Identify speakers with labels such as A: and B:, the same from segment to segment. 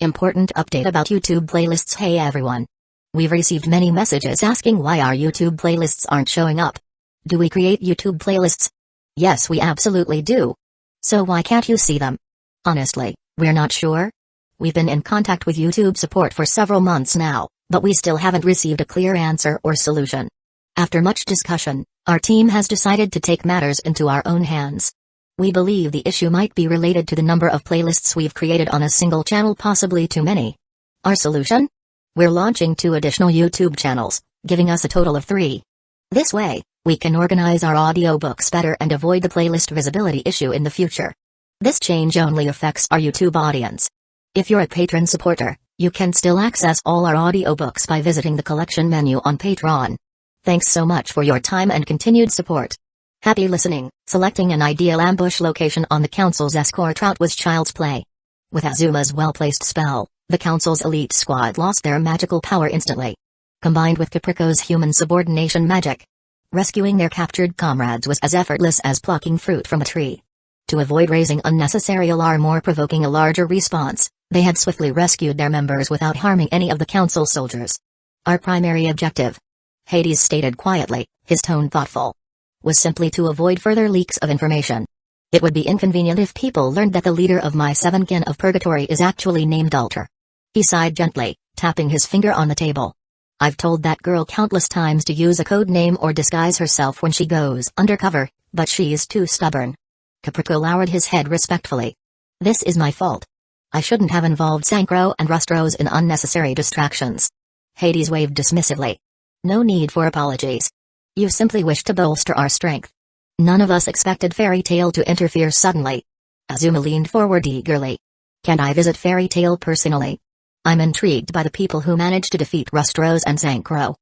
A: Important update about YouTube playlists. Hey everyone. We've received many messages asking why our YouTube playlists aren't showing up. Do we create YouTube playlists? Yes, we absolutely do. So why can't you see them? Honestly, we're not sure. We've been in contact with YouTube support for several months now, but we still haven't received a clear answer or solution. After much discussion, our team has decided to take matters into our own hands. We believe the issue might be related to the number of playlists we've created on a single channel, possibly too many. Our solution? We're launching 2 additional YouTube channels, giving us a total of 3. This way, we can organize our audiobooks better and avoid the playlist visibility issue in the future. This change only affects our YouTube audience. If you're a patron supporter, you can still access all our audiobooks by visiting the collection menu on Patreon. Thanks so much for your time and continued support. Happy listening. Selecting an ideal ambush location on the council's escort route was child's play. With Azuma's well-placed spell, the council's elite squad lost their magical power instantly. Combined with Caprico's human subordination magic, rescuing their captured comrades was as effortless as plucking fruit from a tree. To avoid raising unnecessary alarm or provoking a larger response, they had swiftly rescued their members without harming any of the council soldiers. Our primary objective, Hades stated quietly, his tone thoughtful, was simply to avoid further leaks of information. It would be inconvenient if people learned that the leader of my 7 kin of purgatory is actually named Alter. He sighed gently, tapping his finger on the table. I've told that girl countless times to use a code name or disguise herself when she goes undercover, but she's too stubborn. Caprico lowered his head respectfully. This is my fault. I shouldn't have involved Sankro and Rustros in unnecessary distractions. Hades waved dismissively. No need for apologies. You simply wish to bolster our strength. None of us expected Fairy Tail to interfere suddenly. Azuma leaned forward eagerly. Can I visit Fairy Tail personally? I'm intrigued by the people who managed to defeat Rustros and Zankro.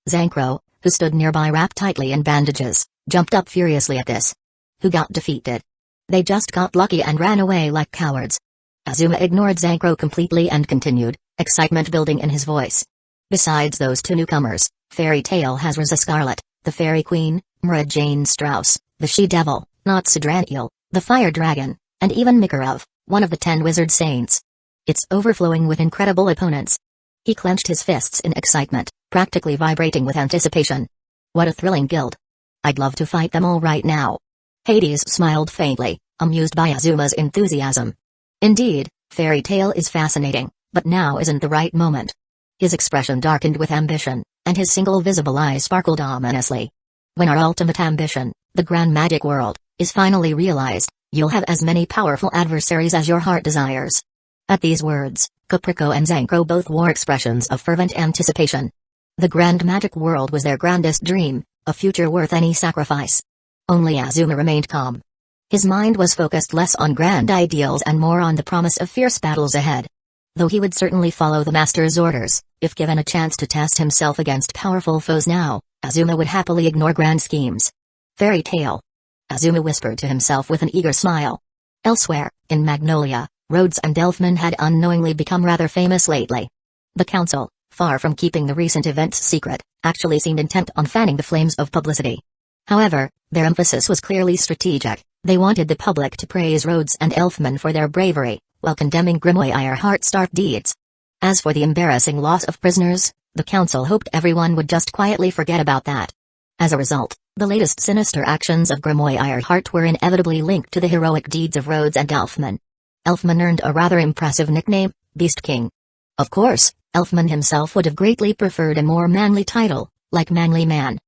A: Zankro, who stood nearby wrapped tightly in bandages, jumped up furiously at this. Who got defeated? They just got lucky and ran away like cowards. Azuma ignored Zankro completely and continued, excitement building in his voice. Besides those 2 newcomers, Fairy Tail has Rosa Scarlet, the Fairy Queen, Mara Jane Strauss, the She-Devil, Natsudraniel, the Fire Dragon, and even Makarov, one of the 10 Wizard Saints. It's overflowing with incredible opponents. He clenched his fists in excitement, practically vibrating with anticipation. What a thrilling guild. I'd love to fight them all right now. Hades smiled faintly, amused by Azuma's enthusiasm. Indeed, Fairy Tail is fascinating, but now isn't the right moment. His expression darkened with ambition, and his single visible eye sparkled ominously. When our ultimate ambition, the grand magic world, is finally realized, you'll have as many powerful adversaries as your heart desires. At these words, Caprico and Zankro both wore expressions of fervent anticipation. The grand magic world was their grandest dream, a future worth any sacrifice. Only Azuma remained calm. His mind was focused less on grand ideals and more on the promise of fierce battles ahead. Though he would certainly follow the master's orders, if given a chance to test himself against powerful foes now, Azuma would happily ignore grand schemes. Fairy Tail. Azuma whispered to himself with an eager smile. Elsewhere, in Magnolia, Rhodes and Elfman had unknowingly become rather famous lately. The council, far from keeping the recent events secret, actually seemed intent on fanning the flames of publicity. However, their emphasis was clearly strategic. They wanted the public to praise Rhodes and Elfman for their bravery, while condemning Grimoire Heart's dark deeds. As for the embarrassing loss of prisoners, the council hoped everyone would just quietly forget about that. As a result, the latest sinister actions of Grimoire Heart were inevitably linked to the heroic deeds of Rhodes and Elfman. Elfman earned a rather impressive nickname, Beast King. Of course, Elfman himself would have greatly preferred a more manly title, like Manly Man.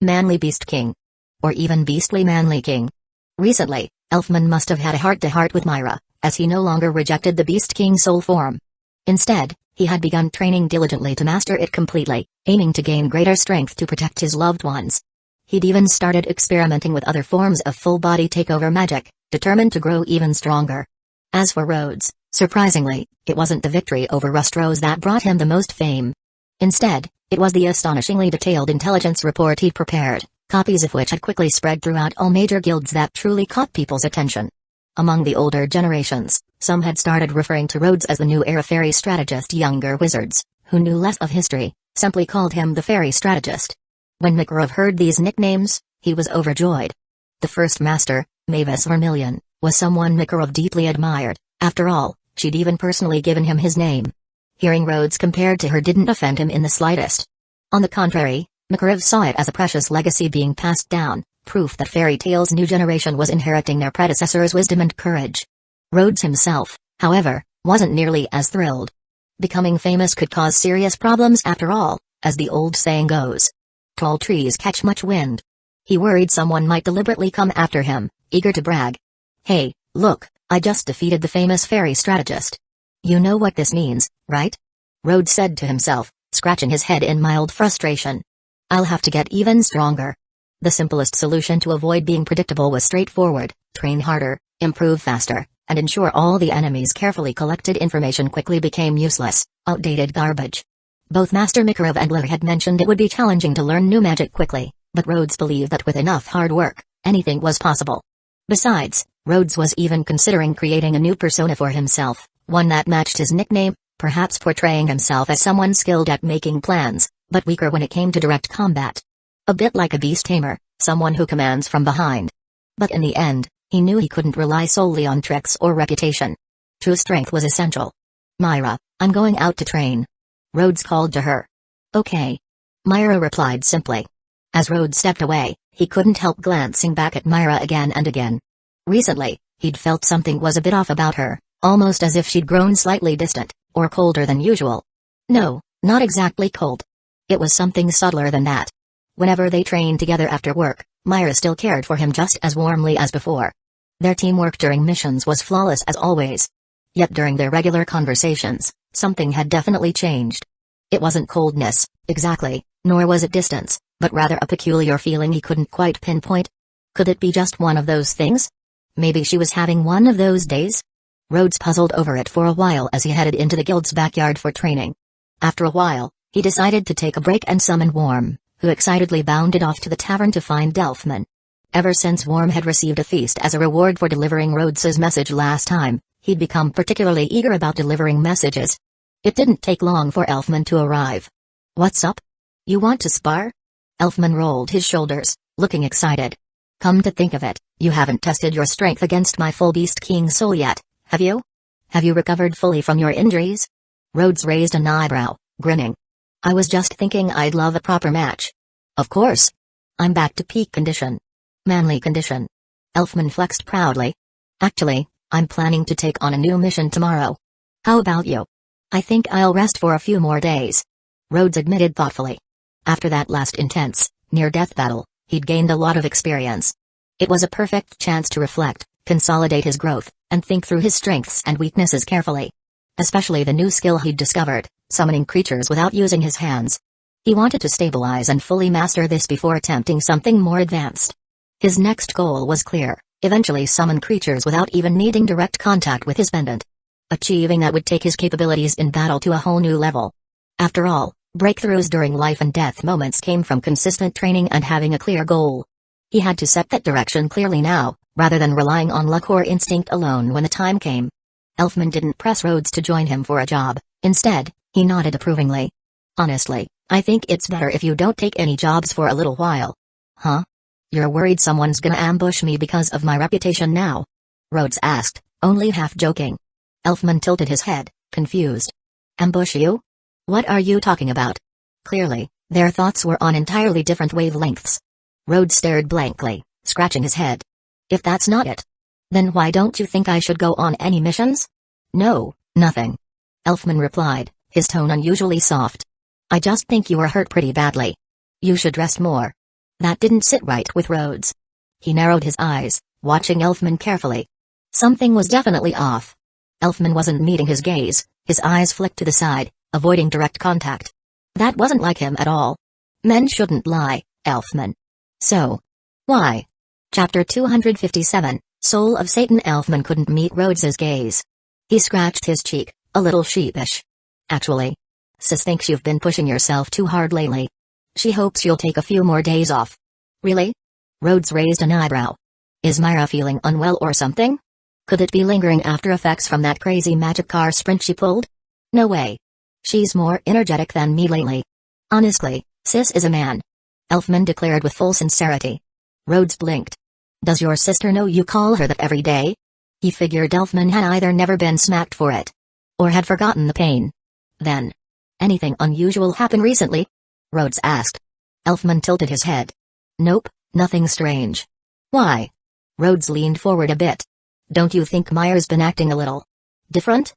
A: Manly Beast King. Or even Beastly Manly King. Recently, Elfman must have had a heart-to-heart with Myra, as he no longer rejected the Beast King's soul form. Instead, he had begun training diligently to master it completely, aiming to gain greater strength to protect his loved ones. He'd even started experimenting with other forms of full-body takeover magic, determined to grow even stronger. As for Rhodes, surprisingly, it wasn't the victory over Rustros that brought him the most fame. Instead, it was the astonishingly detailed intelligence report he'd prepared, copies of which had quickly spread throughout all major guilds that truly caught people's attention. Among the older generations, some had started referring to Rhodes as the new era fairy strategist. Younger wizards, who knew less of history, simply called him the fairy strategist. When Makarov heard these nicknames, he was overjoyed. The first master, Mavis Vermilion, was someone Makarov deeply admired. After all, She'd even personally given him his name. Hearing Rhodes compared to her didn't offend him in the slightest. On the contrary, Makarov saw it as a precious legacy being passed down, proof that fairy tales' new generation was inheriting their predecessors' wisdom and courage. Rhodes himself, however, wasn't nearly as thrilled. Becoming famous could cause serious problems after all, as the old saying goes. Tall trees catch much wind. He worried someone might deliberately come after him, eager to brag. Hey, look, I just defeated the famous fairy strategist. You know what this means, right? Rhodes said to himself, scratching his head in mild frustration. I'll have to get even stronger. The simplest solution to avoid being predictable was straightforward: train harder, improve faster, and ensure all the enemy's carefully collected information quickly became useless, outdated garbage. Both Master Makarov and Blair had mentioned it would be challenging to learn new magic quickly, but Rhodes believed that with enough hard work, anything was possible. Besides, Rhodes was even considering creating a new persona for himself, one that matched his nickname, perhaps portraying himself as someone skilled at making plans, but weaker when it came to direct combat. A bit like a beast tamer, someone who commands from behind. But in the end, he knew he couldn't rely solely on tricks or reputation. True strength was essential. Myra, I'm going out to train. Rhodes called to her. Okay. Myra replied simply. As Rhodes stepped away, he couldn't help glancing back at Myra again and again. Recently, he'd felt something was a bit off about her, almost as if she'd grown slightly distant, or colder than usual. No, not exactly cold. It was something subtler than that. Whenever they trained together after work, Myra still cared for him just as warmly as before. Their teamwork during missions was flawless as always. Yet during their regular conversations, something had definitely changed. It wasn't coldness, exactly, nor was it distance, but rather a peculiar feeling he couldn't quite pinpoint. Could it be just one of those things? Maybe she was having one of those days? Rhodes puzzled over it for a while as he headed into the guild's backyard for training. After a while, he decided to take a break and summon Worm, who excitedly bounded off to the tavern to find Elfman. Ever since Worm had received a feast as a reward for delivering Rhodes's message last time, he'd become particularly eager about delivering messages. It didn't take long for Elfman to arrive. What's up? You want to spar? Elfman rolled his shoulders, looking excited. Come to think of it, you haven't tested your strength against my full Beast King soul yet, have you? Have you recovered fully from your injuries? Rhodes raised an eyebrow, grinning. I was just thinking I'd love a proper match. Of course. I'm back to peak condition. Manly condition. Elfman flexed proudly. Actually, I'm planning to take on a new mission tomorrow. How about you? I think I'll rest for a few more days. Rhodes admitted thoughtfully. After that last intense, near-death battle, he'd gained a lot of experience. It was a perfect chance to reflect, consolidate his growth, and think through his strengths and weaknesses carefully. Especially the new skill he'd discovered, summoning creatures without using his hands. He wanted to stabilize and fully master this before attempting something more advanced. His next goal was clear: eventually summon creatures without even needing direct contact with his pendant. Achieving that would take his capabilities in battle to a whole new level. After all, breakthroughs during life and death moments came from consistent training and having a clear goal. He had to set that direction clearly now, rather than relying on luck or instinct alone when the time came. Elfman didn't press Rhodes to join him for a job. Instead, he nodded approvingly. Honestly, I think it's better if you don't take any jobs for a little while. Huh? You're worried someone's gonna ambush me because of my reputation now? Rhodes asked, only half joking. Elfman tilted his head, confused. Ambush you? What are you talking about? Clearly, their thoughts were on entirely different wavelengths. Rhodes stared blankly, scratching his head. If that's not it, then why don't you think I should go on any missions? No, nothing. Elfman replied, his tone unusually soft. I just think you were hurt pretty badly. You should rest more. That didn't sit right with Rhodes. He narrowed his eyes, watching Elfman carefully. Something was definitely off. Elfman wasn't meeting his gaze, his eyes flicked to the side, avoiding direct contact. That wasn't like him at all. Men shouldn't lie, Elfman. So. Why? Chapter 257, Soul of Satan. Elfman couldn't meet Rhodes's gaze. He scratched his cheek, a little sheepish. Actually, Sis thinks you've been pushing yourself too hard lately. She hopes you'll take a few more days off. Really? Rhodes raised an eyebrow. Is Myra feeling unwell or something? Could it be lingering after effects from that crazy magic car sprint she pulled? No way. She's more energetic than me lately. Honestly, Sis is a man. Elfman declared with full sincerity. Rhodes blinked. Does your sister know you call her that every day? He figured Elfman had either never been smacked for it, Or had forgotten the pain. Then. Anything unusual happen recently? Rhodes asked. Elfman tilted his head. Nope, nothing strange. Why? Rhodes leaned forward a bit. Don't you think Myra's been acting a little different?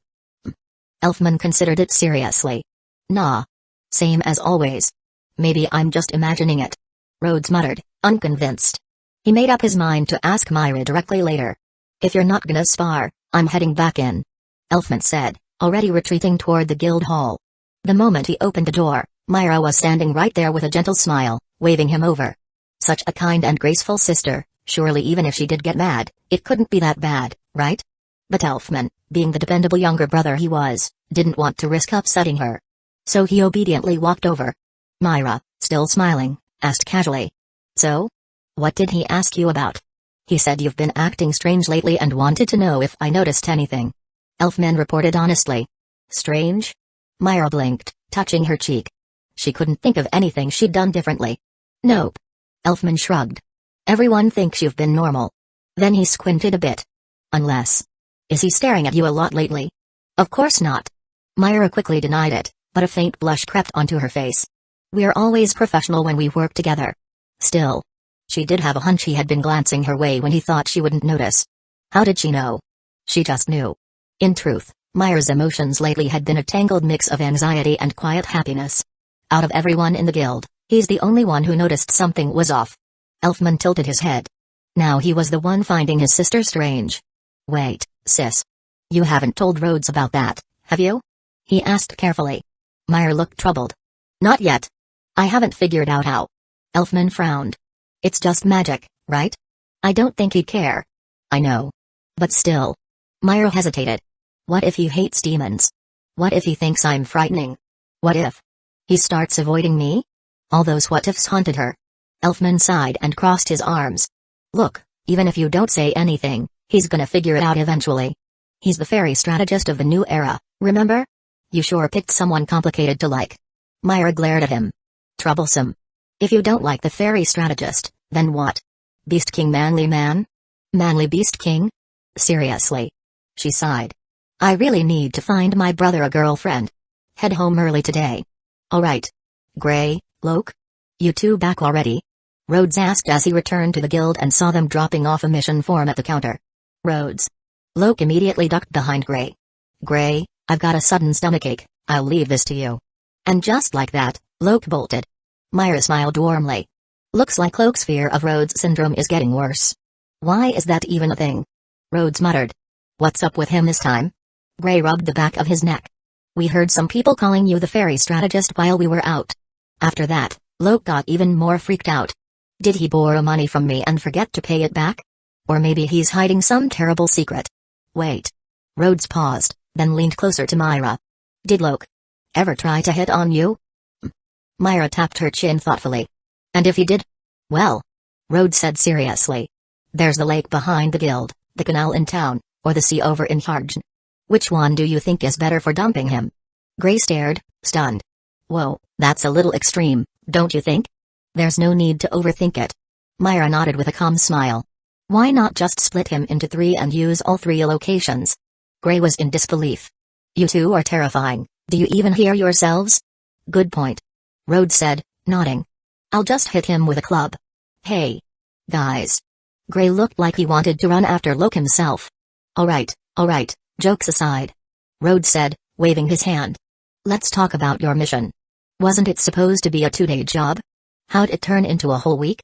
A: Elfman considered it seriously. Nah. Same as always. Maybe I'm just imagining it. Rhodes muttered, unconvinced. He made up his mind to ask Myra directly later. If you're not gonna spar, I'm heading back in. Elfman said, already retreating toward the guild hall. The moment he opened the door, Myra was standing right there with a gentle smile, waving him over. Such a kind and graceful sister, surely even if she did get mad, it couldn't be that bad, right? But Elfman, being the dependable younger brother he was, didn't want to risk upsetting her. So he obediently walked over. Myra, still smiling, asked casually. So? What did he ask you about? He said you've been acting strange lately and wanted to know if I noticed anything. Elfman reported honestly. Strange? Myra blinked, touching her cheek. She couldn't think of anything she'd done differently. Nope. Elfman shrugged. Everyone thinks you've been normal. Then he squinted a bit. Unless. Is he staring at you a lot lately? Of course not. Myra quickly denied it, but a faint blush crept onto her face. We're always professional when we work together. Still. She did have a hunch he had been glancing her way when he thought she wouldn't notice. How did she know? She just knew. In truth, Myra's emotions lately had been a tangled mix of anxiety and quiet happiness. Out of everyone in the guild, he's the only one who noticed something was off. Elfman tilted his head. Now he was the one finding his sister strange. Wait, sis. You haven't told Rhodes about that, have you? He asked carefully. Myra looked troubled. Not yet. I haven't figured out how. Elfman frowned. It's just magic, right? I don't think he'd care. I know. But still. Myra hesitated. What if he hates demons? What if he thinks I'm frightening? What if he starts avoiding me? All those what-ifs haunted her. Elfman sighed and crossed his arms. Look, even if you don't say anything, he's gonna figure it out eventually. He's the fairy strategist of the new era, remember? You sure picked someone complicated to like. Myra glared at him. Troublesome. If you don't like the fairy strategist, then what? Beast King manly man? Manly Beast King? Seriously. She sighed. I really need to find my brother a girlfriend. Head home early today. Alright. Gray, Loke? You two back already? Rhodes asked as he returned to the guild and saw them dropping off a mission form at the counter. Rhodes. Loke immediately ducked behind Gray. Gray, I've got a sudden stomachache, I'll leave this to you. And just like that, Loke bolted. Myra smiled warmly. Looks like Loke's fear of Rhodes syndrome is getting worse. Why is that even a thing? Rhodes muttered. What's up with him this time? Gray rubbed the back of his neck. We heard some people calling you the fairy strategist while we were out. After that, Loke got even more freaked out. Did he borrow money from me and forget to pay it back? Or maybe he's hiding some terrible secret. Wait. Rhodes paused, then leaned closer to Myra. Did Loke ever try to hit on you? Myra tapped her chin thoughtfully. And if he did? Well. Rhodes said seriously. There's the lake behind the guild, the canal in town, or the sea over in Harjan. Which one do you think is better for dumping him? Gray stared, stunned. Whoa, that's a little extreme, don't you think? There's no need to overthink it. Myra nodded with a calm smile. Why not just split him into 3 and use all 3 locations? Gray was in disbelief. You two are terrifying, do you even hear yourselves? Good point. Rhodes said, nodding. I'll just hit him with a club. Hey. Guys. Gray looked like he wanted to run after Loke himself. Alright, jokes aside. Rhodes said, waving his hand. Let's talk about your mission. Wasn't it supposed to be a 2-day job? How'd it turn into a whole week?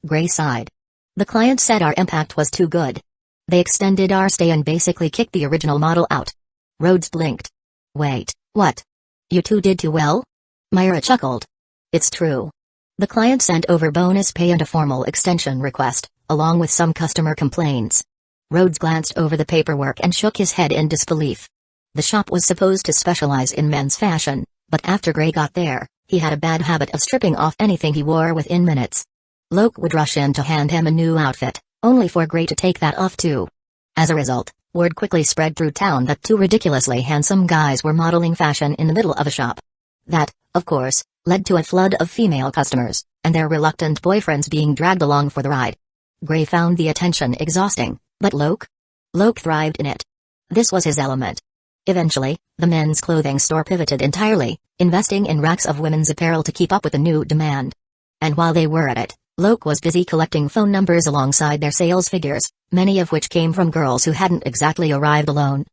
A: Gray sighed. The client said our impact was too good. They extended our stay and basically kicked the original model out. Rhodes blinked. Wait, what? You two did too well? Myra chuckled. It's true. The client sent over bonus pay and a formal extension request, along with some customer complaints. Rhodes glanced over the paperwork and shook his head in disbelief. The shop was supposed to specialize in men's fashion, but after Gray got there, he had a bad habit of stripping off anything he wore within minutes. Loke would rush in to hand him a new outfit, only for Gray to take that off too. As a result, word quickly spread through town that 2 ridiculously handsome guys were modeling fashion in the middle of a shop. That, of course, led to a flood of female customers, and their reluctant boyfriends being dragged along for the ride. Gray found the attention exhausting, but Loke thrived in it. This was his element. Eventually, the men's clothing store pivoted entirely, investing in racks of women's apparel to keep up with the new demand. And while they were at it, Loke was busy collecting phone numbers alongside their sales figures, many of which came from girls who hadn't exactly arrived alone.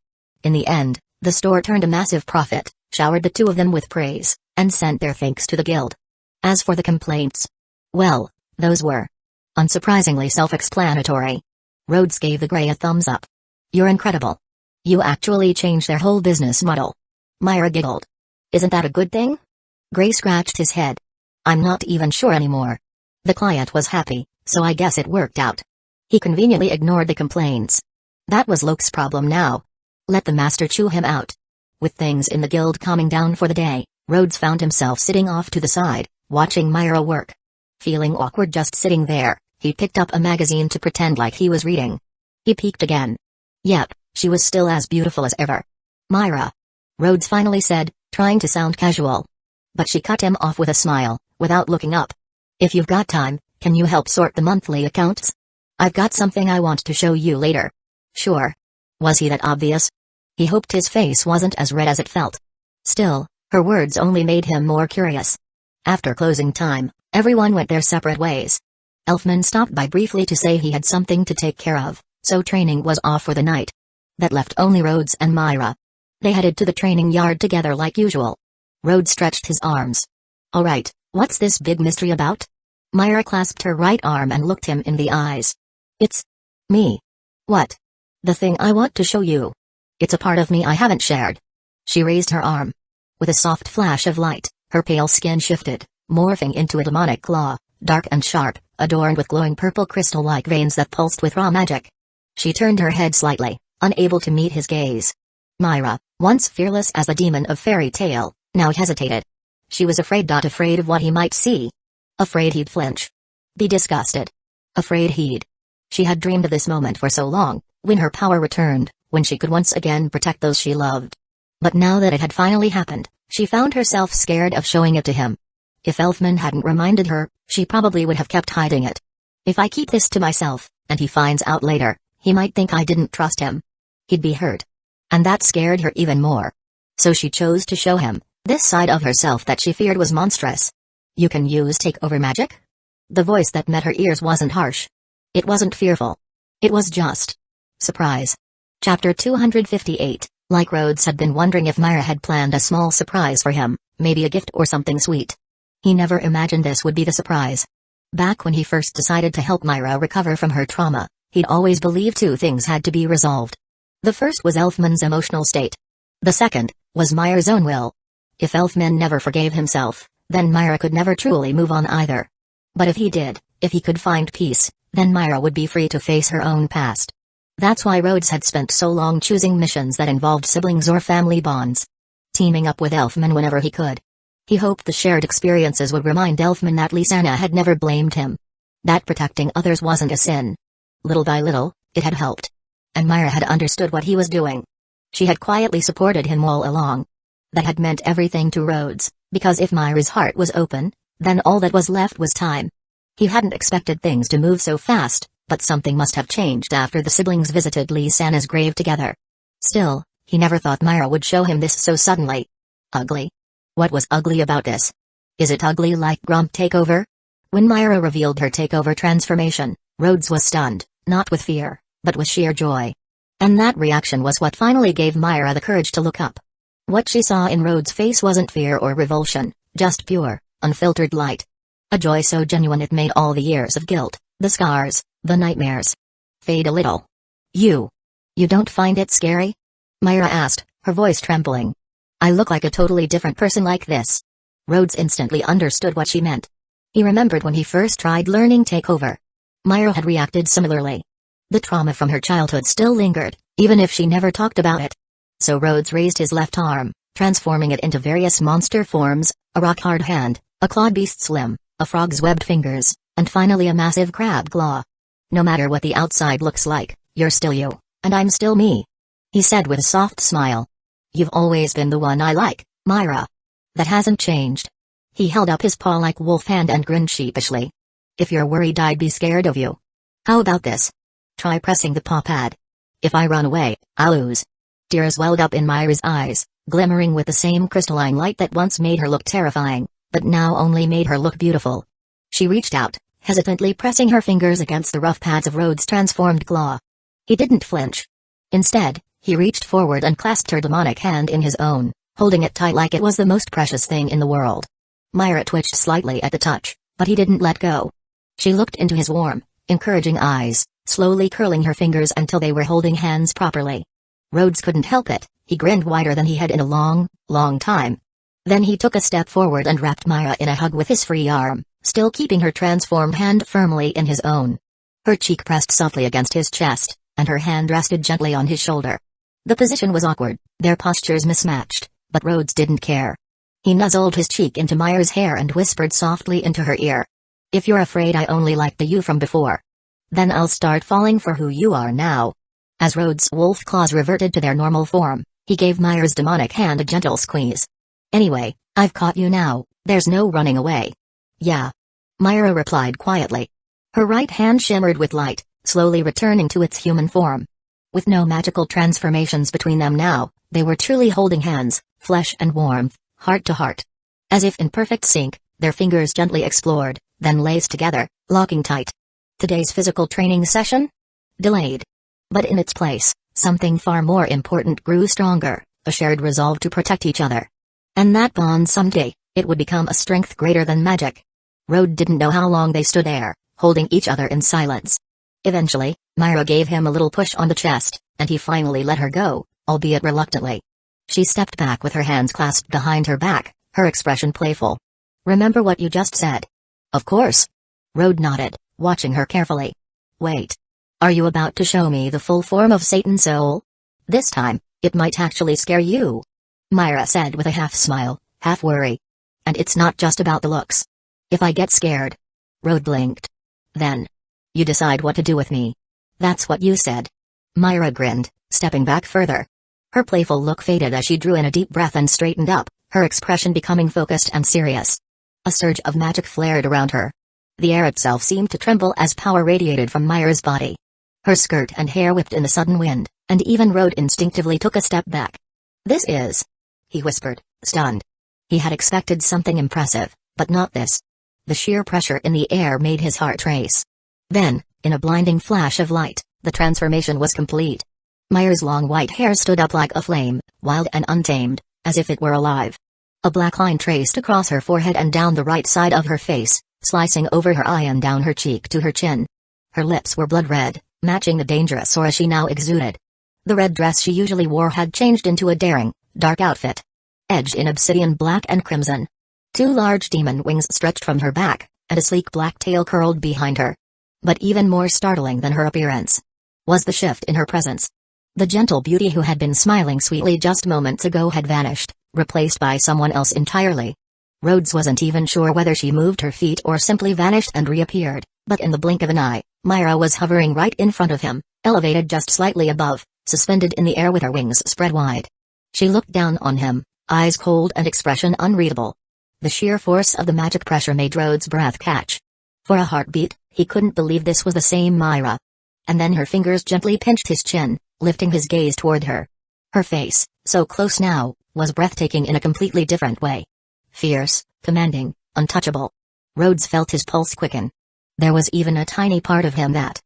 A: In the end, the store turned a massive profit, showered the two of them with praise, and sent their thanks to the guild. As for the complaints, well, those were unsurprisingly self-explanatory. Rhodes gave the Grey a thumbs up. "You're incredible. You actually changed their whole business model." Myra giggled. "Isn't that a good thing?" Grey scratched his head. "I'm not even sure anymore. The client was happy, so I guess it worked out." He conveniently ignored the complaints. That was Loke's problem now. Let the master chew him out. With things in the guild calming down for the day, Rhodes found himself sitting off to the side, watching Myra work. Feeling awkward just sitting there, he picked up a magazine to pretend like he was reading. He peeked again. Yep, she was still as beautiful as ever. "Myra," Rhodes finally said, trying to sound casual. But she cut him off with a smile, without looking up. "If you've got time, can you help sort the monthly accounts? I've got something I want to show you later." "Sure." Was he that obvious? He hoped his face wasn't as red as it felt. Still, her words only made him more curious. After closing time, everyone went their separate ways. Elfman stopped by briefly to say he had something to take care of, so training was off for the night. That left only Rhodes and Myra. They headed to the training yard together like usual. Rhodes stretched his arms. "All right, what's this big mystery about?" Myra clasped her right arm and looked him in the eyes. "It's me." "What?" "The thing I want to show you. It's a part of me I haven't shared." She raised her arm. With a soft flash of light, her pale skin shifted, morphing into a demonic claw, dark and sharp, adorned with glowing purple crystal-like veins that pulsed with raw magic. She turned her head slightly, unable to meet his gaze. Myra, once fearless as a demon of fairy tale, now hesitated. She was afraid, not afraid of what he might see. Afraid he'd flinch. Be disgusted. Afraid he'd. She had dreamed of this moment for so long, when her power returned, when she could once again protect those she loved. But now that it had finally happened, she found herself scared of showing it to him. If Elfman hadn't reminded her, she probably would have kept hiding it. "If I keep this to myself, and he finds out later, he might think I didn't trust him. He'd be hurt." And that scared her even more. So she chose to show him this side of herself that she feared was monstrous. "You can use takeover magic?" The voice that met her ears wasn't harsh. It wasn't fearful. It was just surprise. Chapter 258. Like Rhodes had been wondering if Myra had planned a small surprise for him, maybe a gift or something sweet. He never imagined this would be the surprise. Back when he first decided to help Myra recover from her trauma, he'd always believed two things had to be resolved. The first was Elfman's emotional state. The second was Myra's own will. If Elfman never forgave himself, then Myra could never truly move on either. But if he did, if he could find peace, then Myra would be free to face her own past. That's why Rhodes had spent so long choosing missions that involved siblings or family bonds. Teaming up with Elfman whenever he could. He hoped the shared experiences would remind Elfman that Lysana had never blamed him. That protecting others wasn't a sin. Little by little, it had helped. And Myra had understood what he was doing. She had quietly supported him all along. That had meant everything to Rhodes, because if Myra's heart was open, then all that was left was time. He hadn't expected things to move so fast, but something must have changed after the siblings visited Lysana's grave together. Still, he never thought Myra would show him this so suddenly. Ugly? What was ugly about this? Is it ugly like Grump takeover? When Myra revealed her takeover transformation, Rhodes was stunned, not with fear, but with sheer joy. And that reaction was what finally gave Myra the courage to look up. What she saw in Rhodes' face wasn't fear or revulsion, just pure, unfiltered light. A joy so genuine it made all the years of guilt, the scars, the nightmares, fade a little. You don't find it scary?" Myra asked, her voice trembling. "I look like a totally different person like this." Rhodes instantly understood what she meant. He remembered when he first tried learning takeover. Myra had reacted similarly. The trauma from her childhood still lingered, even if she never talked about it. So Rhodes raised his left arm, transforming it into various monster forms, a rock-hard hand, a clawed beast's limb, a frog's webbed fingers, and finally a massive crab claw. "No matter what the outside looks like, you're still you, and I'm still me," he said with a soft smile. "You've always been the one I like, Myra. That hasn't changed." He held up his paw-like wolf hand and grinned sheepishly. "If you're worried I'd be scared of you. How about this? Try pressing the paw pad. If I run away, I'll lose. Tears welled up in Myra's eyes, glimmering with the same crystalline light that once made her look terrifying, but now only made her look beautiful. She reached out, hesitantly pressing her fingers against the rough pads of Rhodes' transformed claw. He didn't flinch. Instead, he reached forward and clasped her demonic hand in his own, holding it tight like it was the most precious thing in the world. Myra twitched slightly at the touch, but he didn't let go. She looked into his warm, encouraging eyes, slowly curling her fingers until they were holding hands properly. Rhodes couldn't help it, he grinned wider than he had in a long, long time. Then he took a step forward and wrapped Myra in a hug with his free arm, still keeping her transformed hand firmly in his own. Her cheek pressed softly against his chest, and her hand rested gently on his shoulder. The position was awkward, their postures mismatched, but Rhodes didn't care. He nuzzled his cheek into Myra's hair and whispered softly into her ear. "If you're afraid I only liked the you from before, then I'll start falling for who you are now." As Rhodes' wolf claws reverted to their normal form, he gave Myra's demonic hand a gentle squeeze. "Anyway, I've caught you now, there's no running away." "Yeah," Myra replied quietly. Her right hand shimmered with light, slowly returning to its human form. With no magical transformations between them now, they were truly holding hands, flesh and warmth, heart to heart. As if in perfect sync, their fingers gently explored, then laced together, locking tight. Today's physical training session? Delayed. But in its place, something far more important grew stronger, a shared resolve to protect each other. And that bond someday, it would become a strength greater than magic. Rhodes didn't know how long they stood there, holding each other in silence. Eventually, Myra gave him a little push on the chest, and he finally let her go, albeit reluctantly. She stepped back with her hands clasped behind her back, her expression playful. "Remember what you just said?" "Of course." Rhodes nodded, watching her carefully. "Wait. Are you about to show me the full form of Satan's soul? This time, it might actually scare you," Myra said with a half smile, half worry. "And it's not just about the looks. If I get scared..." Rhodes blinked. "Then you decide what to do with me. That's what you said." Myra grinned, stepping back further. Her playful look faded as she drew in a deep breath and straightened up, her expression becoming focused and serious. A surge of magic flared around her. The air itself seemed to tremble as power radiated from Myra's body. Her skirt and hair whipped in the sudden wind, and even Rhodes instinctively took a step back. "This is..." he whispered, stunned. He had expected something impressive, but not this. The sheer pressure in the air made his heart race. Then, in a blinding flash of light, the transformation was complete. Myra's long white hair stood up like a flame, wild and untamed, as if it were alive. A black line traced across her forehead and down the right side of her face, slicing over her eye and down her cheek to her chin. Her lips were blood red, matching the dangerous aura she now exuded. The red dress she usually wore had changed into a daring, dark outfit, edged in obsidian black and crimson. 2 large demon wings stretched from her back, and a sleek black tail curled behind her. But even more startling than her appearance was the shift in her presence. The gentle beauty who had been smiling sweetly just moments ago had vanished, replaced by someone else entirely. Rhodes wasn't even sure whether she moved her feet or simply vanished and reappeared, but in the blink of an eye, Myra was hovering right in front of him, elevated just slightly above, suspended in the air with her wings spread wide. She looked down on him, eyes cold and expression unreadable. The sheer force of the magic pressure made Rhodes' breath catch. For a heartbeat, he couldn't believe this was the same Myra. And then her fingers gently pinched his chin, lifting his gaze toward her. Her face, so close now, was breathtaking in a completely different way. Fierce, commanding, untouchable. Rhodes felt his pulse quicken. There was even a tiny part of him that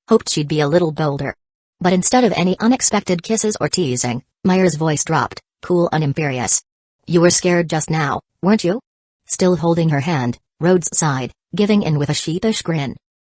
A: hoped she'd be a little bolder. But instead of any unexpected kisses or teasing, Myra's voice dropped, cool and imperious. "You were scared just now, weren't you?" Still holding her hand, Rhodes sighed, giving in with a sheepish grin.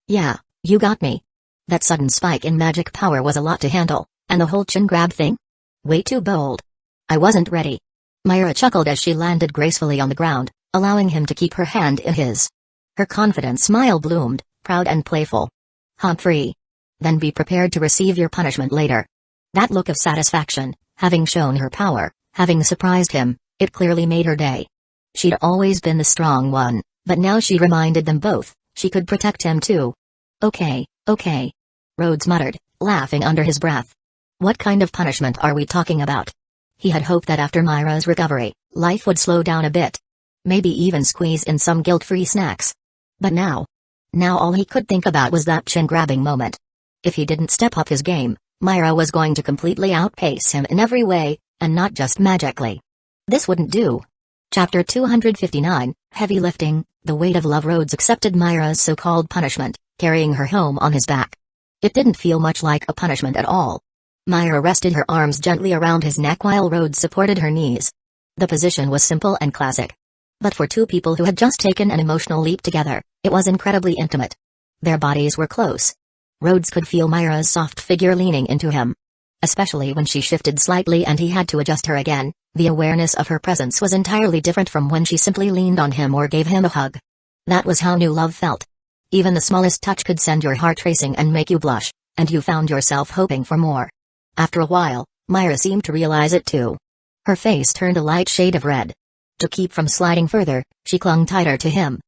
A: "Yeah, you got me." That sudden spike in magic power was a lot to handle, and the whole chin grab thing? Way too bold. "I wasn't ready." Myra chuckled as she landed gracefully on the ground, allowing him to keep her hand in his. Her confident smile bloomed, proud and playful. "Humphrey. Then be prepared to receive your punishment later." That look of satisfaction, having shown her power, having surprised him, it clearly made her day. She'd always been the strong one, but now she reminded them both, she could protect him too. Okay, Rhodes muttered, laughing under his breath. What kind of punishment are we talking about? He had hoped that after Myra's recovery, life would slow down a bit. Maybe even squeeze in some guilt-free snacks. But now all he could think about was that chin-grabbing moment. If he didn't step up his game, Myra was going to completely outpace him in every way, and not just magically. This wouldn't do. Chapter 259, Heavy Lifting. The weight of love. Rhodes accepted Myra's so-called punishment, carrying her home on his back. It didn't feel much like a punishment at all. Myra rested her arms gently around his neck while Rhodes supported her knees. The position was simple and classic. But for two people who had just taken an emotional leap together, it was incredibly intimate. Their bodies were close. Rhodes could feel Myra's soft figure leaning into him. Especially when she shifted slightly and he had to adjust her again, the awareness of her presence was entirely different from when she simply leaned on him or gave him a hug. That was how new love felt. Even the smallest touch could send your heart racing and make you blush, and you found yourself hoping for more. After a while, Myra seemed to realize it too. Her face turned a light shade of red. To keep from sliding further, she clung tighter to him.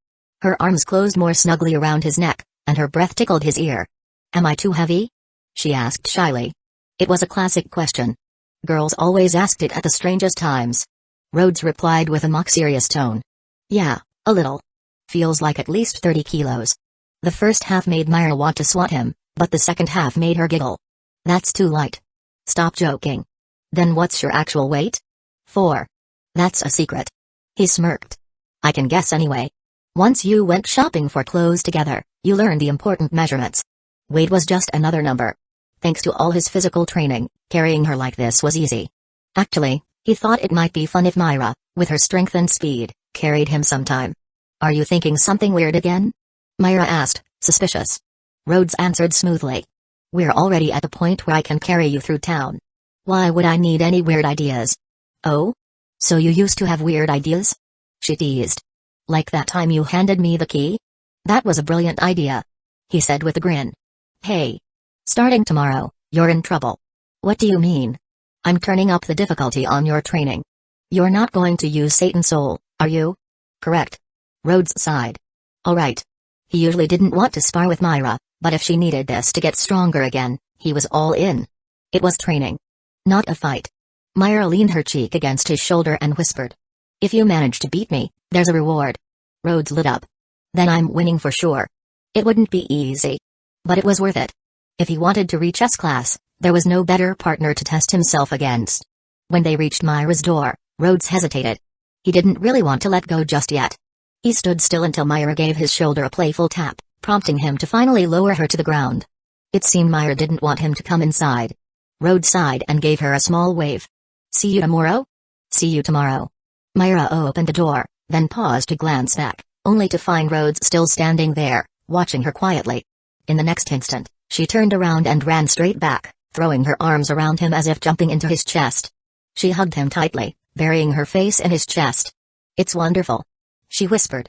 A: Her arms closed more snugly around his neck, and her breath tickled his ear. "Am I too heavy?" she asked shyly. It was a classic question. Girls always asked it at the strangest times. Rhodes replied with a mock-serious tone. "Yeah, a little. Feels like at least 30 kilos. The first half made Myra want to swat him, but the second half made her giggle. "That's too light. Stop joking. Then what's your actual weight?" 4. "That's a secret." He smirked. "I can guess anyway. Once you went shopping for clothes together, you learned the important measurements." Weight was just another number. Thanks to all his physical training, carrying her like this was easy. Actually, he thought it might be fun if Myra, with her strength and speed, carried him sometime. "Are you thinking something weird again?" Myra asked, suspicious. Rhodes answered smoothly. "We're already at the point where I can carry you through town. Why would I need any weird ideas?" "Oh? So you used to have weird ideas?" she teased. "Like that time you handed me the key?" "That was a brilliant idea," he said with a grin. "Hey. Starting tomorrow, you're in trouble." "What do you mean?" "I'm turning up the difficulty on your training." "You're not going to use Satan's soul, are you?" "Correct." Rhodes sighed. "All right." He usually didn't want to spar with Myra, but if she needed this to get stronger again, he was all in. It was training, not a fight. Myra leaned her cheek against his shoulder and whispered. "If you manage to beat me, there's a reward." Rhodes lit up. "Then I'm winning for sure." It wouldn't be easy. But it was worth it. If he wanted to reach S-Class, there was no better partner to test himself against. When they reached Myra's door, Rhodes hesitated. He didn't really want to let go just yet. He stood still until Myra gave his shoulder a playful tap, prompting him to finally lower her to the ground. It seemed Myra didn't want him to come inside. Rhodes sighed and gave her a small wave. "See you tomorrow?" "See you tomorrow." Myra opened the door, then paused to glance back, only to find Rhodes still standing there, watching her quietly. In the next instant, she turned around and ran straight back, throwing her arms around him as if jumping into his chest. She hugged him tightly, burying her face in his chest. "It's wonderful," she whispered.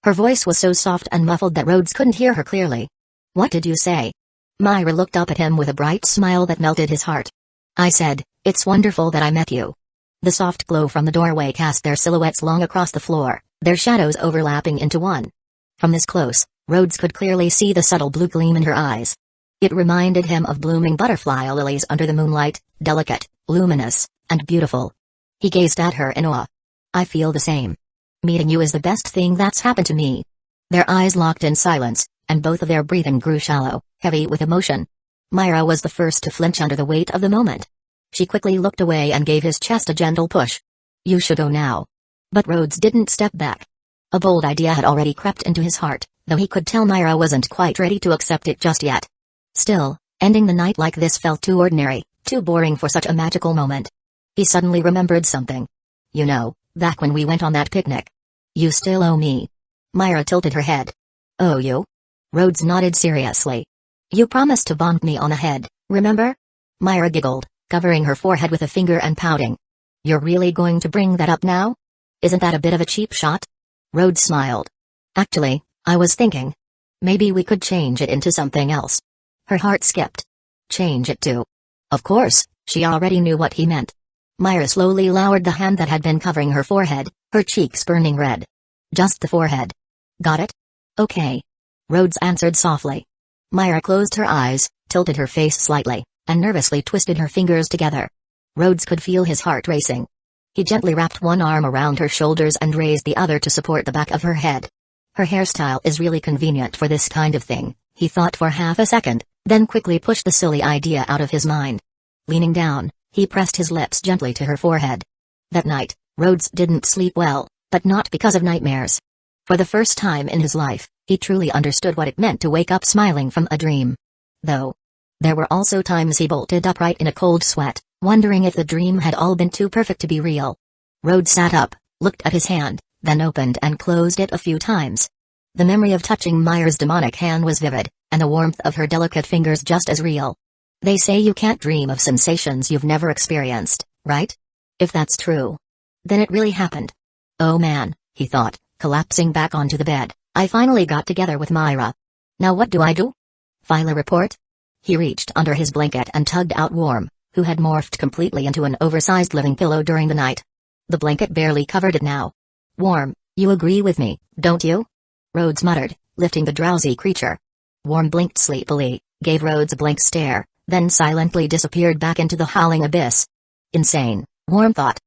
A: Her voice was so soft and muffled that Rhodes couldn't hear her clearly. "What did you say?" Myra looked up at him with a bright smile that melted his heart. "I said, it's wonderful that I met you." The soft glow from the doorway cast their silhouettes long across the floor, their shadows overlapping into one. From this close, Rhodes could clearly see the subtle blue gleam in her eyes. It reminded him of blooming butterfly lilies under the moonlight, delicate, luminous, and beautiful. He gazed at her in awe. "I feel the same. Meeting you is the best thing that's happened to me." Their eyes locked in silence, and both of their breathing grew shallow, heavy with emotion. Myra was the first to flinch under the weight of the moment. She quickly looked away and gave his chest a gentle push. "You should go now." But Rhodes didn't step back. A bold idea had already crept into his heart, though he could tell Myra wasn't quite ready to accept it just yet. Still, ending the night like this felt too ordinary, too boring for such a magical moment. He suddenly remembered something. "You know, back when we went on that picnic. You still owe me." Myra tilted her head. "Owe you?" Rhodes nodded seriously. "You promised to bonk me on the head, remember?" Myra giggled, covering her forehead with a finger and pouting. "You're really going to bring that up now? Isn't that a bit of a cheap shot?" Rhodes smiled. "Actually, I was thinking. Maybe we could change it into something else." Her heart skipped. "Change it to?" Of course, she already knew what he meant. Myra slowly lowered the hand that had been covering her forehead, her cheeks burning red. "Just the forehead. Got it? Okay." Rhodes answered softly. Myra closed her eyes, tilted her face slightly, and nervously twisted her fingers together. Rhodes could feel his heart racing. He gently wrapped one arm around her shoulders and raised the other to support the back of her head. "Her hairstyle is really convenient for this kind of thing," he thought for half a second, then quickly pushed the silly idea out of his mind. Leaning down, he pressed his lips gently to her forehead. That night, Rhodes didn't sleep well, but not because of nightmares. For the first time in his life, he truly understood what it meant to wake up smiling from a dream. Though, there were also times he bolted upright in a cold sweat, wondering if the dream had all been too perfect to be real. Rhodes sat up, looked at his hand, then opened and closed it a few times. The memory of touching Myra's demonic hand was vivid, and the warmth of her delicate fingers just as real. They say you can't dream of sensations you've never experienced, right? If that's true, then it really happened. Oh man, he thought, collapsing back onto the bed, I finally got together with Myra. Now what do I do? File a report? He reached under his blanket and tugged out Warm, who had morphed completely into an oversized living pillow during the night. The blanket barely covered it now. Warm, you agree with me, don't you? Rhodes muttered, lifting the drowsy creature. Warm blinked sleepily, gave Rhodes a blank stare, then silently disappeared back into the howling abyss. Insane, Warm thought.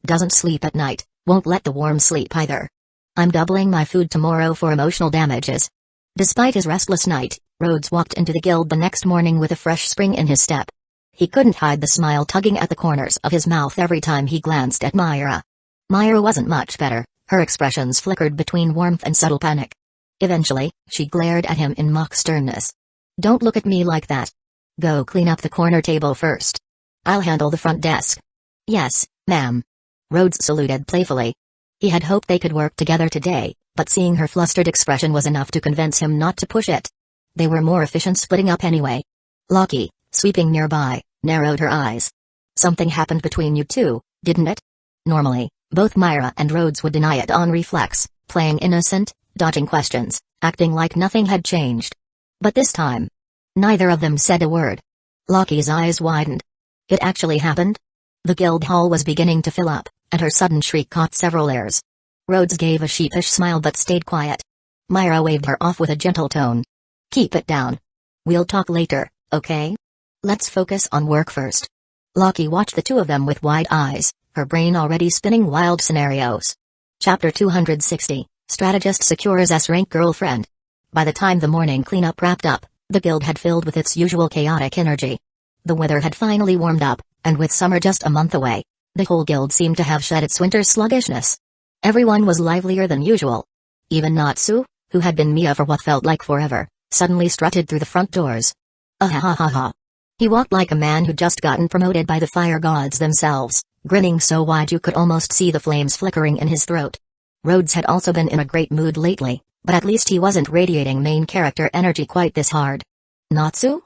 A: Doesn't sleep at night, won't let the Warm sleep either. I'm doubling my food tomorrow for emotional damages. Despite his restless night, Rhodes walked into the guild the next morning with a fresh spring in his step. He couldn't hide the smile tugging at the corners of his mouth every time he glanced at Myra. Myra wasn't much better, her expressions flickered between warmth and subtle panic. Eventually, she glared at him in mock sternness. Don't look at me like that. Go clean up the corner table first. I'll handle the front desk. Yes, ma'am. Rhodes saluted playfully. He had hoped they could work together today, but seeing her flustered expression was enough to convince him not to push it. They were more efficient splitting up anyway. Lockie, sweeping nearby, narrowed her eyes. Something happened between you two, didn't it? Normally, both Myra and Rhodes would deny it on reflex, playing innocent, dodging questions, acting like nothing had changed. But this time, neither of them said a word. Lockie's eyes widened. It actually happened? The guild hall was beginning to fill up, and her sudden shriek caught several ears. Rhodes gave a sheepish smile but stayed quiet. Myra waved her off with a gentle tone. Keep it down. We'll talk later, okay? Let's focus on work first. Lockie watched the two of them with wide eyes, her brain already spinning wild scenarios. Chapter 260, Strategist Secures S-Rank Girlfriend. By the time the morning cleanup wrapped up, the guild had filled with its usual chaotic energy. The weather had finally warmed up, and with summer just a month away, the whole guild seemed to have shed its winter sluggishness. Everyone was livelier than usual. Even Natsu, who had been Mia for what felt like forever, suddenly strutted through the front doors. Ah. He walked like a man who'd just gotten promoted by the fire gods themselves, grinning so wide you could almost see the flames flickering in his throat. Rhodes had also been in a great mood lately, but at least he wasn't radiating main character energy quite this hard. Natsu?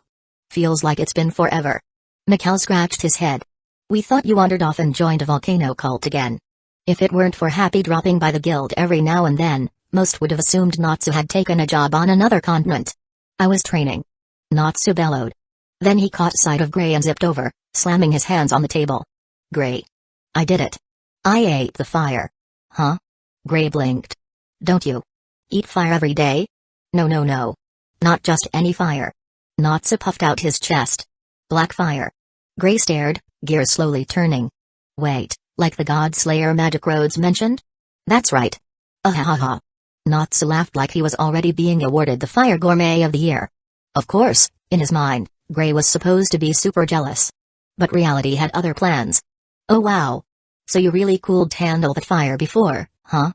A: Feels like it's been forever. Mikhail scratched his head. We thought you wandered off and joined a volcano cult again. If it weren't for Happy dropping by the guild every now and then, most would have assumed Natsu had taken a job on another continent. I was training. Natsu bellowed. Then he caught sight of Gray and zipped over, slamming his hands on the table. Gray. I did it. I ate the fire. Huh? Gray blinked. Don't you eat fire every day? No. Not just any fire. Natsu puffed out his chest. Black fire. Gray stared, gears slowly turning. Wait, like the God Slayer magic Rhodes mentioned? That's right. Ahahaha. Natsu laughed like he was already being awarded the Fire Gourmet of the Year. Of course, in his mind, Gray was supposed to be super jealous. But reality had other plans. Oh wow. So you really could handle that fire before, huh?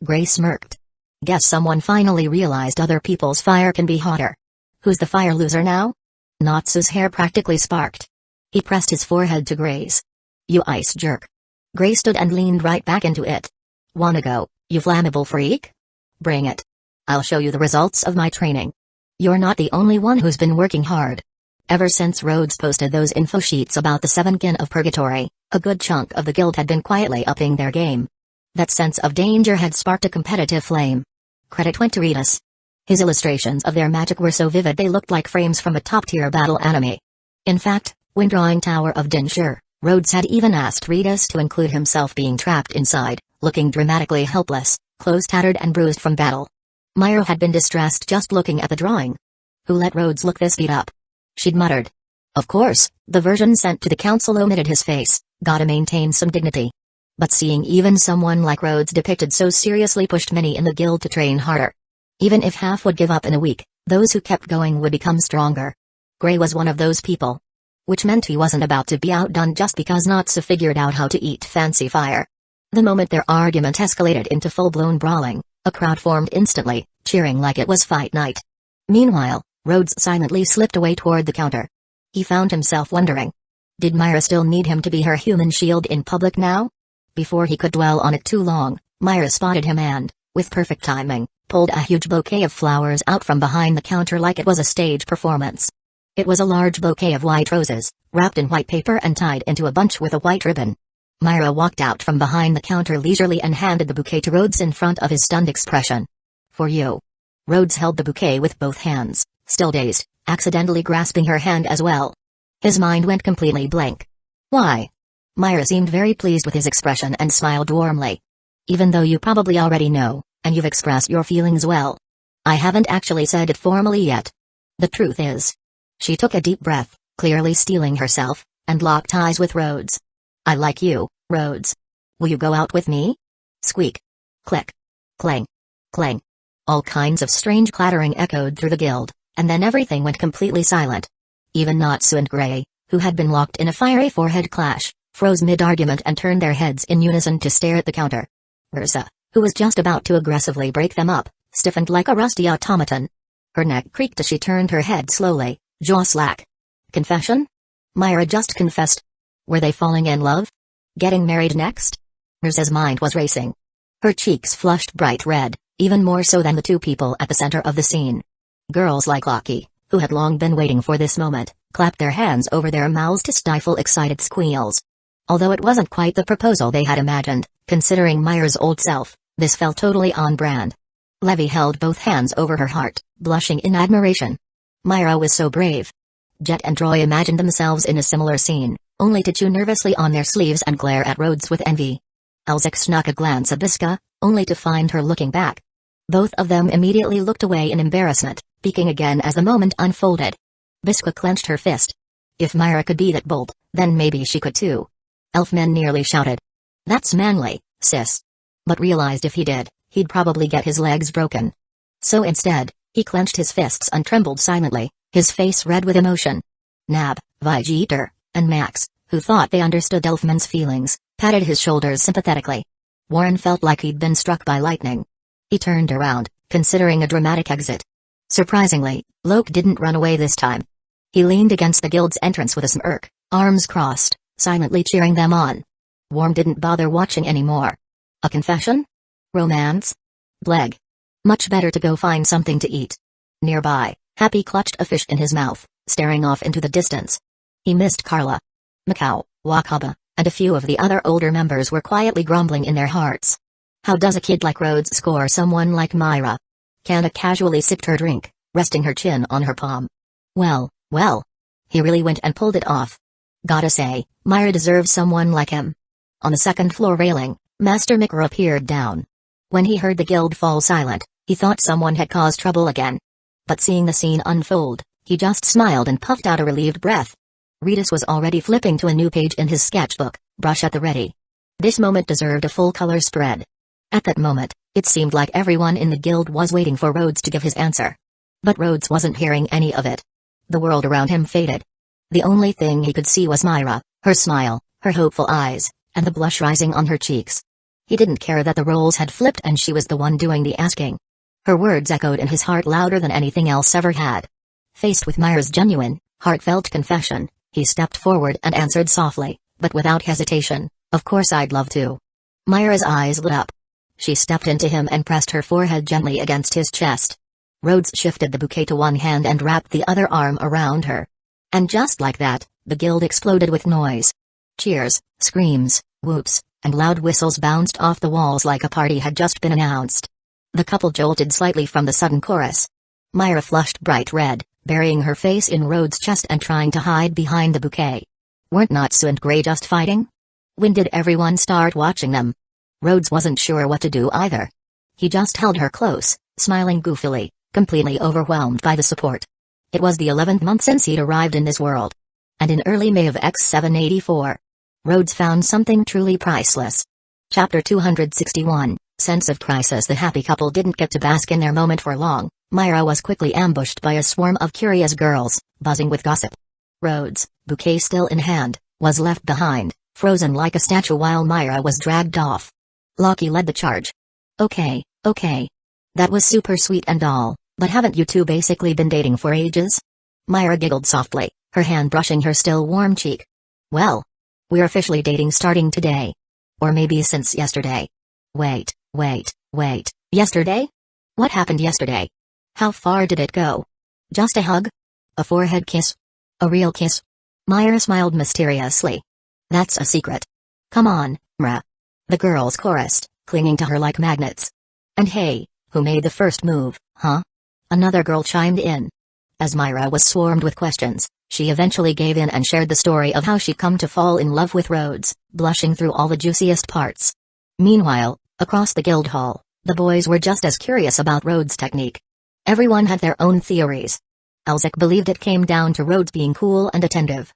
A: Gray smirked. Guess someone finally realized other people's fire can be hotter. Who's the fire loser now? Natsu's hair practically sparked. He pressed his forehead to Gray's. You ice jerk. Gray stood and leaned right back into it. Wanna go, you flammable freak? Bring it. I'll show you the results of my training. You're not the only one who's been working hard. Ever since Rhodes posted those info sheets about the 7 kin of Purgatory, a good chunk of the guild had been quietly upping their game. That sense of danger had sparked a competitive flame. Credit went to Ritas. His illustrations of their magic were so vivid they looked like frames from a top-tier battle anime. In fact, when drawing Tower of Dinshur, Rhodes had even asked Ritas to include himself being trapped inside, looking dramatically helpless, clothes tattered and bruised from battle. Myra had been distressed just looking at the drawing. Who let Rhodes look this beat up? She'd muttered. Of course, the version sent to the council omitted his face, gotta maintain some dignity. But seeing even someone like Rhodes depicted so seriously pushed many in the guild to train harder. Even if half would give up in a week, those who kept going would become stronger. Gray was one of those people. Which meant he wasn't about to be outdone just because Natsu figured out how to eat fancy fire. The moment their argument escalated into full-blown brawling, a crowd formed instantly, cheering like it was fight night. Meanwhile, Rhodes silently slipped away toward the counter. He found himself wondering. Did Myra still need him to be her human shield in public now? Before he could dwell on it too long, Myra spotted him and, with perfect timing, pulled a huge bouquet of flowers out from behind the counter like it was a stage performance. It was a large bouquet of white roses, wrapped in white paper and tied into a bunch with a white ribbon. Myra walked out from behind the counter leisurely and handed the bouquet to Rhodes in front of his stunned expression. "For you." Rhodes held the bouquet with both hands, still dazed, accidentally grasping her hand as well. His mind went completely blank. "Why?" Myra seemed very pleased with his expression and smiled warmly. "Even though you probably already know, and you've expressed your feelings well. I haven't actually said it formally yet. The truth is." She took a deep breath, clearly steeling herself, and locked eyes with Rhodes. "I like you, Rhodes. Will you go out with me?" Squeak. Click. Clang. Clang. All kinds of strange clattering echoed through the guild, and then everything went completely silent. Even Natsu and Gray, who had been locked in a fiery forehead clash, froze mid-argument and turned their heads in unison to stare at the counter. Ursa, who was just about to aggressively break them up, stiffened like a rusty automaton. Her neck creaked as she turned her head slowly, jaw slack. Confession? Myra just confessed. Were they falling in love? Getting married next? Ursa's mind was racing. Her cheeks flushed bright red, even more so than the two people at the center of the scene. Girls like Lucky, who had long been waiting for this moment, clapped their hands over their mouths to stifle excited squeals. Although it wasn't quite the proposal they had imagined, considering Myra's old self, this felt totally on brand. Levi held both hands over her heart, blushing in admiration. Myra was so brave. Jet and Troy imagined themselves in a similar scene, only to chew nervously on their sleeves and glare at Rhodes with envy. Elzik snuck a glance at Biska, only to find her looking back. Both of them immediately looked away in embarrassment, peeking again as the moment unfolded. Biska clenched her fist. If Myra could be that bold, then maybe she could too. Elfman nearly shouted. "That's manly, sis." But realized if he did, he'd probably get his legs broken. So instead, he clenched his fists and trembled silently, his face red with emotion. Nab, Vegeta, and Max, who thought they understood Elfman's feelings, patted his shoulders sympathetically. Warren felt like he'd been struck by lightning. He turned around, considering a dramatic exit. Surprisingly, Loke didn't run away this time. He leaned against the guild's entrance with a smirk, arms crossed, silently cheering them on. Worm didn't bother watching anymore. A confession? Romance? Bleg. Much better to go find something to eat. Nearby, Happy clutched a fish in his mouth, staring off into the distance. He missed Carla. Macau, Wakaba, and a few of the other older members were quietly grumbling in their hearts. How does a kid like Rhodes score someone like Myra? Kana casually sipped her drink, resting her chin on her palm. Well. He really went and pulled it off. Gotta say, Myra deserves someone like him. On the second floor railing, Master Mikra peered down. When he heard the guild fall silent, he thought someone had caused trouble again. But seeing the scene unfold, he just smiled and puffed out a relieved breath. Ritas was already flipping to a new page in his sketchbook, brush at the ready. This moment deserved a full-color spread. At that moment, it seemed like everyone in the guild was waiting for Rhodes to give his answer. But Rhodes wasn't hearing any of it. The world around him faded. The only thing he could see was Myra, her smile, her hopeful eyes, and the blush rising on her cheeks. He didn't care that the roles had flipped and she was the one doing the asking. Her words echoed in his heart louder than anything else ever had. Faced with Myra's genuine, heartfelt confession, he stepped forward and answered softly, but without hesitation, "Of course I'd love to." Myra's eyes lit up. She stepped into him and pressed her forehead gently against his chest. Rhodes shifted the bouquet to one hand and wrapped the other arm around her. And just like that, the guild exploded with noise. Cheers, screams, whoops, and loud whistles bounced off the walls like a party had just been announced. The couple jolted slightly from the sudden chorus. Myra flushed bright red, burying her face in Rhodes' chest and trying to hide behind the bouquet. Weren't Natsu and Gray just fighting? When did everyone start watching them? Rhodes wasn't sure what to do either. He just held her close, smiling goofily, completely overwhelmed by the support. It was the 11th month since he'd arrived in this world. And in early May of X784, Rhodes found something truly priceless. Chapter 261, Sense of Crisis. The happy couple didn't get to bask in their moment for long. Myra was quickly ambushed by a swarm of curious girls, buzzing with gossip. Rhodes, bouquet still in hand, was left behind, frozen like a statue while Myra was dragged off. Lockie led the charge. Okay. That was super sweet and all, but haven't you two basically been dating for ages? Myra giggled softly, her hand brushing her still warm cheek. Well, we're officially dating starting today. Or maybe since yesterday. Wait, yesterday? What happened yesterday? How far did it go? Just a hug? A forehead kiss? A real kiss? Myra smiled mysteriously. That's a secret. Come on, Mra. The girls chorused, clinging to her like magnets. And hey, who made the first move, huh? Another girl chimed in. As Myra was swarmed with questions, she eventually gave in and shared the story of how she'd come to fall in love with Rhodes, blushing through all the juiciest parts. Meanwhile, across the guild hall, the boys were just as curious about Rhodes' technique. Everyone had their own theories. Elzik believed it came down to Rhodes being cool and attentive.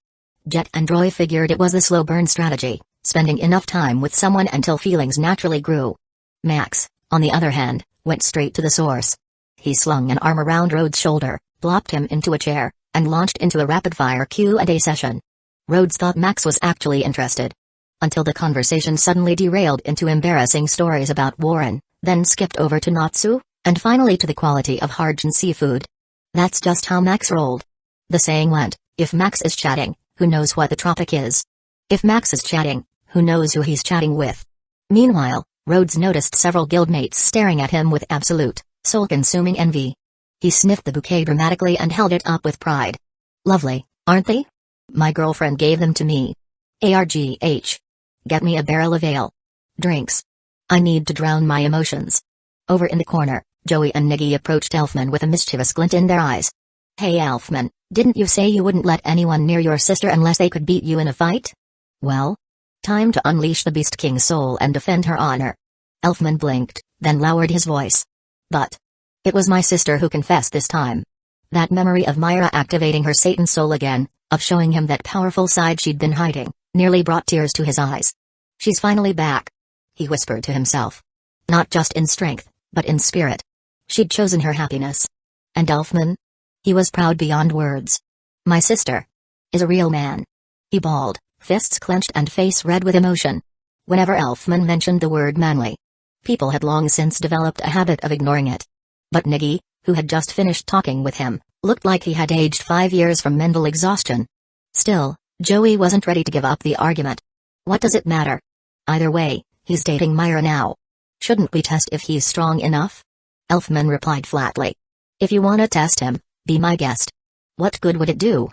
A: Jet and Roy figured it was the slow burn strategy, spending enough time with someone until feelings naturally grew. Max, on the other hand, went straight to the source. He slung an arm around Rhodes' shoulder, plopped him into a chair, and launched into a rapid-fire Q&A session. Rhodes thought Max was actually interested. Until the conversation suddenly derailed into embarrassing stories about Warren, then skipped over to Natsu, and finally to the quality of Harjan seafood. That's just how Max rolled. The saying went, if Max is chatting, who knows what the tropic is? If Max is chatting, who knows who he's chatting with? Meanwhile, Rhodes noticed several guildmates staring at him with absolute, soul-consuming envy. He sniffed the bouquet dramatically and held it up with pride. Lovely, aren't they? My girlfriend gave them to me. ARGH. Get me a barrel of ale. Drinks. I need to drown my emotions. Over in the corner, Joey and Niggy approached Elfman with a mischievous glint in their eyes. Hey Elfman, didn't you say you wouldn't let anyone near your sister unless they could beat you in a fight? Well? Time to unleash the Beast King's soul and defend her honor. Elfman blinked, then lowered his voice. But it was my sister who confessed this time. That memory of Myra activating her Satan soul again, of showing him that powerful side she'd been hiding, nearly brought tears to his eyes. She's finally back, he whispered to himself. Not just in strength, but in spirit. She'd chosen her happiness. And Elfman? He was proud beyond words. My sister is a real man. He bawled, fists clenched and face red with emotion. Whenever Elfman mentioned the word manly, people had long since developed a habit of ignoring it. But Niggy, who had just finished talking with him, looked like he had aged 5 years from mental exhaustion. Still, Joey wasn't ready to give up the argument. What does it matter? Either way, he's dating Myra now. Shouldn't we test if he's strong enough? Elfman replied flatly. If you wanna test him, be my guest. What good would it do?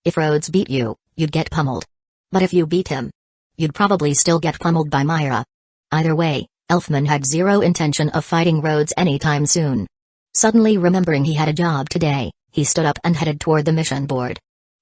A: If Rhodes beat you, you'd get pummeled. But if you beat him, you'd probably still get pummeled by Myra. Either way, Elfman had zero intention of fighting Rhodes anytime soon. Suddenly remembering he had a job today, he stood up and headed toward the mission board.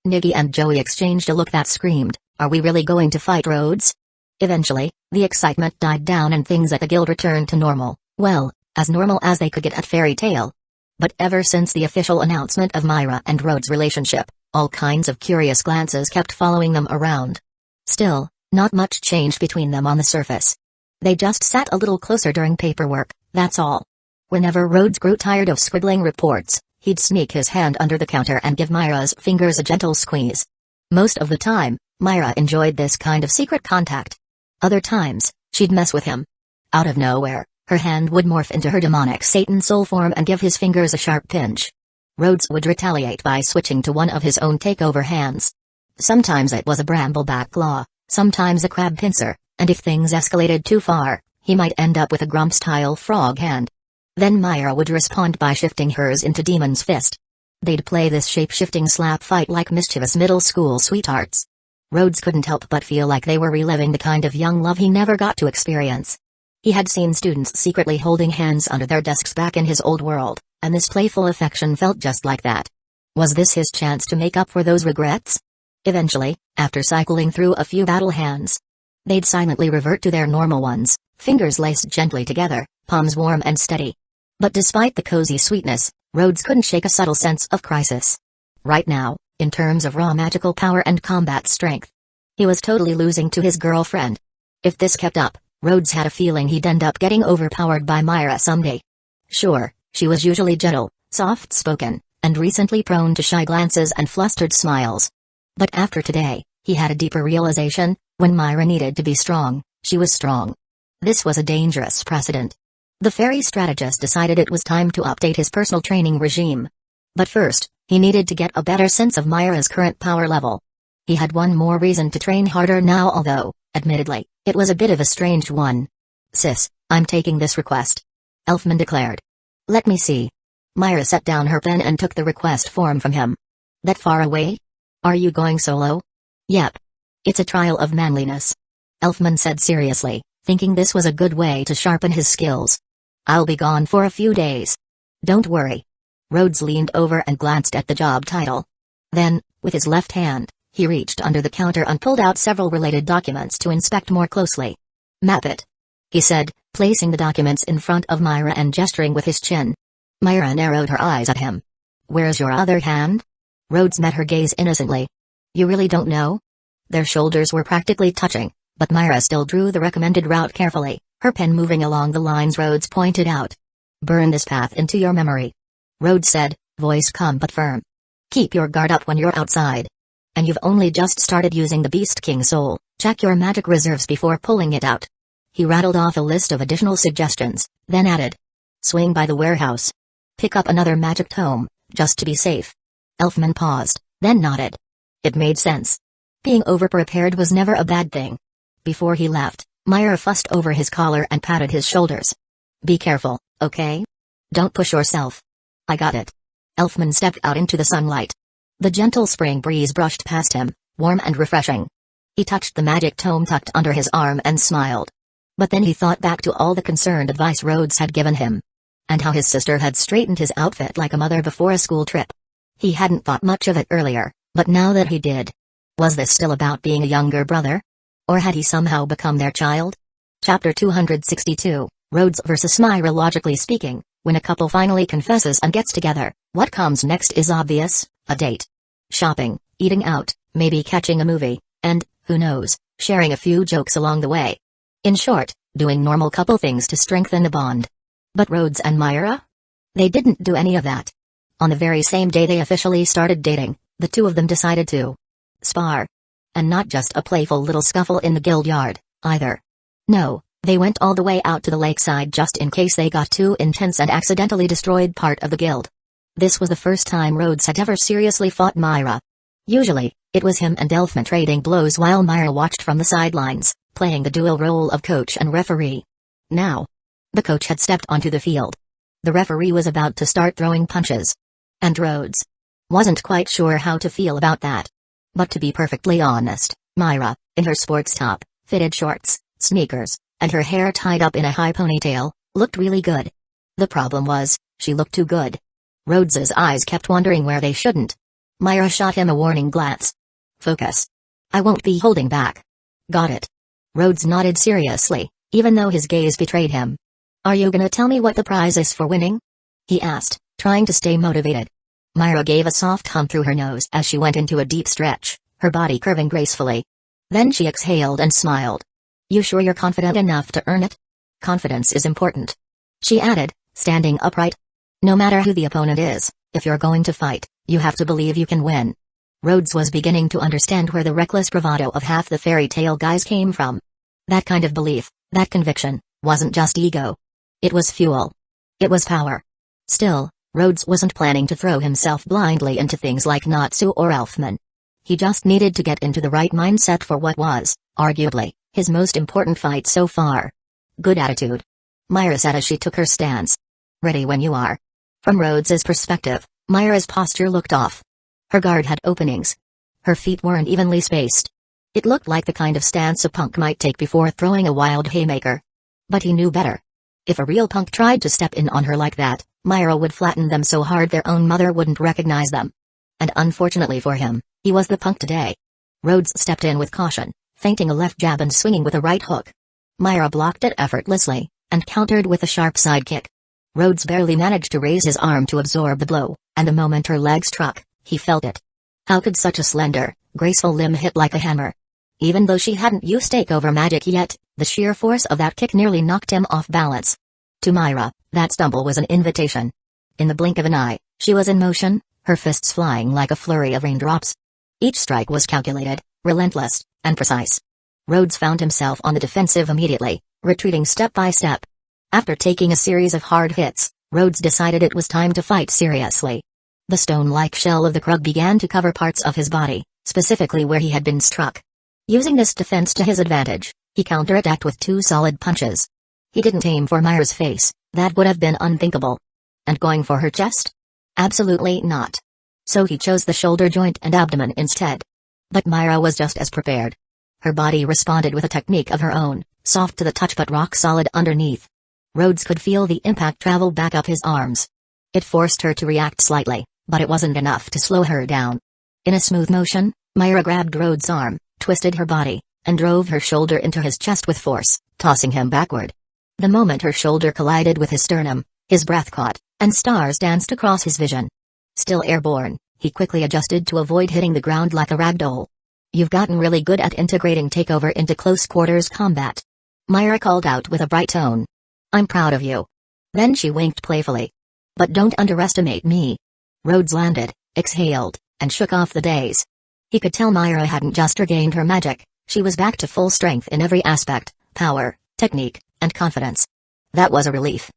A: Niggy and Joey exchanged a look that screamed, are we really going to fight Rhodes? Eventually, the excitement died down and things at the guild returned to normal, well, as normal as they could get at Fairy Tale. But ever since the official announcement of Myra and Rhodes' relationship, all kinds of curious glances kept following them around. Still, not much changed between them on the surface. They just sat a little closer during paperwork, that's all. Whenever Rhodes grew tired of scribbling reports, he'd sneak his hand under the counter and give Myra's fingers a gentle squeeze. Most of the time, Myra enjoyed this kind of secret contact. Other times, she'd mess with him. Out of nowhere, her hand would morph into her demonic Satan soul form and give his fingers a sharp pinch. Rhodes would retaliate by switching to one of his own takeover hands. Sometimes it was a brambleback claw, sometimes a crab pincer, and if things escalated too far, he might end up with a Grump-style frog hand. Then Myra would respond by shifting hers into Demon's Fist. They'd play this shape-shifting slap fight like mischievous middle school sweethearts. Rhodes couldn't help but feel like they were reliving the kind of young love he never got to experience. He had seen students secretly holding hands under their desks back in his old world, and this playful affection felt just like that. Was this his chance to make up for those regrets? Eventually, after cycling through a few battle hands, they'd silently revert to their normal ones, fingers laced gently together, palms warm and steady. But despite the cozy sweetness, Rhodes couldn't shake a subtle sense of crisis. Right now, in terms of raw magical power and combat strength, he was totally losing to his girlfriend. If this kept up, Rhodes had a feeling he'd end up getting overpowered by Myra someday. Sure, she was usually gentle, soft-spoken, and recently prone to shy glances and flustered smiles. But after today, he had a deeper realization: when Myra needed to be strong, she was strong. This was a dangerous precedent. The fairy strategist decided it was time to update his personal training regime. But first, he needed to get a better sense of Myra's current power level. He had one more reason to train harder now, although, admittedly, it was a bit of a strange one. "Sis, I'm taking this request," Elfman declared. "Let me see." Myra set down her pen and took the request form from him. "That far away? Are you going solo?" "Yep. It's a trial of manliness," Elfman said seriously, thinking this was a good way to sharpen his skills. "I'll be gone for a few days." "Don't worry." Rhodes leaned over and glanced at the job title. Then, with his left hand, he reached under the counter and pulled out several related documents to inspect more closely. "Map it," he said, placing the documents in front of Myra and gesturing with his chin. Myra narrowed her eyes at him. "Where's your other hand?" Rhodes met her gaze innocently. "You really don't know?" Their shoulders were practically touching, but Myra still drew the recommended route carefully, her pen moving along the lines Rhodes pointed out. "Burn this path into your memory," Rhodes said, voice calm but firm. "Keep your guard up when you're outside. And you've only just started using the Beast King soul, check your magic reserves before pulling it out." He rattled off a list of additional suggestions, then added, "Swing by the warehouse. Pick up another magic tome, just to be safe." Elfman paused, then nodded. It made sense. Being overprepared was never a bad thing. Before he left, Myra fussed over his collar and patted his shoulders. "Be careful, okay? Don't push yourself." "I got it." Elfman stepped out into the sunlight. The gentle spring breeze brushed past him, warm and refreshing. He touched the magic tome tucked under his arm and smiled. But then he thought back to all the concerned advice Rhodes had given him. And how his sister had straightened his outfit like a mother before a school trip. He hadn't thought much of it earlier, but now that he did. Was this still about being a younger brother? Or had he somehow become their child? Chapter 262, Rhodes vs. Myra. Logically speaking, when a couple finally confesses and gets together, what comes next is obvious: a date. Shopping, eating out, maybe catching a movie, and, who knows, sharing a few jokes along the way. In short, doing normal couple things to strengthen the bond. But Rhodes and Myra? They didn't do any of that. On the very same day they officially started dating, the two of them decided to spar. And not just a playful little scuffle in the guild yard, either. No, they went all the way out to the lakeside just in case they got too intense and accidentally destroyed part of the guild. This was the first time Rhodes had ever seriously fought Myra. Usually, it was him and Elfman trading blows while Myra watched from the sidelines, playing the dual role of coach and referee. Now, the coach had stepped onto the field. The referee was about to start throwing punches. And Rhodes wasn't quite sure how to feel about that. But to be perfectly honest, Myra, in her sports top, fitted shorts, sneakers, and her hair tied up in a high ponytail, looked really good. The problem was, she looked too good. Rhodes's eyes kept wandering where they shouldn't. Myra shot him a warning glance. "Focus. I won't be holding back." "Got it." Rhodes nodded seriously, even though his gaze betrayed him. "Are you gonna tell me what the prize is for winning?" he asked, trying to stay motivated. Myra gave a soft hum through her nose as she went into a deep stretch, her body curving gracefully. Then she exhaled and smiled. "You sure you're confident enough to earn it?" "Confidence is important," she added, standing upright. "No matter who the opponent is, if you're going to fight, you have to believe you can win." Rhodes was beginning to understand where the reckless bravado of half the fairy tale guys came from. That kind of belief, that conviction, wasn't just ego. It was fuel. It was power. Still, Rhodes wasn't planning to throw himself blindly into things like Natsu or Elfman. He just needed to get into the right mindset for what was, arguably, his most important fight so far. "Good attitude," Myra said as she took her stance. "Ready when you are." From Rhodes's perspective, Myra's posture looked off. Her guard had openings. Her feet weren't evenly spaced. It looked like the kind of stance a punk might take before throwing a wild haymaker. But he knew better. If a real punk tried to step in on her like that, Myra would flatten them so hard their own mother wouldn't recognize them. And unfortunately for him, he was the punk today. Rhodes stepped in with caution, feinting a left jab and swinging with a right hook. Myra blocked it effortlessly, and countered with a sharp side kick. Rhodes barely managed to raise his arm to absorb the blow, and the moment her leg struck, he felt it. How could such a slender, graceful limb hit like a hammer? Even though she hadn't used takeover magic yet, the sheer force of that kick nearly knocked him off balance. To Myra, that stumble was an invitation. In the blink of an eye, she was in motion, her fists flying like a flurry of raindrops. Each strike was calculated, relentless, and precise. Rhodes found himself on the defensive immediately, retreating step by step. After taking a series of hard hits, Rhodes decided it was time to fight seriously. The stone-like shell of the Krug began to cover parts of his body, specifically where he had been struck. Using this defense to his advantage, he counterattacked with 2 solid punches. He didn't aim for Myra's face, that would have been unthinkable. And going for her chest? Absolutely not. So he chose the shoulder joint and abdomen instead. But Myra was just as prepared. Her body responded with a technique of her own, soft to the touch but rock solid underneath. Rhodes could feel the impact travel back up his arms. It forced her to react slightly, but it wasn't enough to slow her down. In a smooth motion, Myra grabbed Rhodes' arm, twisted her body, and drove her shoulder into his chest with force, tossing him backward. The moment her shoulder collided with his sternum, his breath caught, and stars danced across his vision. Still airborne, he quickly adjusted to avoid hitting the ground like a ragdoll. "You've gotten really good at integrating takeover into close-quarters combat," Myra called out with a bright tone. "I'm proud of you." Then she winked playfully. "But don't underestimate me." Rhodes landed, exhaled, and shook off the daze. He could tell Myra hadn't just regained her magic, she was back to full strength in every aspect, power, technique, and confidence. That was a relief.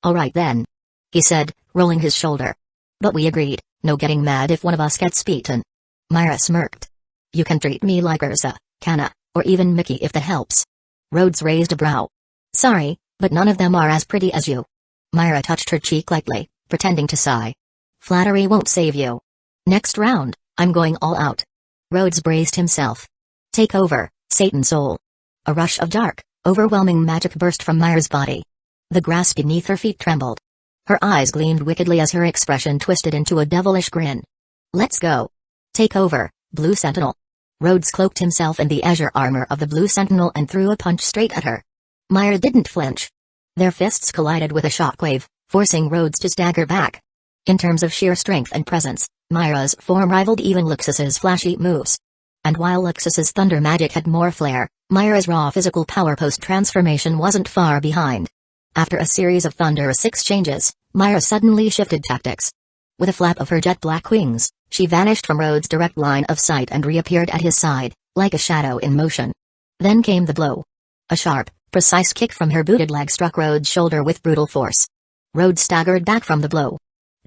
A: "All right then," he said, rolling his shoulder. "But we agreed, no getting mad if one of us gets beaten." Myra smirked. "You can treat me like Ursa, Kana, or even Mickey if that helps." Rhodes raised a brow. "Sorry, but none of them are as pretty as you." Myra touched her cheek lightly, pretending to sigh. "Flattery won't save you. Next round, I'm going all out." Rhodes braced himself. "Take over, Satan Soul." A rush of dark, overwhelming magic burst from Myra's body. The grass beneath her feet trembled. Her eyes gleamed wickedly as her expression twisted into a devilish grin. "Let's go. Take over, Blue Sentinel." Rhodes cloaked himself in the azure armor of the Blue Sentinel and threw a punch straight at her. Myra didn't flinch. Their fists collided with a shockwave, forcing Rhodes to stagger back. In terms of sheer strength and presence, Myra's form rivaled even Luxus's flashy moves. And while Luxus's thunder magic had more flair, Myra's raw physical power post-transformation wasn't far behind. After a series of thunderous exchanges, Myra suddenly shifted tactics. With a flap of her jet-black wings, she vanished from Rhodes' direct line of sight and reappeared at his side, like a shadow in motion. Then came the blow. A sharp, precise kick from her booted leg struck Rhodes' shoulder with brutal force. Rhodes staggered back from the blow.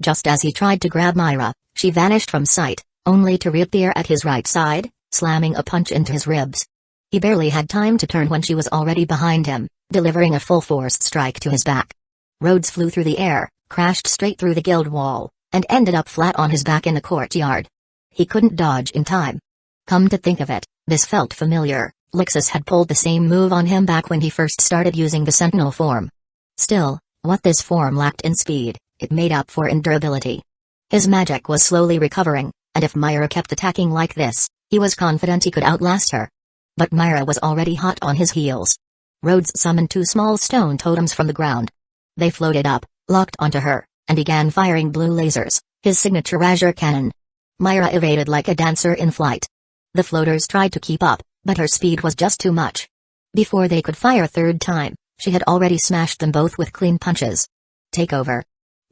A: Just as he tried to grab Myra, she vanished from sight, only to reappear at his right side, slamming a punch into his ribs. He barely had time to turn when she was already behind him, delivering a full-force strike to his back. Rhodes flew through the air, crashed straight through the guild wall, and ended up flat on his back in the courtyard. He couldn't dodge in time. Come to think of it, this felt familiar. Luxus had pulled the same move on him back when he first started using the Sentinel form. Still, what this form lacked in speed, it made up for in durability. His magic was slowly recovering, and if Myra kept attacking like this, he was confident he could outlast her. But Myra was already hot on his heels. Rhodes summoned 2 small stone totems from the ground. They floated up, locked onto her, and began firing blue lasers, his signature azure cannon. Myra evaded like a dancer in flight. The floaters tried to keep up, but her speed was just too much. Before they could fire a third time, she had already smashed them both with clean punches. "Take over.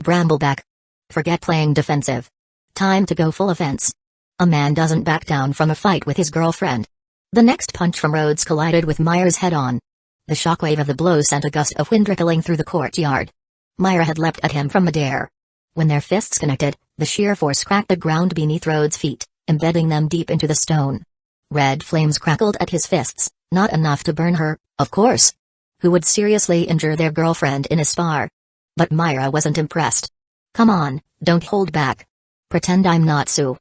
A: Brambleback. Forget playing defensive. Time to go full offense." A man doesn't back down from a fight with his girlfriend. The next punch from Rhodes collided with Myra's head-on. The shockwave of the blow sent a gust of wind rippling through the courtyard. Myra had leapt at him from midair. When their fists connected, the sheer force cracked the ground beneath Rhodes' feet, embedding them deep into the stone. Red flames crackled at his fists, not enough to burn her, of course. Who would seriously injure their girlfriend in a spar? But Myra wasn't impressed. "Come on, don't hold back. Pretend I'm not Sue."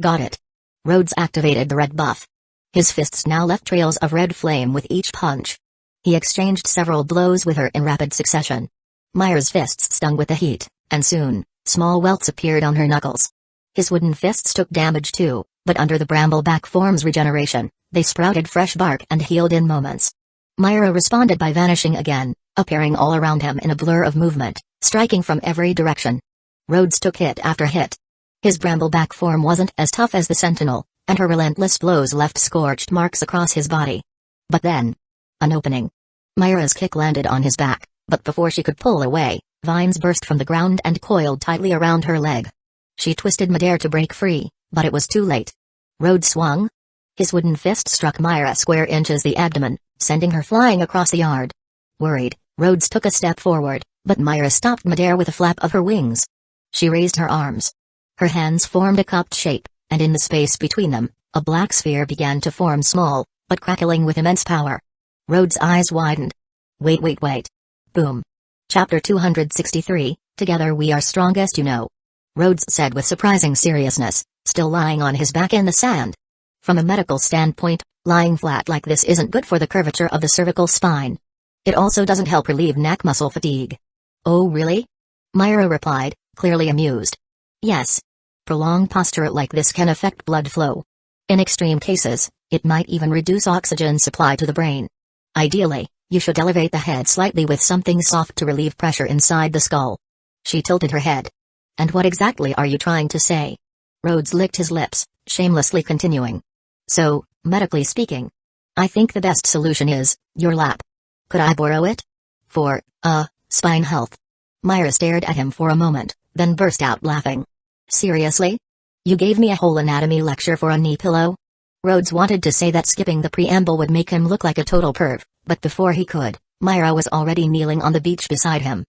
A: "Got it." Rhodes activated the red buff. His fists now left trails of red flame with each punch. He exchanged several blows with her in rapid succession. Myra's fists stung with the heat, and soon, small welts appeared on her knuckles. His wooden fists took damage too, but under the brambleback form's regeneration, they sprouted fresh bark and healed in moments. Myra responded by vanishing again, appearing all around him in a blur of movement, striking from every direction. Rhodes took hit after hit. His brambleback form wasn't as tough as the Sentinel, and her relentless blows left scorched marks across his body. But then, an opening. Myra's kick landed on his back, but before she could pull away, vines burst from the ground and coiled tightly around her leg. She twisted midair to break free, but it was too late. Rhodes swung. His wooden fist struck Myra square inches the abdomen, sending her flying across the yard. Worried, Rhodes took a step forward, but Myra stopped midair with a flap of her wings. She raised her arms. Her hands formed a cupped shape, and in the space between them, a black sphere began to form, small, but crackling with immense power. Rhodes' eyes widened. Wait. Boom. Chapter 263, Together We Are Strongest, you know. Rhodes said with surprising seriousness, still lying on his back in the sand. From a medical standpoint, lying flat like this isn't good for the curvature of the cervical spine. It also doesn't help relieve neck muscle fatigue. Oh really? Myra replied, clearly amused. Yes. Prolonged posture like this can affect blood flow. In extreme cases, it might even reduce oxygen supply to the brain. Ideally, you should elevate the head slightly with something soft to relieve pressure inside the skull. She tilted her head. And what exactly are you trying to say? Rhodes licked his lips, shamelessly continuing. So, medically speaking, I think the best solution is your lap. Could I borrow it? For, spine health. Myra stared at him for a moment, then burst out laughing. Seriously? You gave me a whole anatomy lecture for a knee pillow? Rhodes wanted to say that skipping the preamble would make him look like a total perv, but before he could, Myra was already kneeling on the beach beside him.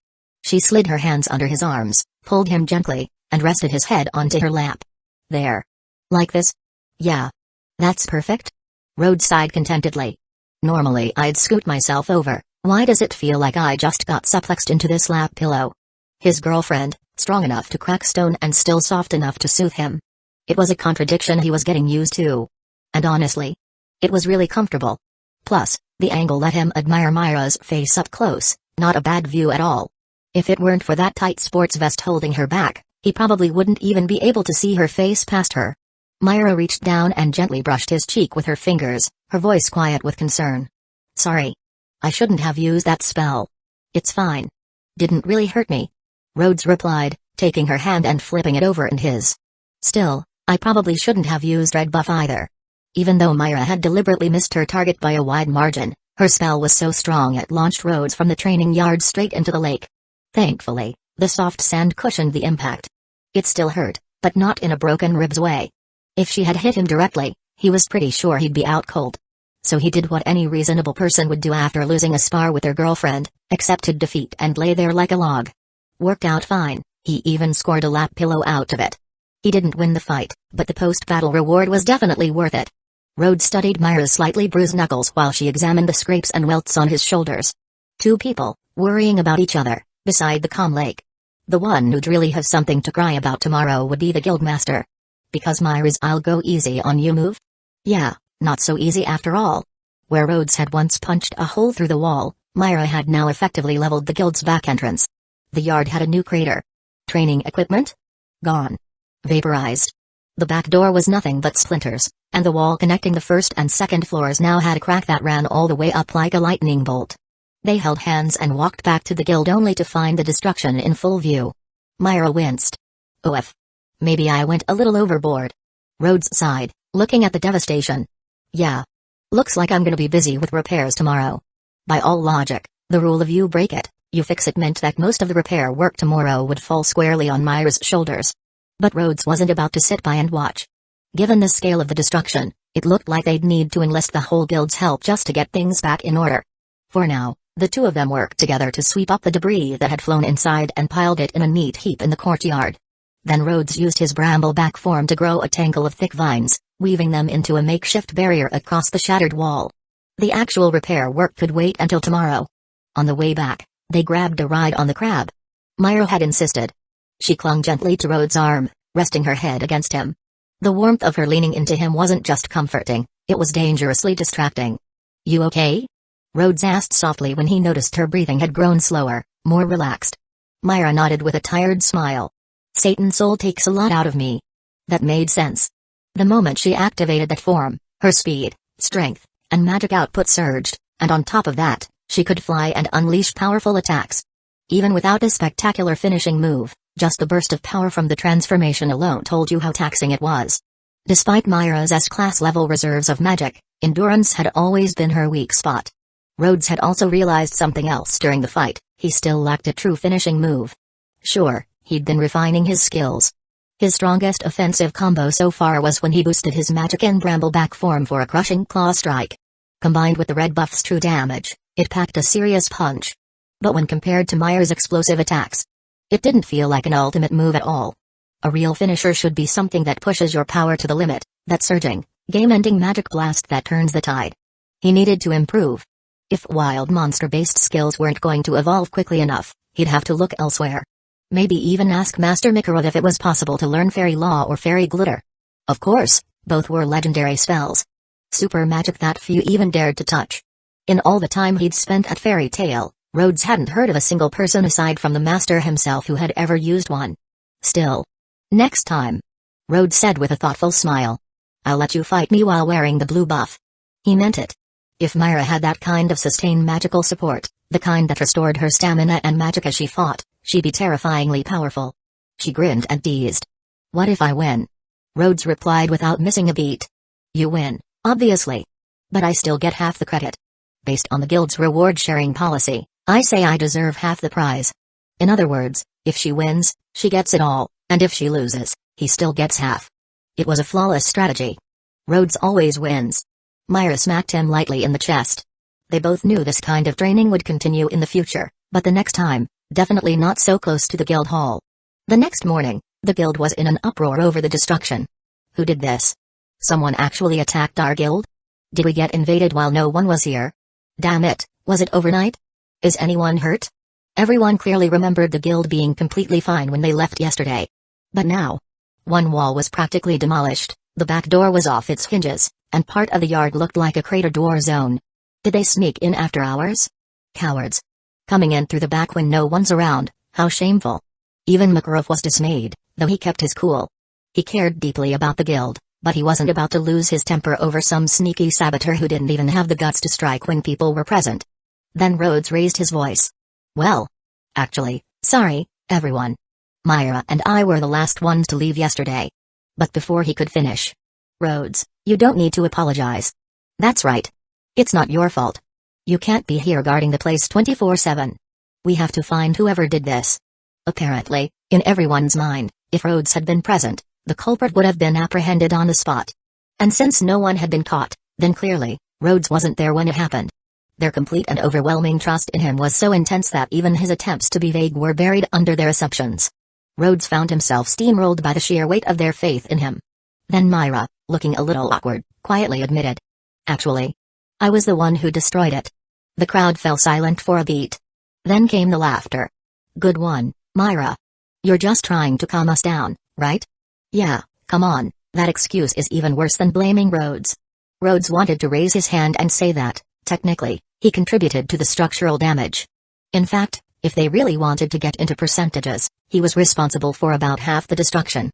A: She slid her hands under his arms, pulled him gently, and rested his head onto her lap. There. Like this? Yeah. That's perfect? Rhodes sighed contentedly. Normally I'd scoot myself over. Why does it feel like I just got suplexed into this lap pillow? His girlfriend, strong enough to crack stone and still soft enough to soothe him. It was a contradiction he was getting used to. And honestly, it was really comfortable. Plus, the angle let him admire Myra's face up close, not a bad view at all. If it weren't for that tight sports vest holding her back, he probably wouldn't even be able to see her face past her. Myra reached down and gently brushed his cheek with her fingers, her voice quiet with concern. Sorry. I shouldn't have used that spell. It's fine. Didn't really hurt me. Rhodes replied, taking her hand and flipping it over in his. Still, I probably shouldn't have used Red Buff either. Even though Myra had deliberately missed her target by a wide margin, her spell was so strong it launched Rhodes from the training yard straight into the lake. Thankfully, the soft sand cushioned the impact. It still hurt, but not in a broken ribs way. If she had hit him directly, he was pretty sure he'd be out cold. So he did what any reasonable person would do after losing a spar with their girlfriend, accepted defeat and lay there like a log. Worked out fine, he even scored a lap pillow out of it. He didn't win the fight, but the post-battle reward was definitely worth it. Rhodes studied Myra's slightly bruised knuckles while she examined the scrapes and welts on his shoulders. Two people, worrying about each other, beside the calm lake. The one who'd really have something to cry about tomorrow would be the guildmaster. Because Myra's "I'll go easy on you" move? Yeah, not so easy after all. Where Rhodes had once punched a hole through the wall, Myra had now effectively leveled the guild's back entrance. The yard had a new crater. Training equipment? Gone. Vaporized. The back door was nothing but splinters, and the wall connecting the first and second floors now had a crack that ran all the way up like a lightning bolt. They held hands and walked back to the guild only to find the destruction in full view. Myra winced. OF. Maybe I went a little overboard. Rhodes sighed, looking at the devastation. Yeah. Looks like I'm gonna be busy with repairs tomorrow. By all logic, the rule of you break it, you fix it meant that most of the repair work tomorrow would fall squarely on Myra's shoulders. But Rhodes wasn't about to sit by and watch. Given the scale of the destruction, it looked like they'd need to enlist the whole guild's help just to get things back in order. For now, the two of them worked together to sweep up the debris that had flown inside and piled it in a neat heap in the courtyard. Then Rhodes used his brambleback form to grow a tangle of thick vines, weaving them into a makeshift barrier across the shattered wall. The actual repair work could wait until tomorrow. On the way back, they grabbed a ride on the crab. Myra had insisted. She clung gently to Rhodes' arm, resting her head against him. The warmth of her leaning into him wasn't just comforting, it was dangerously distracting. You okay? Rhodes asked softly when he noticed her breathing had grown slower, more relaxed. Myra nodded with a tired smile. Satan's soul takes a lot out of me. That made sense. The moment she activated that form, her speed, strength, and magic output surged, and on top of that, she could fly and unleash powerful attacks. Even without a spectacular finishing move, just the burst of power from the transformation alone told you how taxing it was. Despite Myra's S-class level reserves of magic, endurance had always been her weak spot. Rhodes had also realized something else during the fight: he still lacked a true finishing move. Sure, he'd been refining his skills. His strongest offensive combo so far was when he boosted his magic in Brambleback form for a crushing claw strike. Combined with the red buff's true damage, it packed a serious punch. But when compared to Myra's explosive attacks, it didn't feel like an ultimate move at all. A real finisher should be something that pushes your power to the limit, that surging, game-ending magic blast that turns the tide. He needed to improve. If wild monster-based skills weren't going to evolve quickly enough, he'd have to look elsewhere. Maybe even ask Master Mikarov if it was possible to learn Fairy Law or Fairy Glitter. Of course, both were legendary spells. Super magic that few even dared to touch. In all the time he'd spent at Fairy Tail, Rhodes hadn't heard of a single person aside from the Master himself who had ever used one. Still. Next time. Rhodes said with a thoughtful smile. I'll let you fight me while wearing the blue buff. He meant it. If Myra had that kind of sustained magical support, the kind that restored her stamina and magic as she fought, she'd be terrifyingly powerful. She grinned and teased. What if I win? Rhodes replied without missing a beat. You win, obviously. But I still get half the credit. Based on the guild's reward-sharing policy, I say I deserve half the prize. In other words, if she wins, she gets it all, and if she loses, he still gets half. It was a flawless strategy. Rhodes always wins. Myra smacked him lightly in the chest. They both knew this kind of training would continue in the future, but the next time, definitely not so close to the guild hall. The next morning, the guild was in an uproar over the destruction. Who did this? Someone actually attacked our guild? Did we get invaded while no one was here? Damn it, was it overnight? Is anyone hurt? Everyone clearly remembered the guild being completely fine when they left yesterday. But now, one wall was practically demolished, the back door was off its hinges, and part of the yard looked like a cratered war zone. Did they sneak in after hours? Cowards. Coming in through the back when no one's around, how shameful. Even Makarov was dismayed, though he kept his cool. He cared deeply about the guild, but he wasn't about to lose his temper over some sneaky saboteur who didn't even have the guts to strike when people were present. Then Rhodes raised his voice. Well. Actually, sorry, everyone. Myra and I were the last ones to leave yesterday. But before he could finish. Rhodes, you don't need to apologize. That's right. It's not your fault. You can't be here guarding the place 24/7. We have to find whoever did this. Apparently, in everyone's mind, if Rhodes had been present, the culprit would have been apprehended on the spot. And since no one had been caught, then clearly, Rhodes wasn't there when it happened. Their complete and overwhelming trust in him was so intense that even his attempts to be vague were buried under their assumptions. Rhodes found himself steamrolled by the sheer weight of their faith in him. Then Myra, looking a little awkward, quietly admitted. Actually, I was the one who destroyed it. The crowd fell silent for a beat. Then came the laughter. Good one, Myra. You're just trying to calm us down, right? Yeah, come on, that excuse is even worse than blaming Rhodes. Rhodes wanted to raise his hand and say that, technically, he contributed to the structural damage. In fact, if they really wanted to get into percentages, he was responsible for about half the destruction.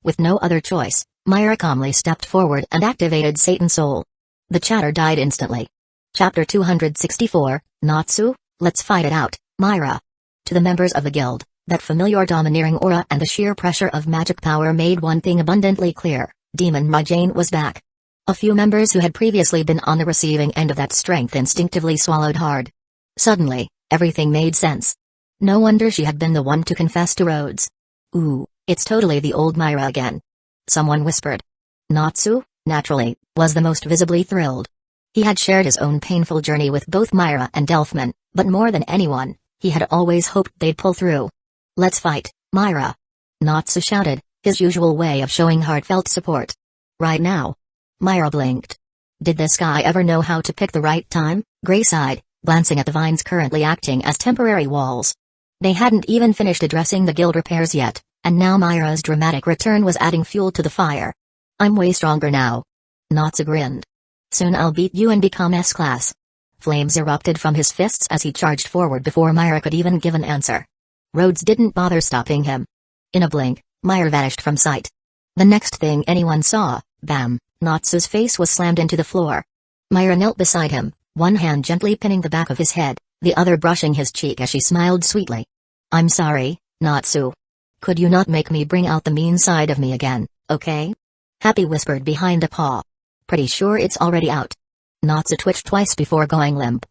A: With no other choice, Myra calmly stepped forward and activated Satan's Soul. The chatter died instantly. Chapter 264, Natsu, let's fight it out, Myra. To the members of the guild, that familiar domineering aura and the sheer pressure of magic power made one thing abundantly clear, Demon Jane was back. A few members who had previously been on the receiving end of that strength instinctively swallowed hard. Suddenly, everything made sense. No wonder she had been the one to confess to Rhodes. Ooh, it's totally the old Myra again. Someone whispered. Natsu, naturally, was the most visibly thrilled. He had shared his own painful journey with both Myra and Delphman, but more than anyone, he had always hoped they'd pull through. Let's fight, Myra. Natsu shouted, his usual way of showing heartfelt support. Right now. Myra blinked. Did this guy ever know how to pick the right time? Gray sighed, glancing at the vines currently acting as temporary walls. They hadn't even finished addressing the guild repairs yet, and now Myra's dramatic return was adding fuel to the fire. I'm way stronger now. Natsu grinned. Soon I'll beat you and become S-class. Flames erupted from his fists as he charged forward before Myra could even give an answer. Rhodes didn't bother stopping him. In a blink, Myra vanished from sight. The next thing anyone saw, bam, Natsu's face was slammed into the floor. Myra knelt beside him, one hand gently pinning the back of his head, the other brushing his cheek as she smiled sweetly. I'm sorry, Natsu. Could you not make me bring out the mean side of me again, okay? Happy whispered behind a paw. Pretty sure it's already out. Natsu twitched twice before going limp.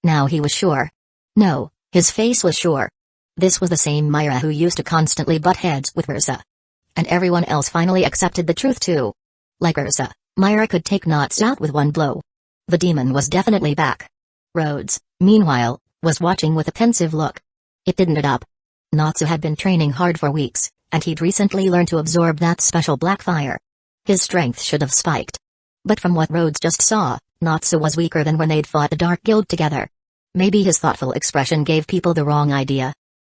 A: Now he was sure. No, his face was sure. This was the same Myra who used to constantly butt heads with Ursa. and everyone else finally accepted the truth too. Like Ursa, Myra could take knots out with one blow. The demon was definitely back. Rhodes, meanwhile, was watching with a pensive look. It didn't add up. Natsu had been training hard for weeks, and he'd recently learned to absorb that special black fire. His strength should have spiked. But from what Rhodes just saw, Natsu was weaker than when they'd fought the Dark Guild together. Maybe his thoughtful expression gave people the wrong idea.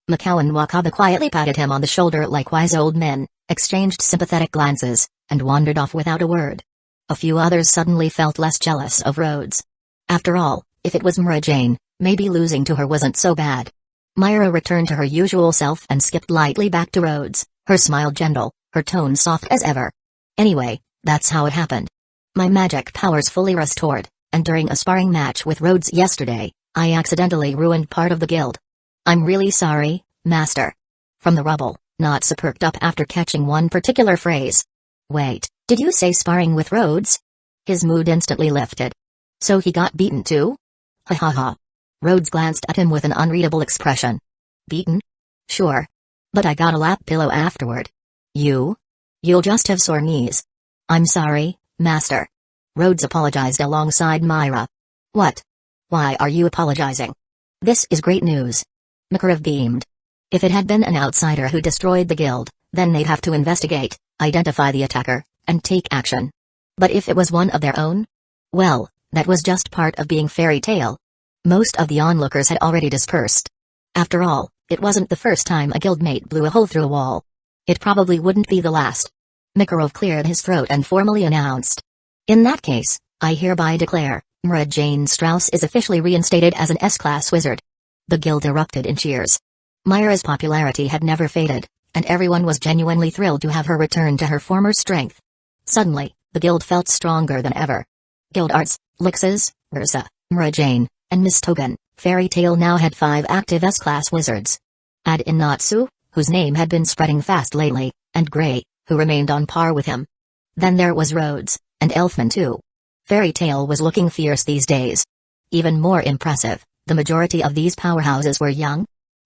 A: Mikao and Wakaba quietly patted him on the shoulder like wise old men, exchanged sympathetic glances, and wandered off without a word. A few others suddenly felt less jealous of Rhodes. After all, if it was Mara Jane, maybe losing to her wasn't so bad. Myra returned to her usual self and skipped lightly back to Rhodes, her smile gentle, her tone soft as ever. Anyway, that's how it happened. My magic powers fully restored, and during a sparring match with Rhodes yesterday, I accidentally ruined part of the guild. I'm really sorry, Master. From the rubble, Natsu perked up after catching one particular phrase. Wait, did you say sparring with Rhodes? His mood instantly lifted. So he got beaten too? Ha ha ha. Rhodes glanced at him with an unreadable expression. Beaten? Sure. But I got a lap pillow afterward. You? You'll just have sore knees. I'm sorry, Master. Rhodes apologized alongside Myra. What? Why are you apologizing? This is great news. Makarov beamed. If it had been an outsider who destroyed the guild, then they'd have to investigate, identify the attacker, and take action. But if it was one of their own? Well, that was just part of being fairy tale. Most of the onlookers had already dispersed. After all, it wasn't the first time a guildmate blew a hole through a wall. It probably wouldn't be the last. Makarov cleared his throat and formally announced. In that case, I hereby declare, Mara Jane Strauss is officially reinstated as an S-class wizard. The guild erupted in cheers. Myra's popularity had never faded, and everyone was genuinely thrilled to have her return to her former strength. Suddenly, the guild felt stronger than ever. Guild Arts, Lixas, Ursa, Mara Jane, and Miss Togan, Fairy Tale now had 5 active S-class wizards. Add in Natsu, whose name had been spreading fast lately, and Gray, who remained on par with him. Then there was Rhodes, and Elfman too. Fairy Tale was looking fierce these days. Even more impressive, the majority of these powerhouses were young.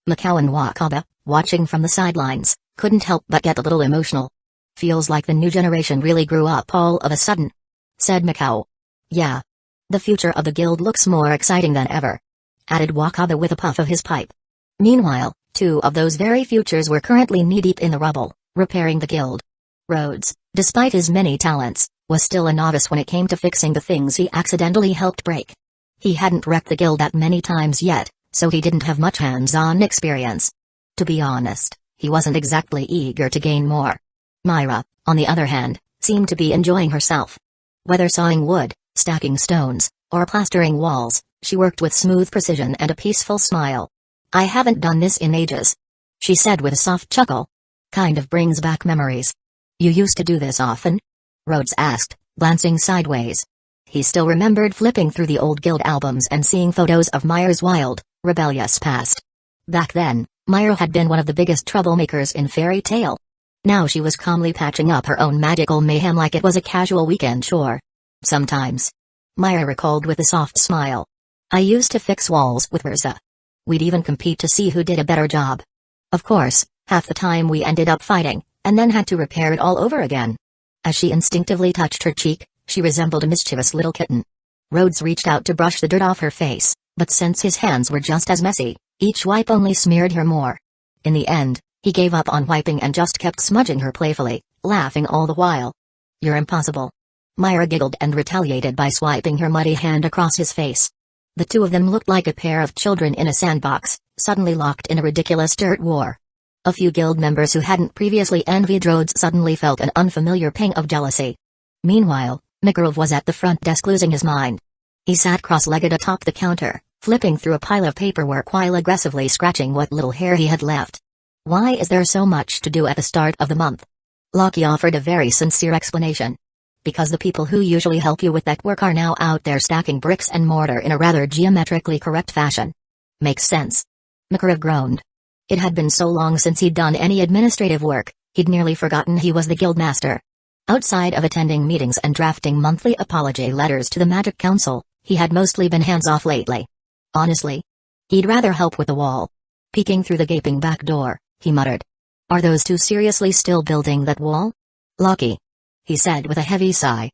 A: Mikao and Wakaba, watching from the sidelines, couldn't help but get a little emotional. Feels like the new generation really grew up all of a sudden, said Mikao. Yeah. The future of the guild looks more exciting than ever, added Wakaba with a puff of his pipe. Meanwhile, 2 of those very futures were currently knee-deep in the rubble, repairing the guild. Rhodes, despite his many talents, was still a novice when it came to fixing the things he accidentally helped break. He hadn't wrecked the guild that many times yet, so he didn't have much hands-on experience. To be honest, he wasn't exactly eager to gain more. Myra, on the other hand, seemed to be enjoying herself. Whether sawing wood, stacking stones, or plastering walls, she worked with smooth precision and a peaceful smile. I haven't done this in ages, she said with a soft chuckle. Kind of brings back memories. You used to do this often? Rhodes asked, glancing sideways. He still remembered flipping through the old guild albums and seeing photos of Myra's wild, rebellious past. Back then, Myra had been one of the biggest troublemakers in Fairy Tale. Now she was calmly patching up her own magical mayhem like it was a casual weekend chore. Sometimes, Myra recalled with a soft smile. I used to fix walls with Ursa. We'd even compete to see who did a better job. Of course, half the time we ended up fighting, and then had to repair it all over again. As she instinctively touched her cheek, she resembled a mischievous little kitten. Rhodes reached out to brush the dirt off her face, but since his hands were just as messy, each wipe only smeared her more. In the end, he gave up on wiping and just kept smudging her playfully, laughing all the while. You're impossible. Myra giggled and retaliated by swiping her muddy hand across his face. The 2 of them looked like a pair of children in a sandbox, suddenly locked in a ridiculous dirt war. A few guild members who hadn't previously envied Rhodes suddenly felt an unfamiliar pang of jealousy. Meanwhile, Makarov was at the front desk losing his mind. He sat cross-legged atop the counter, flipping through a pile of paperwork while aggressively scratching what little hair he had left. Why is there so much to do at the start of the month? Loki offered a very sincere explanation. Because the people who usually help you with that work are now out there stacking bricks and mortar in a rather geometrically correct fashion. Makes sense. Makarov groaned. It had been so long since he'd done any administrative work, he'd nearly forgotten he was the guildmaster. Outside of attending meetings and drafting monthly apology letters to the Magic Council, he had mostly been hands-off lately. Honestly, he'd rather help with the wall. Peeking through the gaping back door, he muttered. Are those two seriously still building that wall? Lucky, he said with a heavy sigh.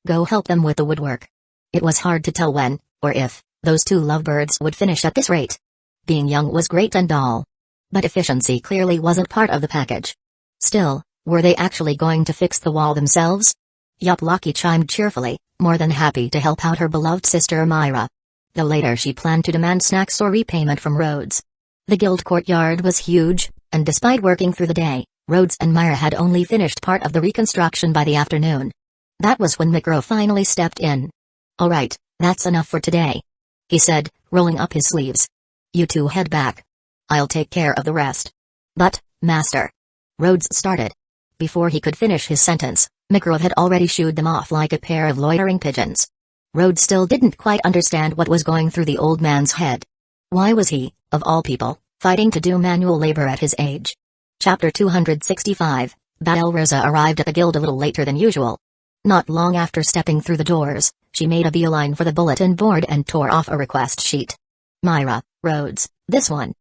A: Go help them with the woodwork. It was hard to tell when, or if, those two lovebirds would finish at this rate. Being young was great and all. But efficiency clearly wasn't part of the package. Still, were they actually going to fix the wall themselves? Yup, Lucky chimed cheerfully, more than happy to help out her beloved sister Myra. Though later she planned to demand snacks or repayment from Rhodes. The guild courtyard was huge, and despite working through the day, Rhodes and Myra had only finished part of the reconstruction by the afternoon. That was when Micro finally stepped in. Alright, that's enough for today, he said, rolling up his sleeves. You two head back. I'll take care of the rest. But, Master. Rhodes started. Before he could finish his sentence, Micro had already shooed them off like a pair of loitering pigeons. Rhodes still didn't quite understand what was going through the old man's head. Why was he, of all people, fighting to do manual labor at his age? Chapter 265, Bael Rosa arrived at the guild a little later than usual. Not long after stepping through the doors, she made a beeline for the bulletin board and tore off a request sheet. Myra, Rhodes, this one.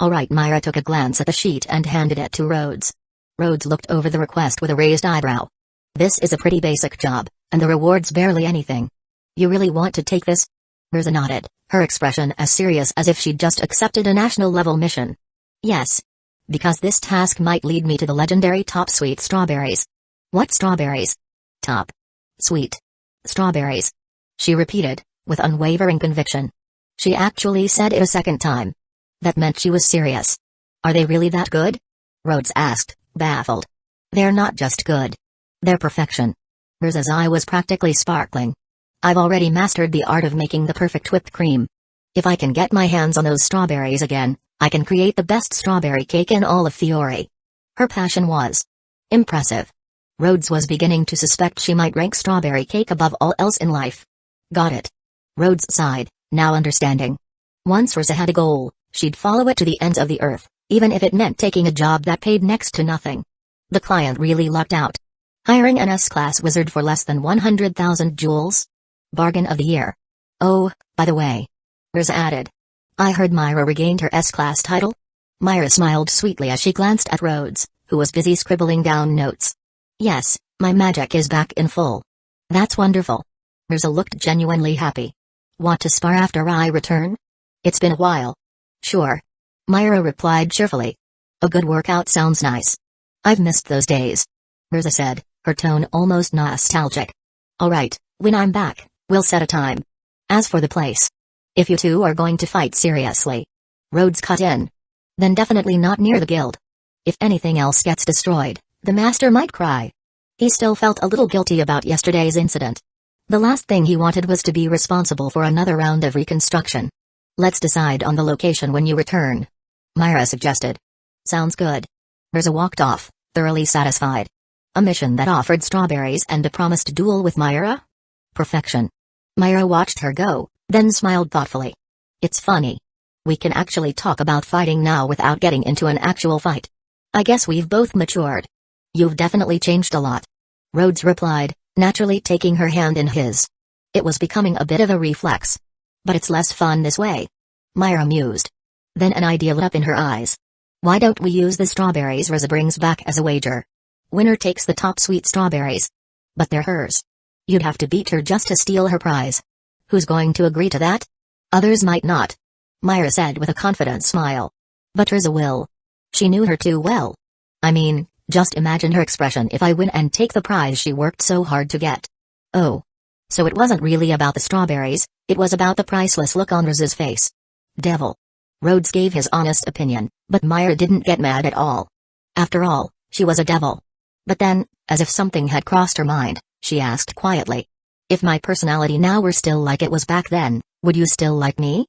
A: Alright, Myra took a glance at the sheet and handed it to Rhodes. Rhodes looked over the request with a raised eyebrow. This is a pretty basic job, and the reward's barely anything. You really want to take this? Rosa nodded, her expression as serious as if she'd just accepted a national-level mission. Yes. Because this task might lead me to the legendary top sweet strawberries. What strawberries? Top sweet strawberries. She repeated, with unwavering conviction. She actually said it a second time. That meant she was serious. Are they really that good? Rhodes asked, baffled. They're not just good. They're perfection. Rosa's eye was practically sparkling. I've already mastered the art of making the perfect whipped cream. If I can get my hands on those strawberries again, I can create the best strawberry cake in all of Fiore. Her passion was impressive. Rhodes was beginning to suspect she might rank strawberry cake above all else in life. Got it. Rhodes sighed, now understanding. Once Rosa had a goal, she'd follow it to the ends of the earth, even if it meant taking a job that paid next to nothing. The client really lucked out. Hiring an S-class wizard for less than 100,000 jewels? Bargain of the year. Oh, by the way. Rosa added. I heard Myra regained her S-class title? Myra smiled sweetly as she glanced at Rhodes, who was busy scribbling down notes. Yes, my magic is back in full. That's wonderful. Rosa looked genuinely happy. Want to spar after I return? It's been a while. Sure. Myra replied cheerfully. A good workout sounds nice. I've missed those days. Rosa said, her tone almost nostalgic. Alright, when I'm back, we'll set a time. As for the place. If you two are going to fight seriously. Rhodes cut in. Then definitely not near the guild. If anything else gets destroyed, the master might cry. He still felt a little guilty about yesterday's incident. The last thing he wanted was to be responsible for another round of reconstruction. Let's decide on the location when you return. Myra suggested. Sounds good. Rosa walked off, thoroughly satisfied. A mission that offered strawberries and a promised duel with Myra? Perfection. Myra watched her go, then smiled thoughtfully. It's funny. We can actually talk about fighting now without getting into an actual fight. I guess we've both matured. You've definitely changed a lot. Rhodes replied, naturally taking her hand in his. It was becoming a bit of a reflex. But it's less fun this way. Myra mused. Then an idea lit up in her eyes. Why don't we use the strawberries Rosa brings back as a wager? Winner takes the top sweet strawberries. But they're hers. You'd have to beat her just to steal her prize. Who's going to agree to that? Others might not. Myra said with a confident smile. But Rosa will. She knew her too well. I mean, just imagine her expression if I win and take the prize she worked so hard to get. Oh. So it wasn't really about the strawberries, it was about the priceless look on Rosa's face. Devil. Rhodes gave his honest opinion, but Myra didn't get mad at all. After all, she was a devil. But then, as if something had crossed her mind, she asked quietly. If my personality now were still like it was back then, would you still like me?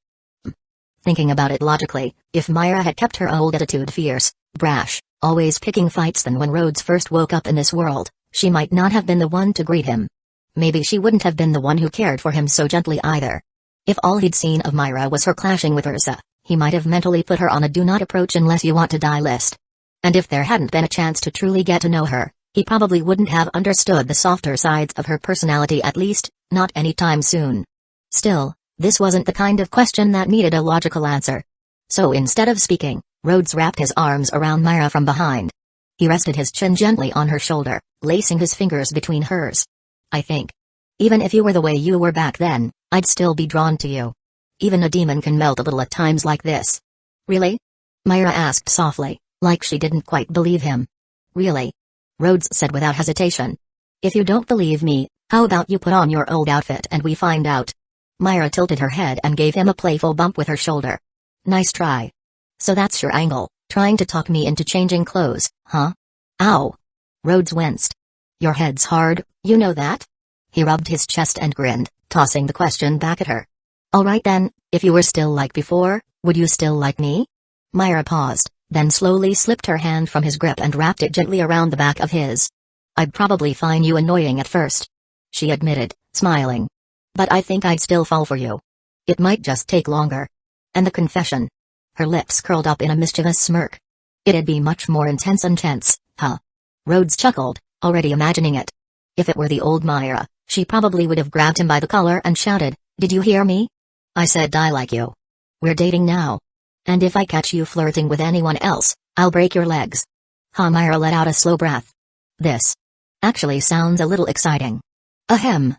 A: Thinking about it logically, if Myra had kept her old attitude fierce, brash, always picking fights, then when Rhodes first woke up in this world, she might not have been the one to greet him. Maybe she wouldn't have been the one who cared for him so gently either. If all he'd seen of Myra was her clashing with Ursa, he might have mentally put her on a do not approach unless you want to die list. And if there hadn't been a chance to truly get to know her, he probably wouldn't have understood the softer sides of her personality, at least, not anytime soon. Still, this wasn't the kind of question that needed a logical answer. So instead of speaking, Rhodes wrapped his arms around Myra from behind. He rested his chin gently on her shoulder, lacing his fingers between hers. I think, even if you were the way you were back then, I'd still be drawn to you. Even a demon can melt a little at times like this. Really? Myra asked softly, like she didn't quite believe him. Really? Rhodes said without hesitation. If you don't believe me, how about you put on your old outfit and we find out? Myra tilted her head and gave him a playful bump with her shoulder. Nice try. So that's your angle, trying to talk me into changing clothes, huh? Ow. Rhodes winced. Your head's hard, you know that? He rubbed his chest and grinned, tossing the question back at her. Alright then, if you were still like before, would you still like me? Myra paused, then slowly slipped her hand from his grip and wrapped it gently around the back of his. I'd probably find you annoying at first, she admitted, smiling. But I think I'd still fall for you. It might just take longer. And the confession. Her lips curled up in a mischievous smirk. It'd be much more intense, huh? Rhodes chuckled, already imagining it. If it were the old Myra, she probably would have grabbed him by the collar and shouted, "Did you hear me? I said I like you. We're dating now. And if I catch you flirting with anyone else, I'll break your legs." Myra let out a slow breath. This actually sounds a little exciting. Ahem.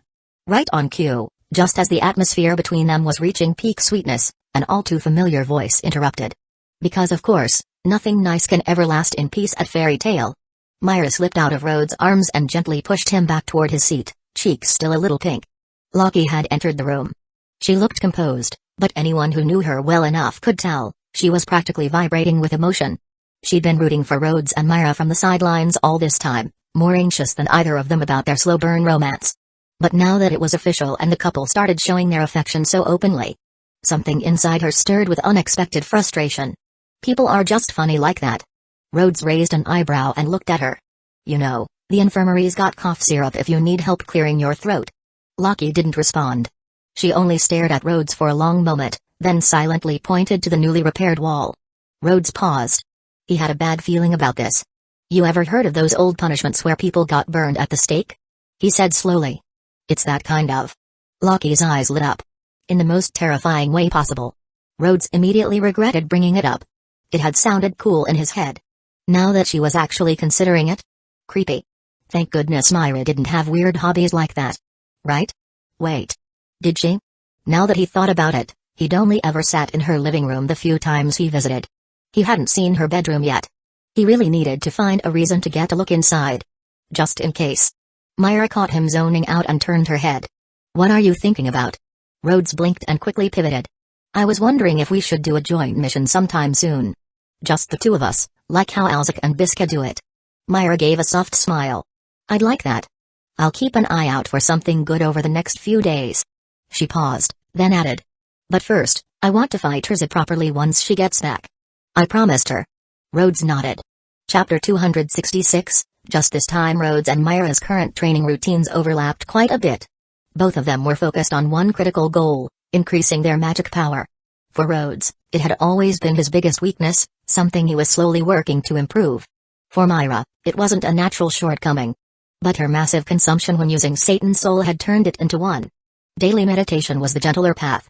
A: Right on cue, just as the atmosphere between them was reaching peak sweetness, an all too familiar voice interrupted. Because of course, nothing nice can ever last in peace at Fairy Tale. Myra slipped out of Rhodes' arms and gently pushed him back toward his seat, cheeks still a little pink. Lockie had entered the room. She looked composed, but anyone who knew her well enough could tell, she was practically vibrating with emotion. She'd been rooting for Rhodes and Myra from the sidelines all this time, more anxious than either of them about their slow-burn romance. But now that it was official and the couple started showing their affection so openly, something inside her stirred with unexpected frustration. People are just funny like that. Rhodes raised an eyebrow and looked at her. You know, the infirmary's got cough syrup if you need help clearing your throat. Lockie didn't respond. She only stared at Rhodes for a long moment, then silently pointed to the newly repaired wall. Rhodes paused. He had a bad feeling about this. You ever heard of those old punishments where people got burned at the stake? He said slowly. It's that kind of. Lockie's eyes lit up. In the most terrifying way possible. Rhodes immediately regretted bringing it up. It had sounded cool in his head. Now that she was actually considering it? Creepy. Thank goodness Myra didn't have weird hobbies like that. Right? Wait. Did she? Now that he thought about it, he'd only ever sat in her living room the few times he visited. He hadn't seen her bedroom yet. He really needed to find a reason to get a look inside. Just in case. Myra caught him zoning out and turned her head. What are you thinking about? Rhodes blinked and quickly pivoted. I was wondering if we should do a joint mission sometime soon. Just the two of us, like how Alzik and Biska do it. Myra gave a soft smile. I'd like that. I'll keep an eye out for something good over the next few days. She paused, then added. But first, I want to fight Rizza properly once she gets back. I promised her. Rhodes nodded. Chapter 266, just this time Rhodes and Myra's current training routines overlapped quite a bit. Both of them were focused on one critical goal, increasing their magic power. For Rhodes, it had always been his biggest weakness, something he was slowly working to improve. For Myra, it wasn't a natural shortcoming. But her massive consumption when using Satan's soul had turned it into one. Daily meditation was the gentler path.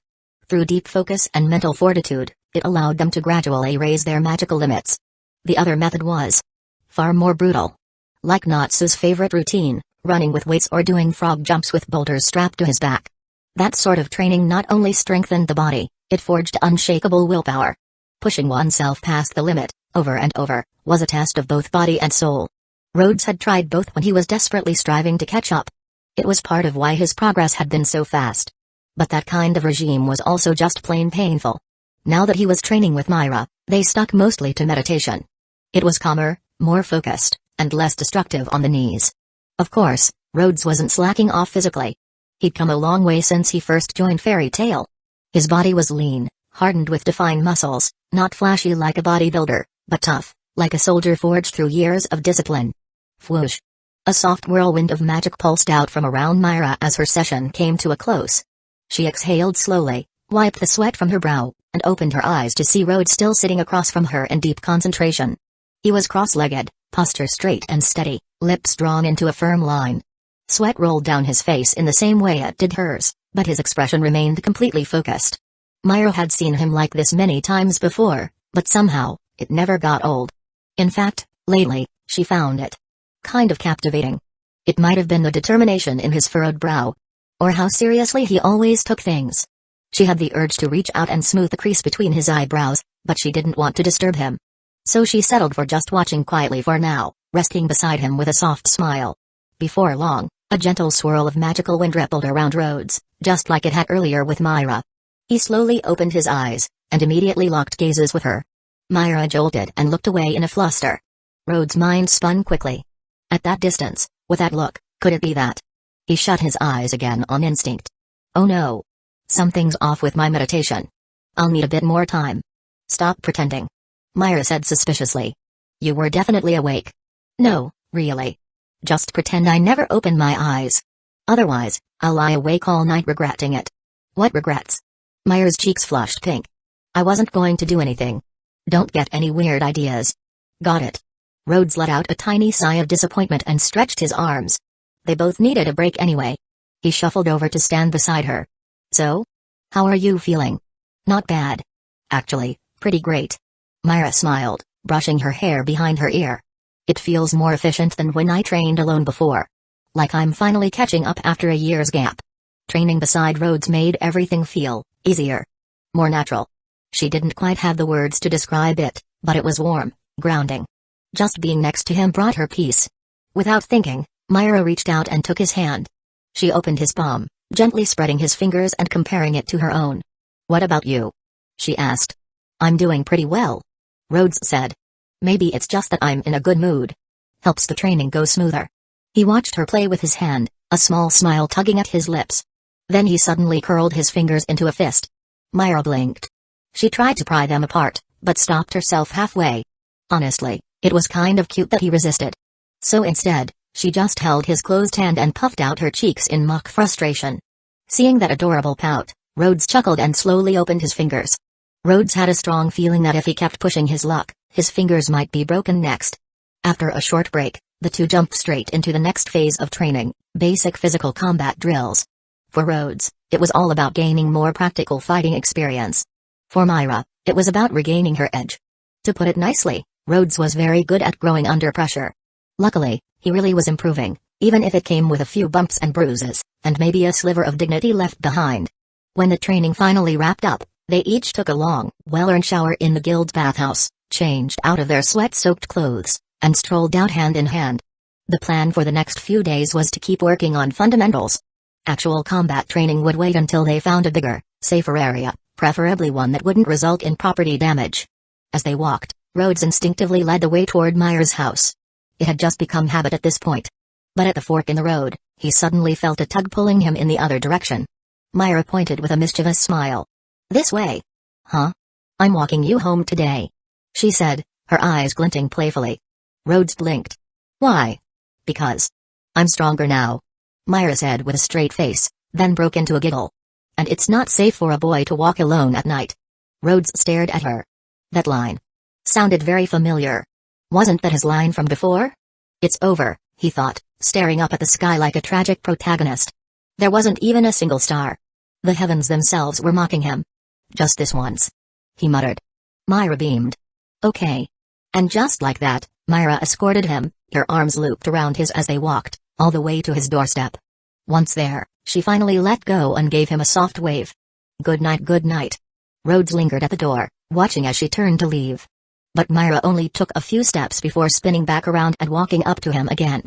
A: Through deep focus and mental fortitude, it allowed them to gradually raise their magical limits. The other method was far more brutal. Like Natsu's favorite routine, running with weights or doing frog jumps with boulders strapped to his back. That sort of training not only strengthened the body, it forged unshakable willpower. Pushing oneself past the limit, over and over, was a test of both body and soul. Rhodes had tried both when he was desperately striving to catch up. It was part of why his progress had been so fast. But that kind of regime was also just plain painful. Now that he was training with Myra, they stuck mostly to meditation. It was calmer, more focused, and less destructive on the knees. Of course, Rhodes wasn't slacking off physically. He'd come a long way since he first joined Fairy Tale. His body was lean, hardened with defined muscles, not flashy like a bodybuilder, but tough, like a soldier forged through years of discipline. Whoosh! A soft whirlwind of magic pulsed out from around Myra as her session came to a close. She exhaled slowly, wiped the sweat from her brow, and opened her eyes to see Rhodes still sitting across from her in deep concentration. He was cross-legged, posture straight and steady, lips drawn into a firm line. Sweat rolled down his face in the same way it did hers, but his expression remained completely focused. Myra had seen him like this many times before, but somehow, it never got old. In fact, lately, She found it kind of captivating. It might have been the determination in his furrowed brow, or how seriously he always took things. She had the urge to reach out and smooth the crease between his eyebrows, but she didn't want to disturb him. So she settled for just watching quietly for now, resting beside him with a soft smile. Before long, a gentle swirl of magical wind rippled around Rhodes, just like it had earlier with Myra. He slowly opened his eyes, and immediately locked gazes with her. Myra jolted and looked away in a fluster. Rhodes' mind spun quickly. At that distance, with that look, could it be that? He shut his eyes again on instinct. Oh no. Something's off with my meditation. I'll need a bit more time. Stop pretending. Myra said suspiciously. You were definitely awake. No, really. Just pretend I never opened my eyes. Otherwise, I'll lie awake all night regretting it. What regrets? Myra's cheeks flushed pink. I wasn't going to do anything. Don't get any weird ideas. Got it. Rhodes let out a tiny sigh of disappointment and stretched his arms. They both needed a break anyway. He shuffled over to stand beside her. So? How are you feeling? Not bad. Actually, pretty great. Myra smiled, brushing her hair behind her ear. It feels more efficient than when I trained alone before. Like I'm finally catching up after a year's gap. Training beside Rhodes made everything feel easier. More natural. She didn't quite have the words to describe it, but it was warm, grounding. Just being next to him brought her peace. Without thinking, Myra reached out and took his hand. She opened his palm, gently spreading his fingers and comparing it to her own. What about you? She asked. I'm doing pretty well. Rhodes said. Maybe it's just that I'm in a good mood. Helps the training go smoother. He watched her play with his hand, a small smile tugging at his lips. Then he suddenly curled his fingers into a fist. Myra blinked. She tried to pry them apart, but stopped herself halfway. Honestly, it was kind of cute that he resisted. So instead, she just held his closed hand and puffed out her cheeks in mock frustration. Seeing that adorable pout, Rhodes chuckled and slowly opened his fingers. Rhodes had a strong feeling that if he kept pushing his luck, his fingers might be broken next. After a short break, the two jumped straight into the next phase of training, basic physical combat drills. For Rhodes, it was all about gaining more practical fighting experience. For Myra, it was about regaining her edge. To put it nicely, Rhodes was very good at growing under pressure. Luckily, he really was improving, even if it came with a few bumps and bruises, and maybe a sliver of dignity left behind. When the training finally wrapped up, they each took a long, well-earned shower in the guild's bathhouse, changed out of their sweat-soaked clothes, and strolled out hand in hand. The plan for the next few days was to keep working on fundamentals. Actual combat training would wait until they found a bigger, safer area, preferably one that wouldn't result in property damage. As they walked, Rhodes instinctively led the way toward Myra's house. It had just become habit at this point. But at the fork in the road, he suddenly felt a tug pulling him in the other direction. Myra pointed with a mischievous smile. This way. Huh? I'm walking you home today, she said, her eyes glinting playfully. Rhodes blinked. Why? Because I'm stronger now, Myra said with a straight face, then broke into a giggle. And it's not safe for a boy to walk alone at night. Rhodes stared at her. That line sounded very familiar. Wasn't that his line from before? It's over, he thought, staring up at the sky like a tragic protagonist. There wasn't even a single star. The heavens themselves were mocking him. Just this once, he muttered. Myra beamed. Okay. And just like that, Myra escorted him, her arms looped around his as they walked, all the way to his doorstep. Once there, she finally let go and gave him a soft wave. Good night, good night. Rhodes lingered at the door, watching as she turned to leave. But Myra only took a few steps before spinning back around and walking up to him again.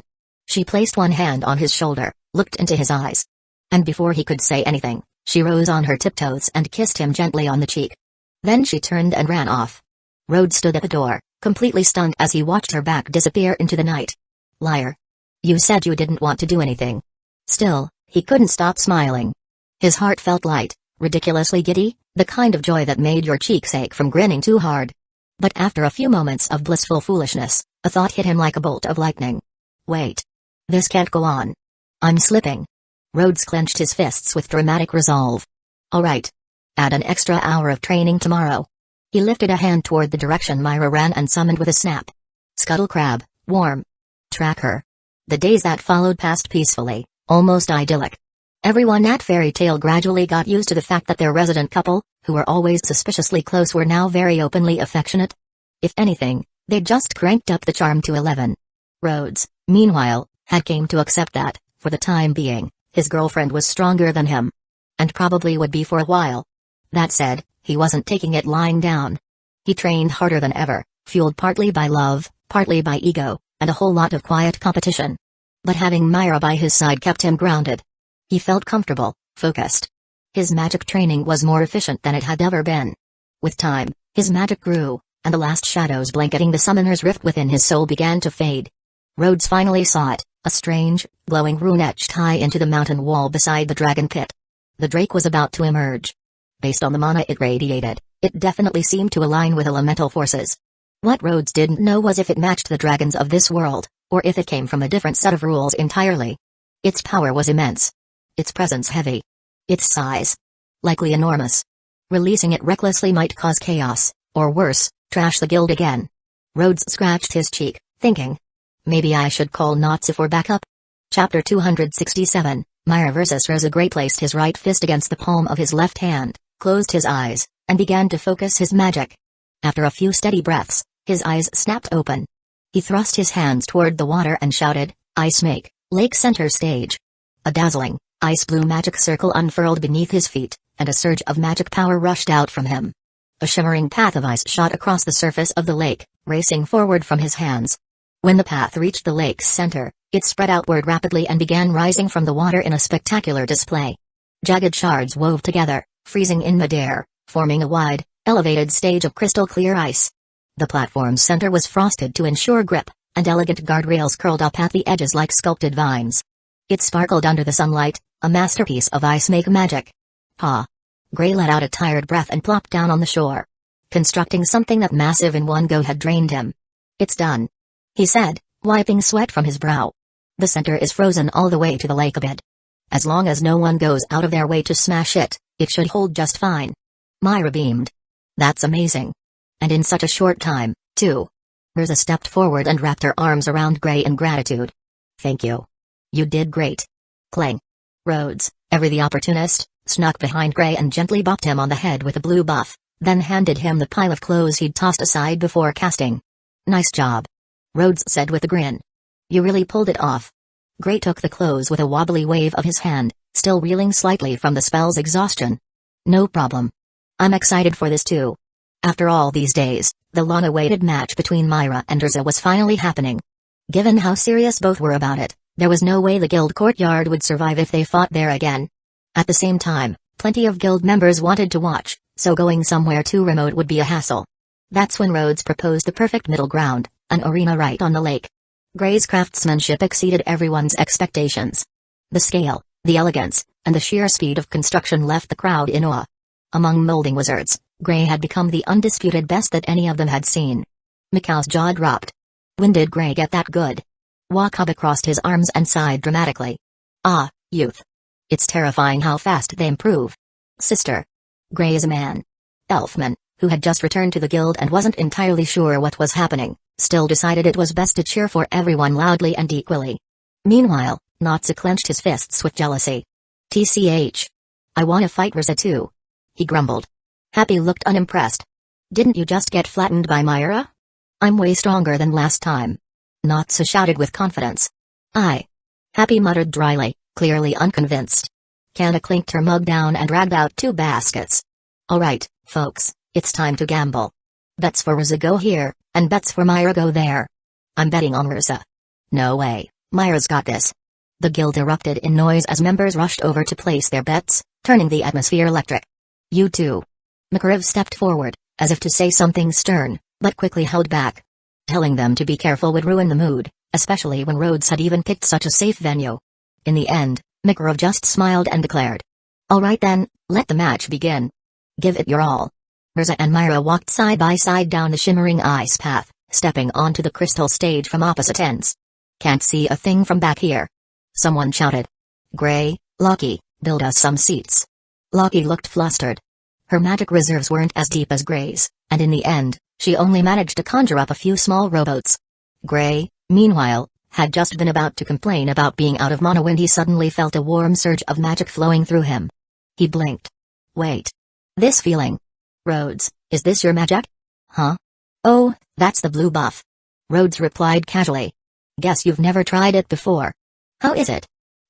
A: She placed one hand on his shoulder, looked into his eyes. And before he could say anything, she rose on her tiptoes and kissed him gently on the cheek. Then she turned and ran off. Rhodes stood at the door, completely stunned as he watched her back disappear into the night. Liar. You said you didn't want to do anything. Still, he couldn't stop smiling. His heart felt light, ridiculously giddy, the kind of joy that made your cheeks ache from grinning too hard. But after a few moments of blissful foolishness, a thought hit him like a bolt of lightning. Wait. This can't go on. I'm slipping. Rhodes clenched his fists with dramatic resolve. All right. Add an extra hour of training tomorrow. He lifted a hand toward the direction Myra ran and summoned with a snap. Scuttle crab, warm. Track her. The days that followed passed peacefully, almost idyllic. Everyone at Fairy Tale gradually got used to the fact that their resident couple, who were always suspiciously close, were now very openly affectionate. If anything, they just cranked up the charm to 11. Rhodes, meanwhile, had came to accept that, for the time being, his girlfriend was stronger than him. And probably would be for a while. That said, he wasn't taking it lying down. He trained harder than ever, fueled partly by love, partly by ego, and a whole lot of quiet competition. But having Myra by his side kept him grounded. He felt comfortable, focused. His magic training was more efficient than it had ever been. With time, his magic grew, and the last shadows blanketing the summoner's rift within his soul began to fade. Rhodes finally saw it, a strange, glowing rune etched high into the mountain wall beside the dragon pit. The drake was about to emerge. Based on the mana it radiated, it definitely seemed to align with elemental forces. What Rhodes didn't know was if it matched the dragons of this world, or if it came from a different set of rules entirely. Its power was immense. Its presence heavy. Its size likely enormous. Releasing it recklessly might cause chaos, or worse, trash the guild again. Rhodes scratched his cheek, thinking, maybe I should call Natsu for backup? Chapter 267, Myra vs. Rosa. Gray placed his right fist against the palm of his left hand, closed his eyes, and began to focus his magic. After a few steady breaths, his eyes snapped open. He thrust his hands toward the water and shouted, "Ice make, lake center stage." A dazzling, ice-blue magic circle unfurled beneath his feet, and a surge of magic power rushed out from him. A shimmering path of ice shot across the surface of the lake, racing forward from his hands. When the path reached the lake's center, it spread outward rapidly and began rising from the water in a spectacular display. Jagged shards wove together, freezing in midair, forming a wide, elevated stage of crystal-clear ice. The platform's center was frosted to ensure grip, and elegant guardrails curled up at the edges like sculpted vines. It sparkled under the sunlight, a masterpiece of ice-make magic. Ha! Gray let out a tired breath and plopped down on the shore. Constructing something that massive in one go had drained him. "It's done," he said, wiping sweat from his brow. "The center is frozen all the way to the lake bed. As long as no one goes out of their way to smash it, it should hold just fine." Myra beamed. "That's amazing. And in such a short time, too." Rosa stepped forward and wrapped her arms around Gray in gratitude. "Thank you. You did great." Clang. Rhodes, ever the opportunist, snuck behind Gray and gently bopped him on the head with a blue buff, then handed him the pile of clothes he'd tossed aside before casting. "Nice job," Rhodes said with a grin. "You really pulled it off." Gray took the clothes with a wobbly wave of his hand, still reeling slightly from the spell's exhaustion. "No problem. I'm excited for this too." After all these days, the long-awaited match between Myra and Urza was finally happening. Given how serious both were about it, there was no way the guild courtyard would survive if they fought there again. At the same time, plenty of guild members wanted to watch, so going somewhere too remote would be a hassle. That's when Rhodes proposed the perfect middle ground, an arena right on the lake. Gray's craftsmanship exceeded everyone's expectations. The scale, the elegance, and the sheer speed of construction left the crowd in awe. Among molding wizards, Gray had become the undisputed best that any of them had seen. Mikau's jaw dropped. When did Gray get that good? Wakabe crossed his arms and sighed dramatically. "Ah, youth. It's terrifying how fast they improve." "Sister." Gray is a man. Elfman, who had just returned to the guild and wasn't entirely sure what was happening, still decided it was best to cheer for everyone loudly and equally. Meanwhile, Natsu clenched his fists with jealousy. "TCH. I wanna fight Rosa too," he grumbled. Happy looked unimpressed. "Didn't you just get flattened by Myra?" "I'm way stronger than last time," Natsu shouted with confidence. "I." Happy muttered dryly, clearly unconvinced. Kana clinked her mug down and dragged out 2 baskets. "All right, folks, it's time to gamble. Bets for Rosa go here, and bets for Myra go there. I'm betting on Rosa." "No way, Myra's got this." The guild erupted in noise as members rushed over to place their bets, turning the atmosphere electric. "You too." McRiv stepped forward, as if to say something stern, but quickly held back. Telling them to be careful would ruin the mood, especially when Rhodes had even picked such a safe venue. In the end, McRiv just smiled and declared, "All right then, let the match begin. Give it your all." Rosa and Myra walked side by side down the shimmering ice path, stepping onto the crystal stage from opposite ends. "Can't see a thing from back here," someone shouted. "Gray, Loki, build us some seats." Loki looked flustered. Her magic reserves weren't as deep as Gray's, and in the end, she only managed to conjure up a few small rowboats. Gray, meanwhile, had just been about to complain about being out of mana when he suddenly felt a warm surge of magic flowing through him. He blinked. "Wait. This feeling. Rhodes, is this your magic?" "Huh? Oh, that's the blue buff," Rhodes replied casually. Guess you've never tried it before. How is it?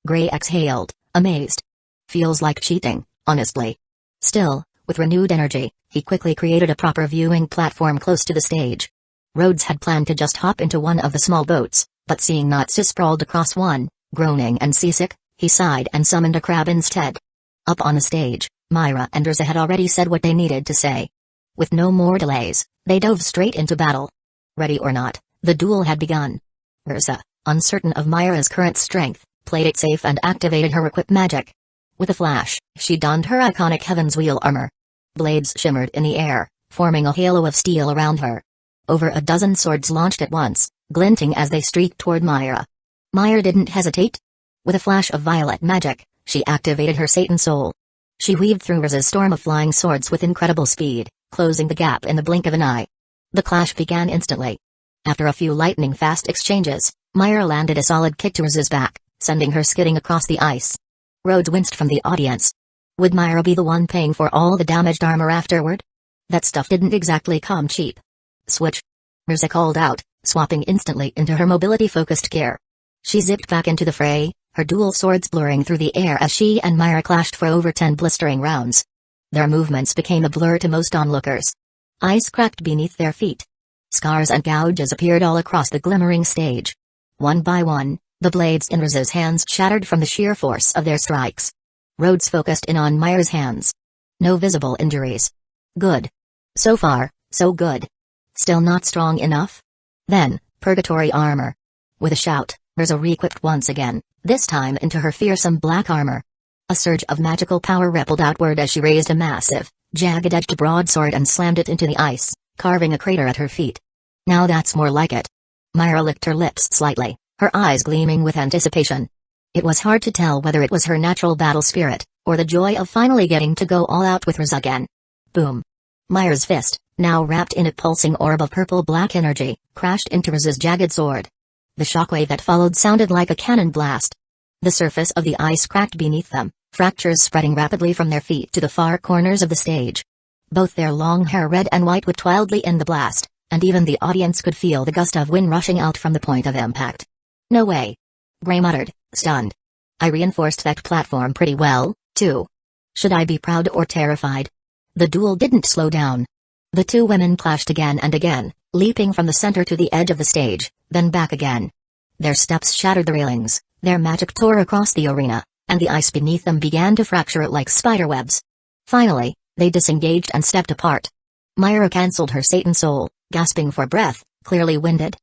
A: Gray exhaled, amazed. Feels like cheating, honestly. Still, with renewed energy, he quickly created a proper viewing platform close to the stage. Rhodes had planned to just hop into one of the small boats, but seeing Natsu sprawled across one, groaning and seasick, he sighed and summoned a crab instead. Up on the stage, Myra and Urza had already said what they needed to say. With no more delays, they dove straight into battle. Ready or not, the duel had begun. Urza, uncertain of Myra's current strength, played it safe and activated her equip magic. With a flash, she donned her iconic Heaven's Wheel armor. Blades shimmered in the air, forming a halo of steel around her. Over a dozen swords launched at once, glinting as they streaked toward Myra. Myra didn't hesitate. With a flash of violet magic, she activated her Satan Soul. She weaved through Urza's storm of flying swords with incredible speed, closing the gap in the blink of an eye. The clash began instantly. After a few lightning-fast exchanges, Myra landed a solid kick to Urza's back, sending her skidding across the ice. Rhodes winced from the audience. Would Myra be the one paying for all the damaged armor afterward? That stuff didn't exactly come cheap. Switch. Urza called out, swapping instantly into her mobility-focused gear. She zipped back into the fray, her dual swords blurring through the air as she and Myra clashed for over 10 blistering rounds. Their movements became a blur to most onlookers. Ice cracked beneath their feet. Scars and gouges appeared all across the glimmering stage. One by one, the blades in Urza's hands shattered from the sheer force of their strikes. Rhodes focused in on Myra's hands. No visible injuries. Good. So far, so good. Still not strong enough? Then, purgatory armor. With a shout, Urza re-equipped once again, this time into her fearsome black armor. A surge of magical power rippled outward as she raised a massive, jagged-edged broadsword and slammed it into the ice, carving a crater at her feet. Now that's more like it. Myra licked her lips slightly, her eyes gleaming with anticipation. It was hard to tell whether it was her natural battle spirit, or the joy of finally getting to go all out with Urza again. Boom. Myra's fist, now wrapped in a pulsing orb of purple-black energy, crashed into Urza's jagged sword. The shockwave that followed sounded like a cannon blast. The surface of the ice cracked beneath them, fractures spreading rapidly from their feet to the far corners of the stage. Both their long hair red and white whipped wildly in the blast, and even the audience could feel the gust of wind rushing out from the point of impact. No way. Gray muttered, stunned. I reinforced that platform pretty well, too. Should I be proud or terrified? The duel didn't slow down. The two women clashed again and again, leaping from the center to the edge of the stage, then back again. Their steps shattered the railings, their magic tore across the arena, and the ice beneath them began to fracture like spiderwebs. Finally, they disengaged and stepped apart. Myra cancelled her Satan Soul, gasping for breath, clearly winded.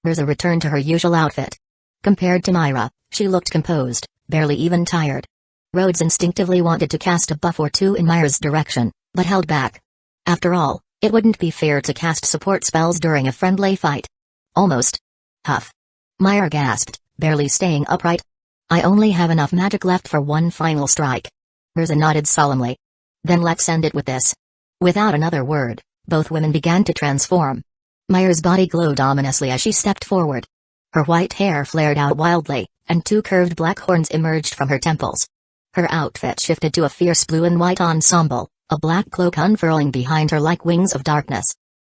A: Urza returned to her usual outfit. Compared to Myra, she looked composed, barely even tired. Rhodes instinctively wanted to cast a buff or two in Myra's direction, but held back. After all, it wouldn't be fair to cast support spells during a friendly fight. Almost. Huff. Myra gasped, barely staying upright. I only have enough magic left for one final strike. Urza nodded solemnly. Then let's end it with this. Without another word, both women began to transform. Myra's body glowed ominously as she stepped forward. Her white hair flared out wildly, and two curved black horns emerged from her temples. Her outfit shifted to a fierce blue and white ensemble, a black cloak unfurling behind her like wings of darkness.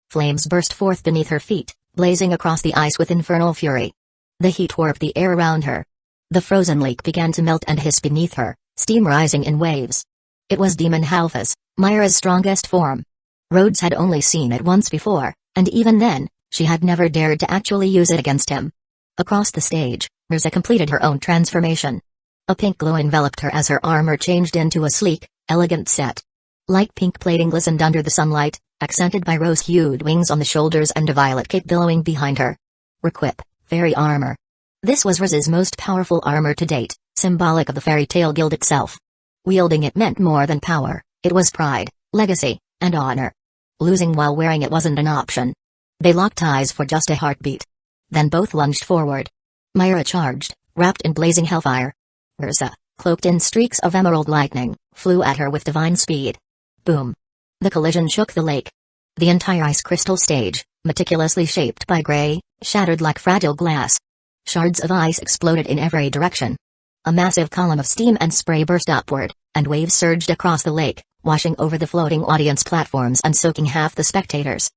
A: Flames burst forth beneath her feet, blazing across the ice with infernal fury. The heat warped the air around her. The frozen lake began to melt and hiss beneath her, steam rising in waves. It was Demon Halfas, Myra's strongest form. Rhodes had only seen it once before, and even then, she had never dared to actually use it against him. Across the stage, Urza completed her own transformation. A pink glow enveloped her as her armor changed into a sleek, elegant set. Light pink plating glistened under the sunlight, accented by rose-hued wings on the shoulders and a violet cape billowing behind her. Requip, fairy armor. This was Urza's most powerful armor to date, symbolic of the fairy tale guild itself. Wielding it meant more than power, it was pride, legacy, and honor. Losing while wearing it wasn't an option. They locked eyes for just a heartbeat. Then both lunged forward. Myra charged, wrapped in blazing hellfire. Urza, cloaked in streaks of emerald lightning, flew at her with divine speed. Boom. The collision shook the lake. The entire ice crystal stage, meticulously shaped by Gray, shattered like fragile glass. Shards of ice exploded in every direction. A massive column of steam and spray burst upward, and waves surged across the lake, washing over the floating audience platforms and soaking half the spectators.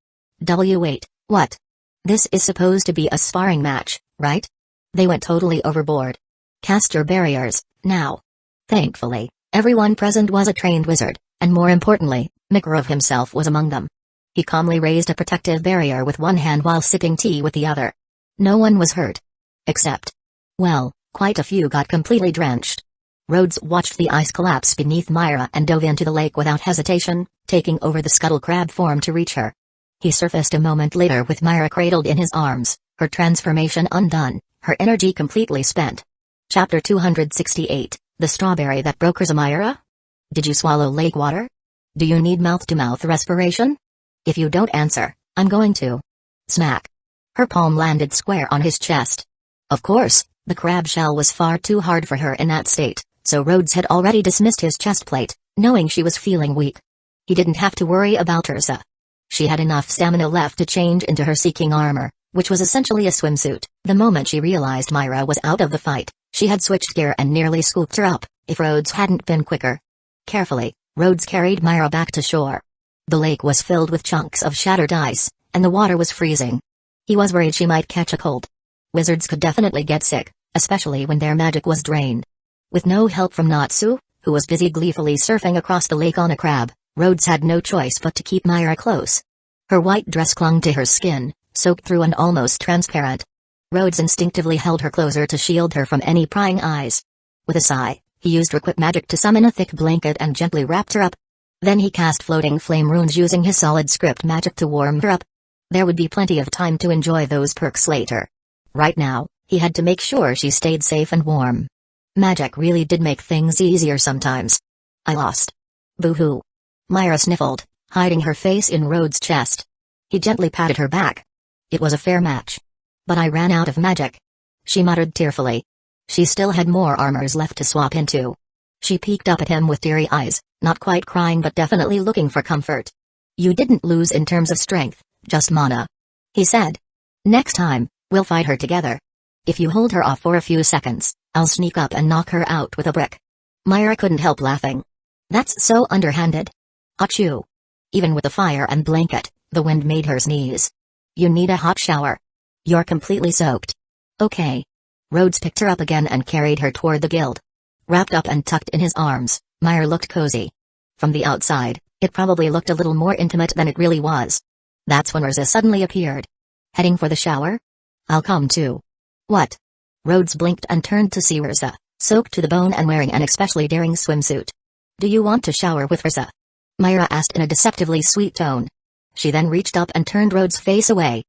A: Wait, what? This is supposed to be a sparring match, right? They went totally overboard. Cast your barriers, now. Thankfully, everyone present was a trained wizard, and more importantly, Makarov himself was among them. He calmly raised a protective barrier with one hand while sipping tea with the other. No one was hurt. Except, well, quite a few got completely drenched. Rhodes watched the ice collapse beneath Myra and dove into the lake without hesitation, taking over the scuttle crab form to reach her. He surfaced a moment later with Myra cradled in his arms, her transformation undone, her energy completely spent. Chapter 268, The Strawberry That Broke Her. Myra? Did you swallow lake water? Do you need mouth-to-mouth respiration? If you don't answer, I'm going to. Smack. Her palm landed square on his chest. Of course, the crab shell was far too hard for her in that state, so Rhodes had already dismissed his chest plate, knowing she was feeling weak. He didn't have to worry about Ursa. She had enough stamina left to change into her seeking armor, which was essentially a swimsuit. The moment she realized Myra was out of the fight, she had switched gear and nearly scooped her up, if Rhodes hadn't been quicker. Carefully, Rhodes carried Myra back to shore. The lake was filled with chunks of shattered ice, and the water was freezing. He was worried she might catch a cold. Wizards could definitely get sick, especially when their magic was drained. With no help from Natsu, who was busy gleefully surfing across the lake on a crab, Rhodes had no choice but to keep Myra close. Her white dress clung to her skin, soaked through and almost transparent. Rhodes instinctively held her closer to shield her from any prying eyes. With a sigh, he used Requip magic to summon a thick blanket and gently wrapped her up. Then he cast floating flame runes using his solid script magic to warm her up. There would be plenty of time to enjoy those perks later. Right now, he had to make sure she stayed safe and warm. Magic really did make things easier sometimes. I lost. Boo-hoo. Myra sniffled, hiding her face in Rhodes' chest. He gently patted her back. It was a fair match. But I ran out of magic. She muttered tearfully. She still had more armors left to swap into. She peeked up at him with teary eyes, not quite crying but definitely looking for comfort. You didn't lose in terms of strength, just mana. He said. Next time, we'll fight her together. If you hold her off for a few seconds, I'll sneak up and knock her out with a brick. Myra couldn't help laughing. That's so underhanded. Achoo. Even with the fire and blanket, the wind made her sneeze. You need a hot shower. You're completely soaked. Okay. Rhodes picked her up again and carried her toward the guild. Wrapped up and tucked in his arms, Myra looked cozy. From the outside, it probably looked a little more intimate than it really was. That's when Ursa suddenly appeared. Heading for the shower? I'll come too. What? Rhodes blinked and turned to see Ursa, soaked to the bone and wearing an especially daring swimsuit. Do you want to shower with Ursa? Myra asked in a deceptively sweet tone. She then reached up and turned Rhodes' face away.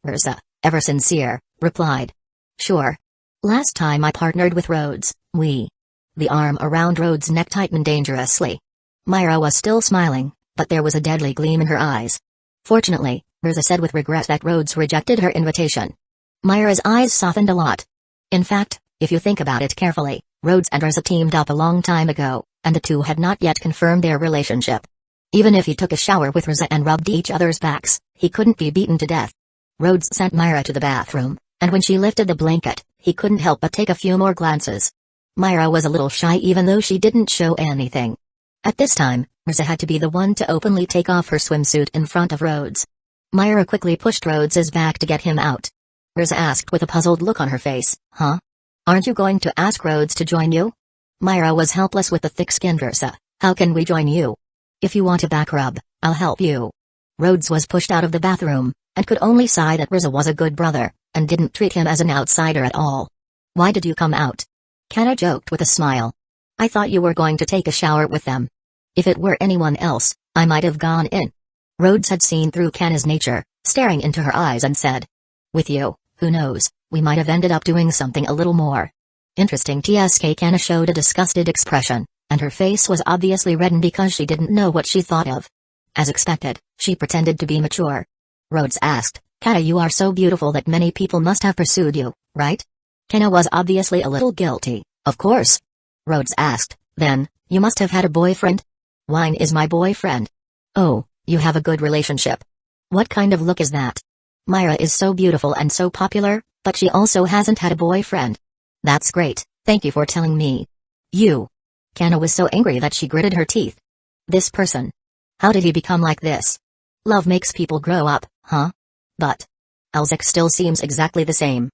A: Ursa, ever sincere, replied. Sure. Last time I partnered with Rhodes, The arm around Rhodes' neck tightened dangerously. Myra was still smiling, but there was a deadly gleam in her eyes. Fortunately, Ursa said with regret that Rhodes rejected her invitation. Myra's eyes softened a lot. In fact, if you think about it carefully, Rhodes and Ursa teamed up a long time ago, and the two had not yet confirmed their relationship. Even if he took a shower with Ursa and rubbed each other's backs, he couldn't be beaten to death. Rhodes sent Myra to the bathroom, and when she lifted the blanket, he couldn't help but take a few more glances. Myra was a little shy even though she didn't show anything. At this time, Ursa had to be the one to openly take off her swimsuit in front of Rhodes. Myra quickly pushed Rhodes' back to get him out. Ursa asked with a puzzled look on her face, Huh? Aren't you going to ask Rhodes to join you? Myra was helpless with the thick-skinned Ursa. How can we join you? If you want a back rub, I'll help you. Rhodes was pushed out of the bathroom, and could only sigh that Ursa was a good brother, and didn't treat him as an outsider at all. Why did you come out? Kanna joked with a smile. I thought you were going to take a shower with them. If it were anyone else, I might have gone in. Rhodes had seen through Kanna's nature, staring into her eyes and said. With you, who knows, we might have ended up doing something a little more. Interesting. Kanna showed a disgusted expression, and her face was obviously reddened because she didn't know what she thought of. As expected, she pretended to be mature. Rhodes asked, Kanna, you are so beautiful that many people must have pursued you, right? Kanna was obviously a little guilty. Of course. Rhodes asked, then, you must have had a boyfriend? Wine is my boyfriend. Oh, you have a good relationship. What kind of look is that? Myra is so beautiful and so popular, but she also hasn't had a boyfriend. That's great, thank you for telling me. You. Kanna was so angry that she gritted her teeth. This person. How did he become like this? Love makes people grow up, huh? But Elzek still seems exactly the same.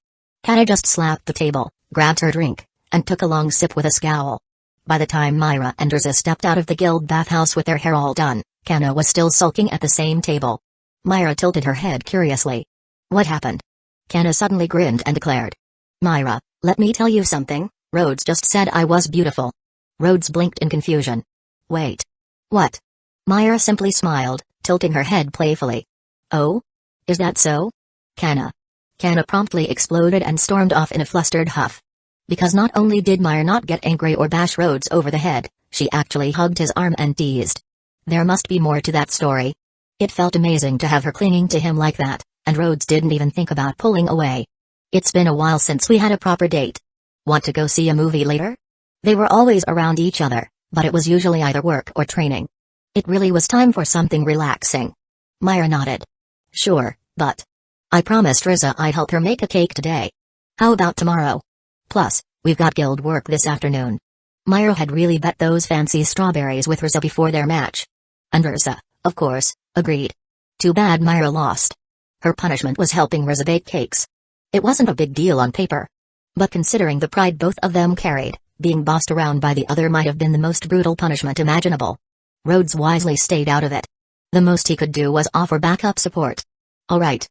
A: Kana just slapped the table, grabbed her drink, and took a long sip with a scowl. By the time Myra and Riza stepped out of the guild bathhouse with their hair all done, Kana was still sulking at the same table. Myra tilted her head curiously. What happened? Kana suddenly grinned and declared. Myra, let me tell you something, Rhodes just said I was beautiful. Rhodes blinked in confusion. Wait. What? Myra simply smiled, tilting her head playfully. Oh? Is that so? Kana. Kana promptly exploded and stormed off in a flustered huff. Because not only did Myra not get angry or bash Rhodes over the head, she actually hugged his arm and teased. There must be more to that story. It felt amazing to have her clinging to him like that, and Rhodes didn't even think about pulling away. It's been a while since we had a proper date. Want to go see a movie later? They were always around each other, but it was usually either work or training. It really was time for something relaxing. Myra nodded. Sure, but I promised Riza I'd help her make a cake today. How about tomorrow? Plus, we've got guild work this afternoon. Myra had really bet those fancy strawberries with Riza before their match. And Riza, of course, agreed. Too bad Myra lost. Her punishment was helping Riza bake cakes. It wasn't a big deal on paper. But considering the pride both of them carried, being bossed around by the other might have been the most brutal punishment imaginable. Rhodes wisely stayed out of it. The most he could do was offer backup support. All right,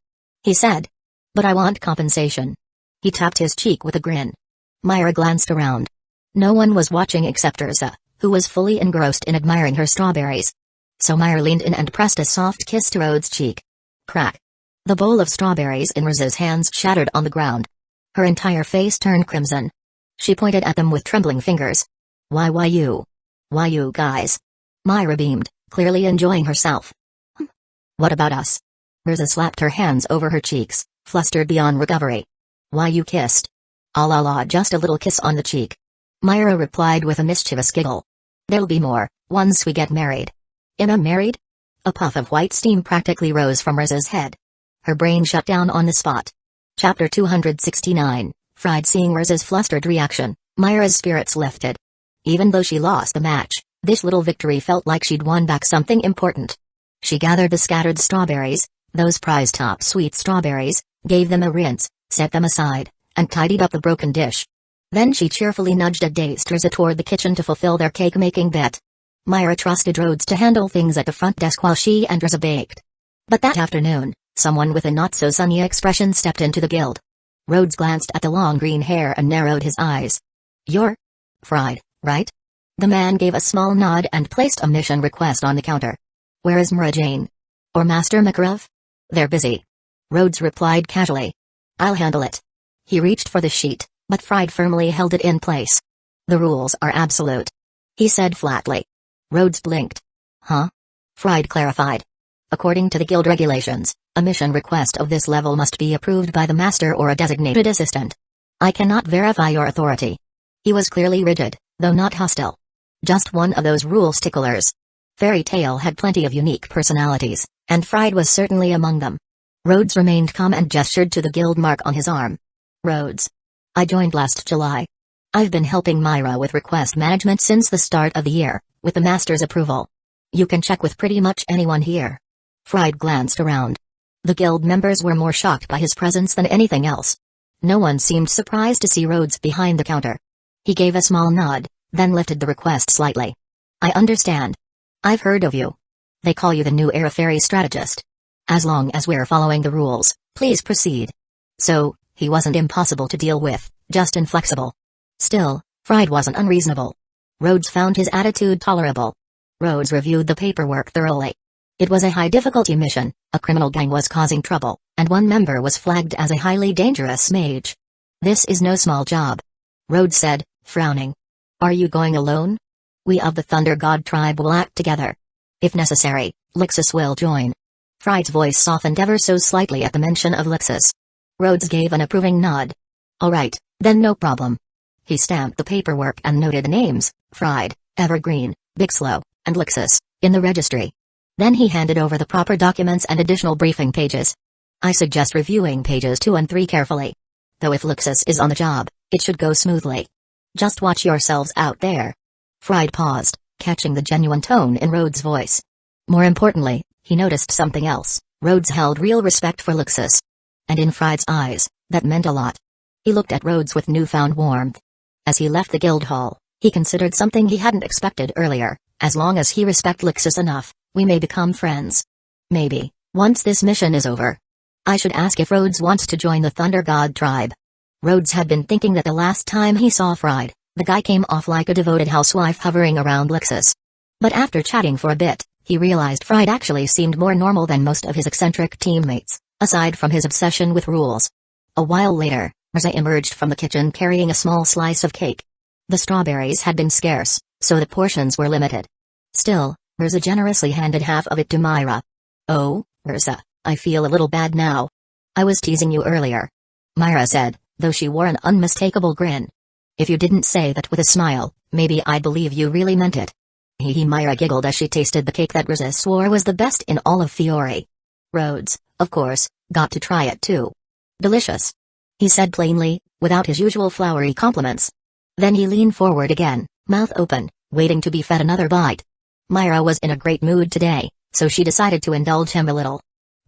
A: he said. But I want compensation. He tapped his cheek with a grin. Myra glanced around. No one was watching except Riza, who was fully engrossed in admiring her strawberries. So Myra leaned in and pressed a soft kiss to Rhodes' cheek. Crack. The bowl of strawberries in Riza's hands shattered on the ground. Her entire face turned crimson. She pointed at them with trembling fingers. Why you? Why you guys? Myra beamed, clearly enjoying herself. What about us? Riza slapped her hands over her cheeks, flustered beyond recovery. Why you kissed? Ah la la, just a little kiss on the cheek. Myra replied with a mischievous giggle. There'll be more, once we get married. Inna married? A puff of white steam practically rose from Riza's head. Her brain shut down on the spot. Chapter 269, Fried. Seeing Riza's flustered reaction, Myra's spirits lifted. Even though she lost the match, this little victory felt like she'd won back something important. She gathered the scattered strawberries, those prize top sweet strawberries, gave them a rinse, set them aside, and tidied up the broken dish. Then she cheerfully nudged a dazed Riza toward the kitchen to fulfill their cake-making bet. Myra trusted Rhodes to handle things at the front desk while she and Riza baked. But that afternoon, someone with a not-so-sunny expression stepped into the guild. Rhodes glanced at the long green hair and narrowed his eyes. You're Fried, right? The man gave a small nod and placed a mission request on the counter. Where is Mara Jane? Or Master Makarov? They're busy. Rhodes replied casually. I'll handle it. He reached for the sheet, but Fried firmly held it in place. The rules are absolute, he said flatly. Rhodes blinked. Huh? Fried clarified. According to the guild regulations, a mission request of this level must be approved by the master or a designated assistant. I cannot verify your authority. He was clearly rigid, though not hostile. Just one of those rule sticklers. Fairy Tale had plenty of unique personalities, and Fried was certainly among them. Rhodes remained calm and gestured to the guild mark on his arm. Rhodes. I joined last July. I've been helping Myra with request management since the start of the year, with the master's approval. You can check with pretty much anyone here. Fried glanced around. The guild members were more shocked by his presence than anything else. No one seemed surprised to see Rhodes behind the counter. He gave a small nod, then lifted the request slightly. I understand. I've heard of you. They call you the new era fairy strategist. As long as we're following the rules, please proceed. So, he wasn't impossible to deal with, just inflexible. Still, Fried wasn't unreasonable. Rhodes found his attitude tolerable. Rhodes reviewed the paperwork thoroughly. It was a high-difficulty mission, a criminal gang was causing trouble, and one member was flagged as a highly dangerous mage. This is no small job. Rhodes said, frowning. Are you going alone? We of the Thunder God tribe will act together. If necessary, Lixus will join. Fried's voice softened ever so slightly at the mention of Lixus. Rhodes gave an approving nod. All right, then no problem. He stamped the paperwork and noted the names, Fried, Evergreen, Bixlow, and Lixus, in the registry. Then he handed over the proper documents and additional briefing pages. I suggest reviewing pages 2 and 3 carefully. Though if Lixus is on the job, it should go smoothly. Just watch yourselves out there. Fried paused, catching the genuine tone in Rhodes' voice. More importantly, he noticed something else. Rhodes held real respect for Lixus. And in Fried's eyes, that meant a lot. He looked at Rhodes with newfound warmth. As he left the guild hall, he considered something he hadn't expected earlier: as long as he respects Lixus enough, we may become friends. Maybe, once this mission is over, I should ask if Rhodes wants to join the Thunder God tribe. Rhodes had been thinking that the last time he saw Fried, the guy came off like a devoted housewife hovering around Lixus. But after chatting for a bit, he realized Fried actually seemed more normal than most of his eccentric teammates, aside from his obsession with rules. A while later, Mirza emerged from the kitchen carrying a small slice of cake. The strawberries had been scarce, so the portions were limited. Still, Mirza generously handed half of it to Myra. "Oh, Mirza, I feel a little bad now. I was teasing you earlier," Myra said, though she wore an unmistakable grin. "If you didn't say that with a smile, maybe I'd believe you really meant it." Hee, Myra giggled as she tasted the cake that Mirza swore was the best in all of Fiore. Rhodes, of course, got to try it too. "Delicious," he said plainly, without his usual flowery compliments. Then he leaned forward again, mouth open, waiting to be fed another bite. Myra was in a great mood today, so she decided to indulge him a little.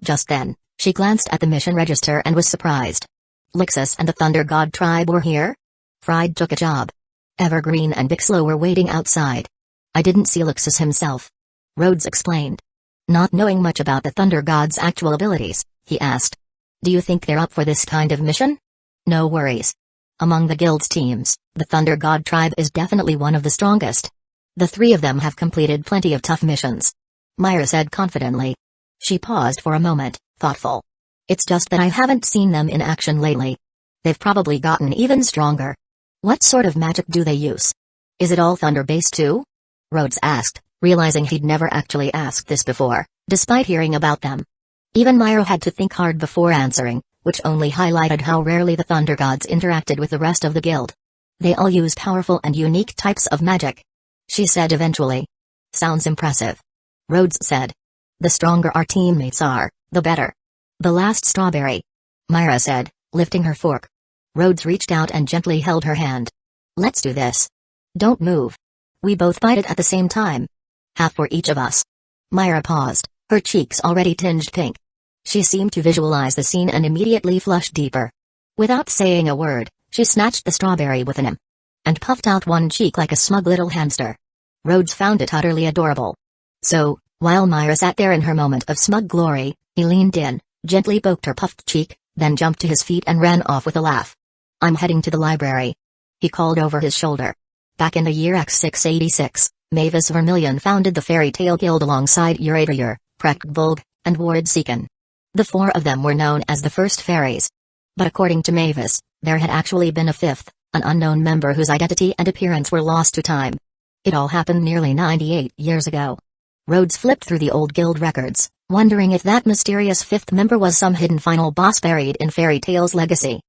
A: Just then, she glanced at the mission register and was surprised. Lixus and the Thunder God tribe were here? Fried took a job. Evergreen and Bixlow were waiting outside. "I didn't see Lixus himself," Rhodes explained. Not knowing much about the Thunder God's actual abilities, he asked, "Do you think they're up for this kind of mission?" "No worries. Among the guild's teams, the Thunder God tribe is definitely one of the strongest. The three of them have completed plenty of tough missions," Myra said confidently. She paused for a moment, thoughtful. "It's just that I haven't seen them in action lately. They've probably gotten even stronger. What sort of magic do they use? Is it all thunder-based too?" Rhodes asked, realizing he'd never actually asked this before, despite hearing about them. Even Myra had to think hard before answering, which only highlighted how rarely the Thunder Gods interacted with the rest of the guild. "They all use powerful and unique types of magic," she said eventually. "Sounds impressive," Rhodes said. "The stronger our teammates are, the better." "The last strawberry," Myra said, lifting her fork. Rhodes reached out and gently held her hand. "Let's do this. Don't move. We both bite it at the same time. Half for each of us." Myra paused, her cheeks already tinged pink. She seemed to visualize the scene and immediately flushed deeper. Without saying a word, she snatched the strawberry with an and puffed out one cheek like a smug little hamster. Rhodes found it utterly adorable. So, while Myra sat there in her moment of smug glory, he leaned in, gently poked her puffed cheek, then jumped to his feet and ran off with a laugh. "I'm heading to the library," he called over his shoulder. Back in the year X686, Mavis Vermilion founded the Fairy Tale Guild alongside Eurydier, Prekbulg, and Ward Seekin. The four of them were known as the First Fairies. But according to Mavis, there had actually been a fifth, an unknown member whose identity and appearance were lost to time. It all happened nearly 98 years ago. Rhodes flipped through the old guild records, wondering if that mysterious fifth member was some hidden final boss buried in Fairy Tale's legacy.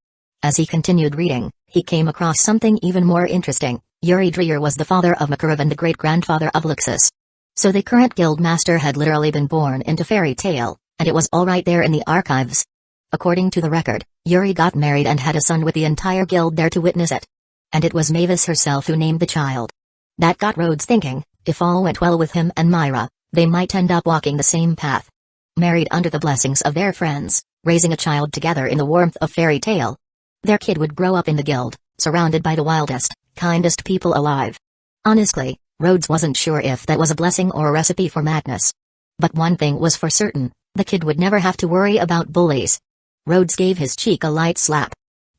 A: As he continued reading, he came across something even more interesting. Eurydier was the father of Makarov and the great-grandfather of Lixus. So the current guild master had literally been born into Fairy Tale, and it was all right there in the archives. According to the record, Yuri got married and had a son with the entire guild there to witness it. And it was Mavis herself who named the child. That got Rhodes thinking, if all went well with him and Myra, they might end up walking the same path. Married under the blessings of their friends, raising a child together in the warmth of Fairy Tale. Their kid would grow up in the guild, surrounded by the wildest, kindest people alive. Honestly, Rhodes wasn't sure if that was a blessing or a recipe for madness. But one thing was for certain, the kid would never have to worry about bullies. Rhodes gave his cheek a light slap.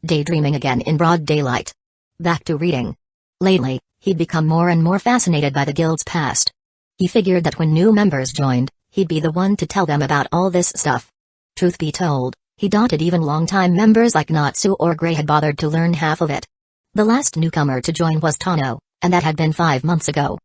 A: Daydreaming again in broad daylight. Back to reading. Lately, he'd become more and more fascinated by the guild's past. He figured that when new members joined, he'd be the one to tell them about all this stuff. Truth be told, he doubted even longtime members like Natsu or Gray had bothered to learn half of it. The last newcomer to join was Tano, and that had been 5 months ago.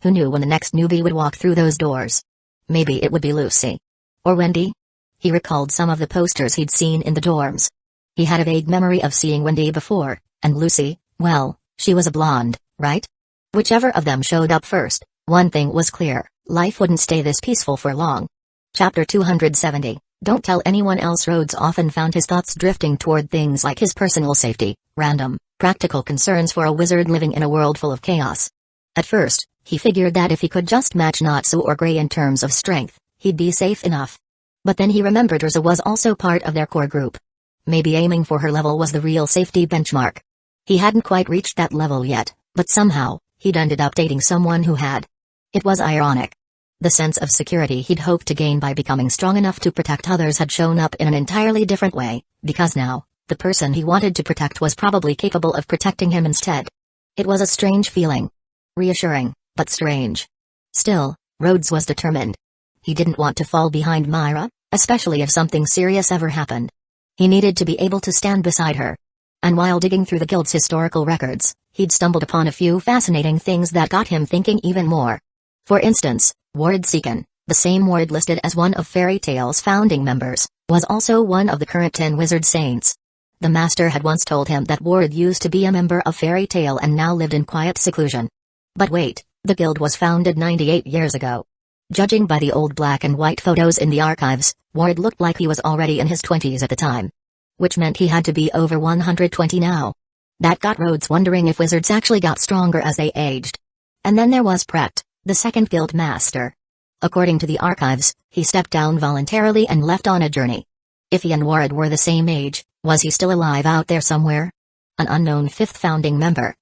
A: Who knew when the next newbie would walk through those doors? Maybe it would be Lucy. Or Wendy? He recalled some of the posters he'd seen in the dorms. He had a vague memory of seeing Wendy before, and Lucy, well, she was a blonde, right? Whichever of them showed up first, one thing was clear, life wouldn't stay this peaceful for long. Chapter 270. Don't tell anyone else. Rhodes often found his thoughts drifting toward things like his personal safety, random, practical concerns for a wizard living in a world full of chaos. At first, he figured that if he could just match Natsu or Gray in terms of strength, he'd be safe enough. But then he remembered Urza was also part of their core group. Maybe aiming for her level was the real safety benchmark. He hadn't quite reached that level yet, but somehow, he'd ended up dating someone who had. It was ironic. The sense of security he'd hoped to gain by becoming strong enough to protect others had shown up in an entirely different way, because now, the person he wanted to protect was probably capable of protecting him instead. It was a strange feeling. Reassuring, but strange. Still, Rhodes was determined. He didn't want to fall behind Myra, especially if something serious ever happened. He needed to be able to stand beside her. And while digging through the guild's historical records, he'd stumbled upon a few fascinating things that got him thinking even more. For instance, Ward Seacon, the same Ward listed as one of Fairy Tale's founding members, was also one of the current 10 wizard saints. The master had once told him that Ward used to be a member of Fairy Tale and now lived in quiet seclusion. But wait, the guild was founded 98 years ago. Judging by the old black and white photos in the archives, Ward looked like he was already in his 20s at the time. Which meant he had to be over 120 now. That got Rhodes wondering if wizards actually got stronger as they aged. And then there was Pret, the second guild master. According to the archives, he stepped down voluntarily and left on a journey. If he and Ward were the same age, was he still alive out there somewhere? An unknown fifth founding member.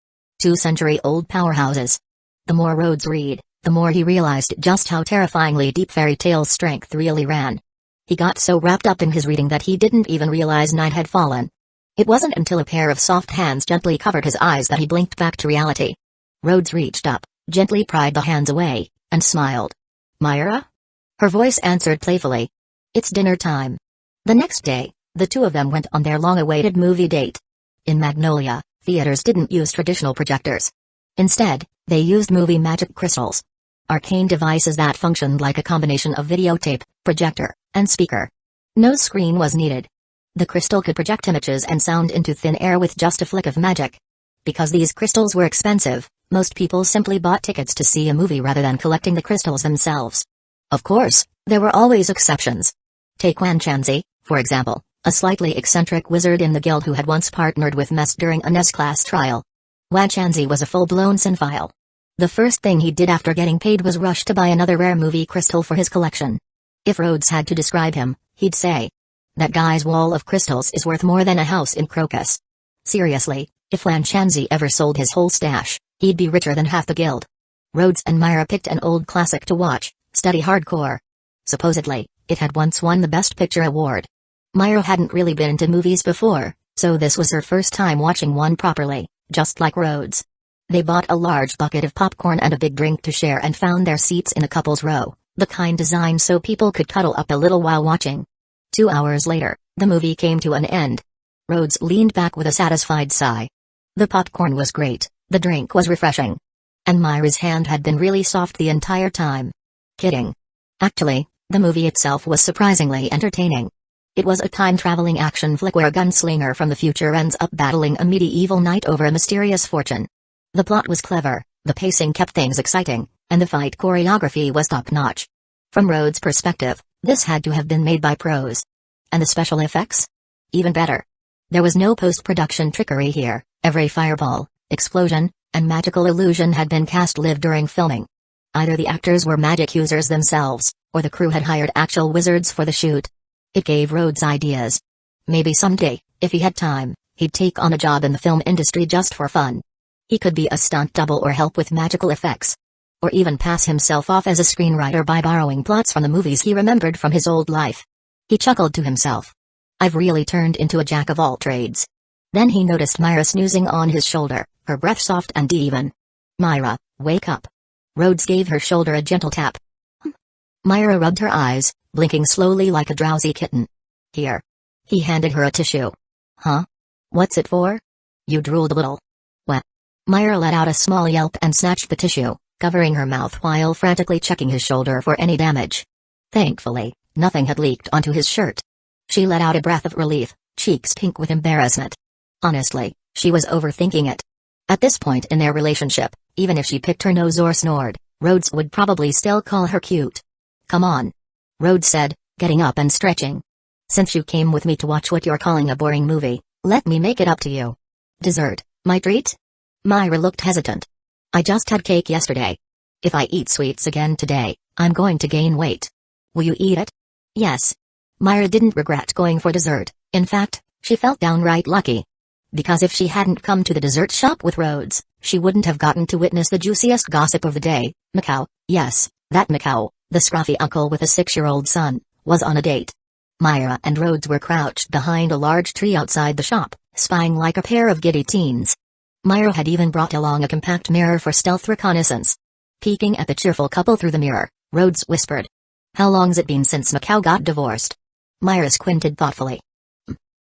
A: 2-century-old powerhouses. The more Rhodes read, the more he realized just how terrifyingly deep Fairy Tale's strength really ran. He got so wrapped up in his reading that he didn't even realize night had fallen. It wasn't until a pair of soft hands gently covered his eyes that he blinked back to reality. Rhodes reached up, gently pried the hands away, and smiled. "Myra?" Her voice answered playfully. "It's dinner time." The next day, the two of them went on their long-awaited movie date. In Magnolia, theaters didn't use traditional projectors. Instead, they used movie magic crystals. Arcane devices that functioned like a combination of videotape, projector, and speaker. No screen was needed. The crystal could project images and sound into thin air with just a flick of magic. Because these crystals were expensive, most people simply bought tickets to see a movie rather than collecting the crystals themselves. Of course, there were always exceptions. Take Wanchanzi, for example, a slightly eccentric wizard in the guild who had once partnered with Mess during a NES class trial. Wanchanzi was a full-blown cinephile. The first thing he did after getting paid was rush to buy another rare movie crystal for his collection. If Rhodes had to describe him, he'd say, "That guy's wall of crystals is worth more than a house in Crocus." Seriously, if Wanchanzi ever sold his whole stash, he'd be richer than half the guild. Rhodes and Myra picked an old classic to watch, Study Hardcore. Supposedly, it had once won the Best Picture award. Myra hadn't really been to movies before, so this was her first time watching one properly, just like Rhodes. They bought a large bucket of popcorn and a big drink to share and found their seats in a couple's row, the kind designed so people could cuddle up a little while watching. 2 hours later, the movie came to an end. Rhodes leaned back with a satisfied sigh. The popcorn was great, the drink was refreshing. And Myra's hand had been really soft the entire time. Kidding. Actually, the movie itself was surprisingly entertaining. It was a time-traveling action flick where a gunslinger from the future ends up battling a medieval knight over a mysterious fortune. The plot was clever, the pacing kept things exciting, and the fight choreography was top-notch. From Rhodes' perspective, this had to have been made by pros. And the special effects? Even better. There was no post-production trickery here. Every fireball, explosion, and magical illusion had been cast live during filming. Either the actors were magic users themselves, or the crew had hired actual wizards for the shoot. It gave Rhodes ideas. Maybe someday, if he had time, he'd take on a job in the film industry just for fun. He could be a stunt double or help with magical effects. Or even pass himself off as a screenwriter by borrowing plots from the movies he remembered from his old life. He chuckled to himself. I've really turned into a jack of all trades. Then he noticed Myra snoozing on his shoulder, her breath soft and even. Myra, wake up. Rhodes gave her shoulder a gentle tap. Myra rubbed her eyes, blinking slowly like a drowsy kitten. Here. He handed her a tissue. Huh? What's it for? You drooled a little. What? Myra let out a small yelp and snatched the tissue, covering her mouth while frantically checking his shoulder for any damage. Thankfully, nothing had leaked onto his shirt. She let out a breath of relief, cheeks pink with embarrassment. Honestly, she was overthinking it. At this point in their relationship, even if she picked her nose or snored, Rhodes would probably still call her cute. Come on. Rhodes said, getting up and stretching. Since you came with me to watch what you're calling a boring movie, let me make it up to you. Dessert, my treat? Myra looked hesitant. I just had cake yesterday. If I eat sweets again today, I'm going to gain weight. Will you eat it? Yes. Myra didn't regret going for dessert. In fact, She felt downright lucky. Because if she hadn't come to the dessert shop with Rhodes, she wouldn't have gotten to witness the juiciest gossip of the day. Macau, yes, that Macau, the scruffy uncle with a 6-year-old son, was on a date. Myra and Rhodes were crouched behind a large tree outside the shop, spying like a pair of giddy teens. Myra had even brought along a compact mirror for stealth reconnaissance. Peeking at the cheerful couple through the mirror, Rhodes whispered, "How long's it been since Macau got divorced?" Myra squinted thoughtfully.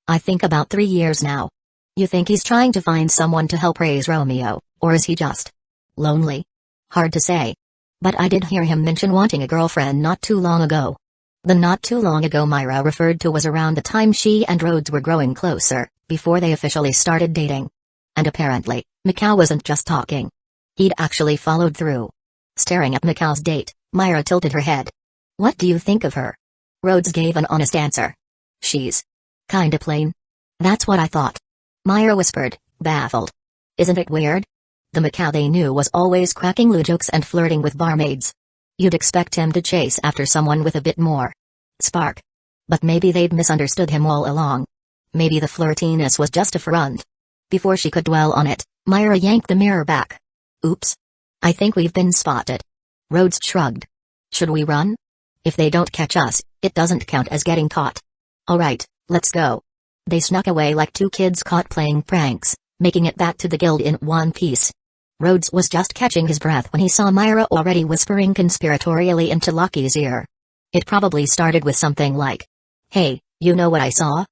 A: "I think about 3 years now." "You think he's trying to find someone to help raise Romeo, or is he just lonely?" "Hard to say. But I did hear him mention wanting a girlfriend not too long ago." The not too long ago Myra referred to was around the time she and Rhodes were growing closer, before they officially started dating. And apparently, Macau wasn't just talking. He'd actually followed through. Staring at Macau's date, Myra tilted her head. "What do you think of her?" Rhodes gave an honest answer. "She's kinda plain." "That's what I thought." Myra whispered, baffled. "Isn't it weird? The Macau they knew was always cracking loo jokes and flirting with barmaids. You'd expect him to chase after someone with a bit more spark. But maybe they'd misunderstood him all along. Maybe the flirtiness was just a front." Before she could dwell on it, Myra yanked the mirror back. "Oops. I think we've been spotted." Rhodes shrugged. "Should we run? If they don't catch us, it doesn't count as getting caught." "All right, let's go." They snuck away like two kids caught playing pranks, making it back to the guild in one piece. Rhodes was just catching his breath when he saw Myra already whispering conspiratorially into Lucky's ear. It probably started with something like, "Hey, you know what I saw?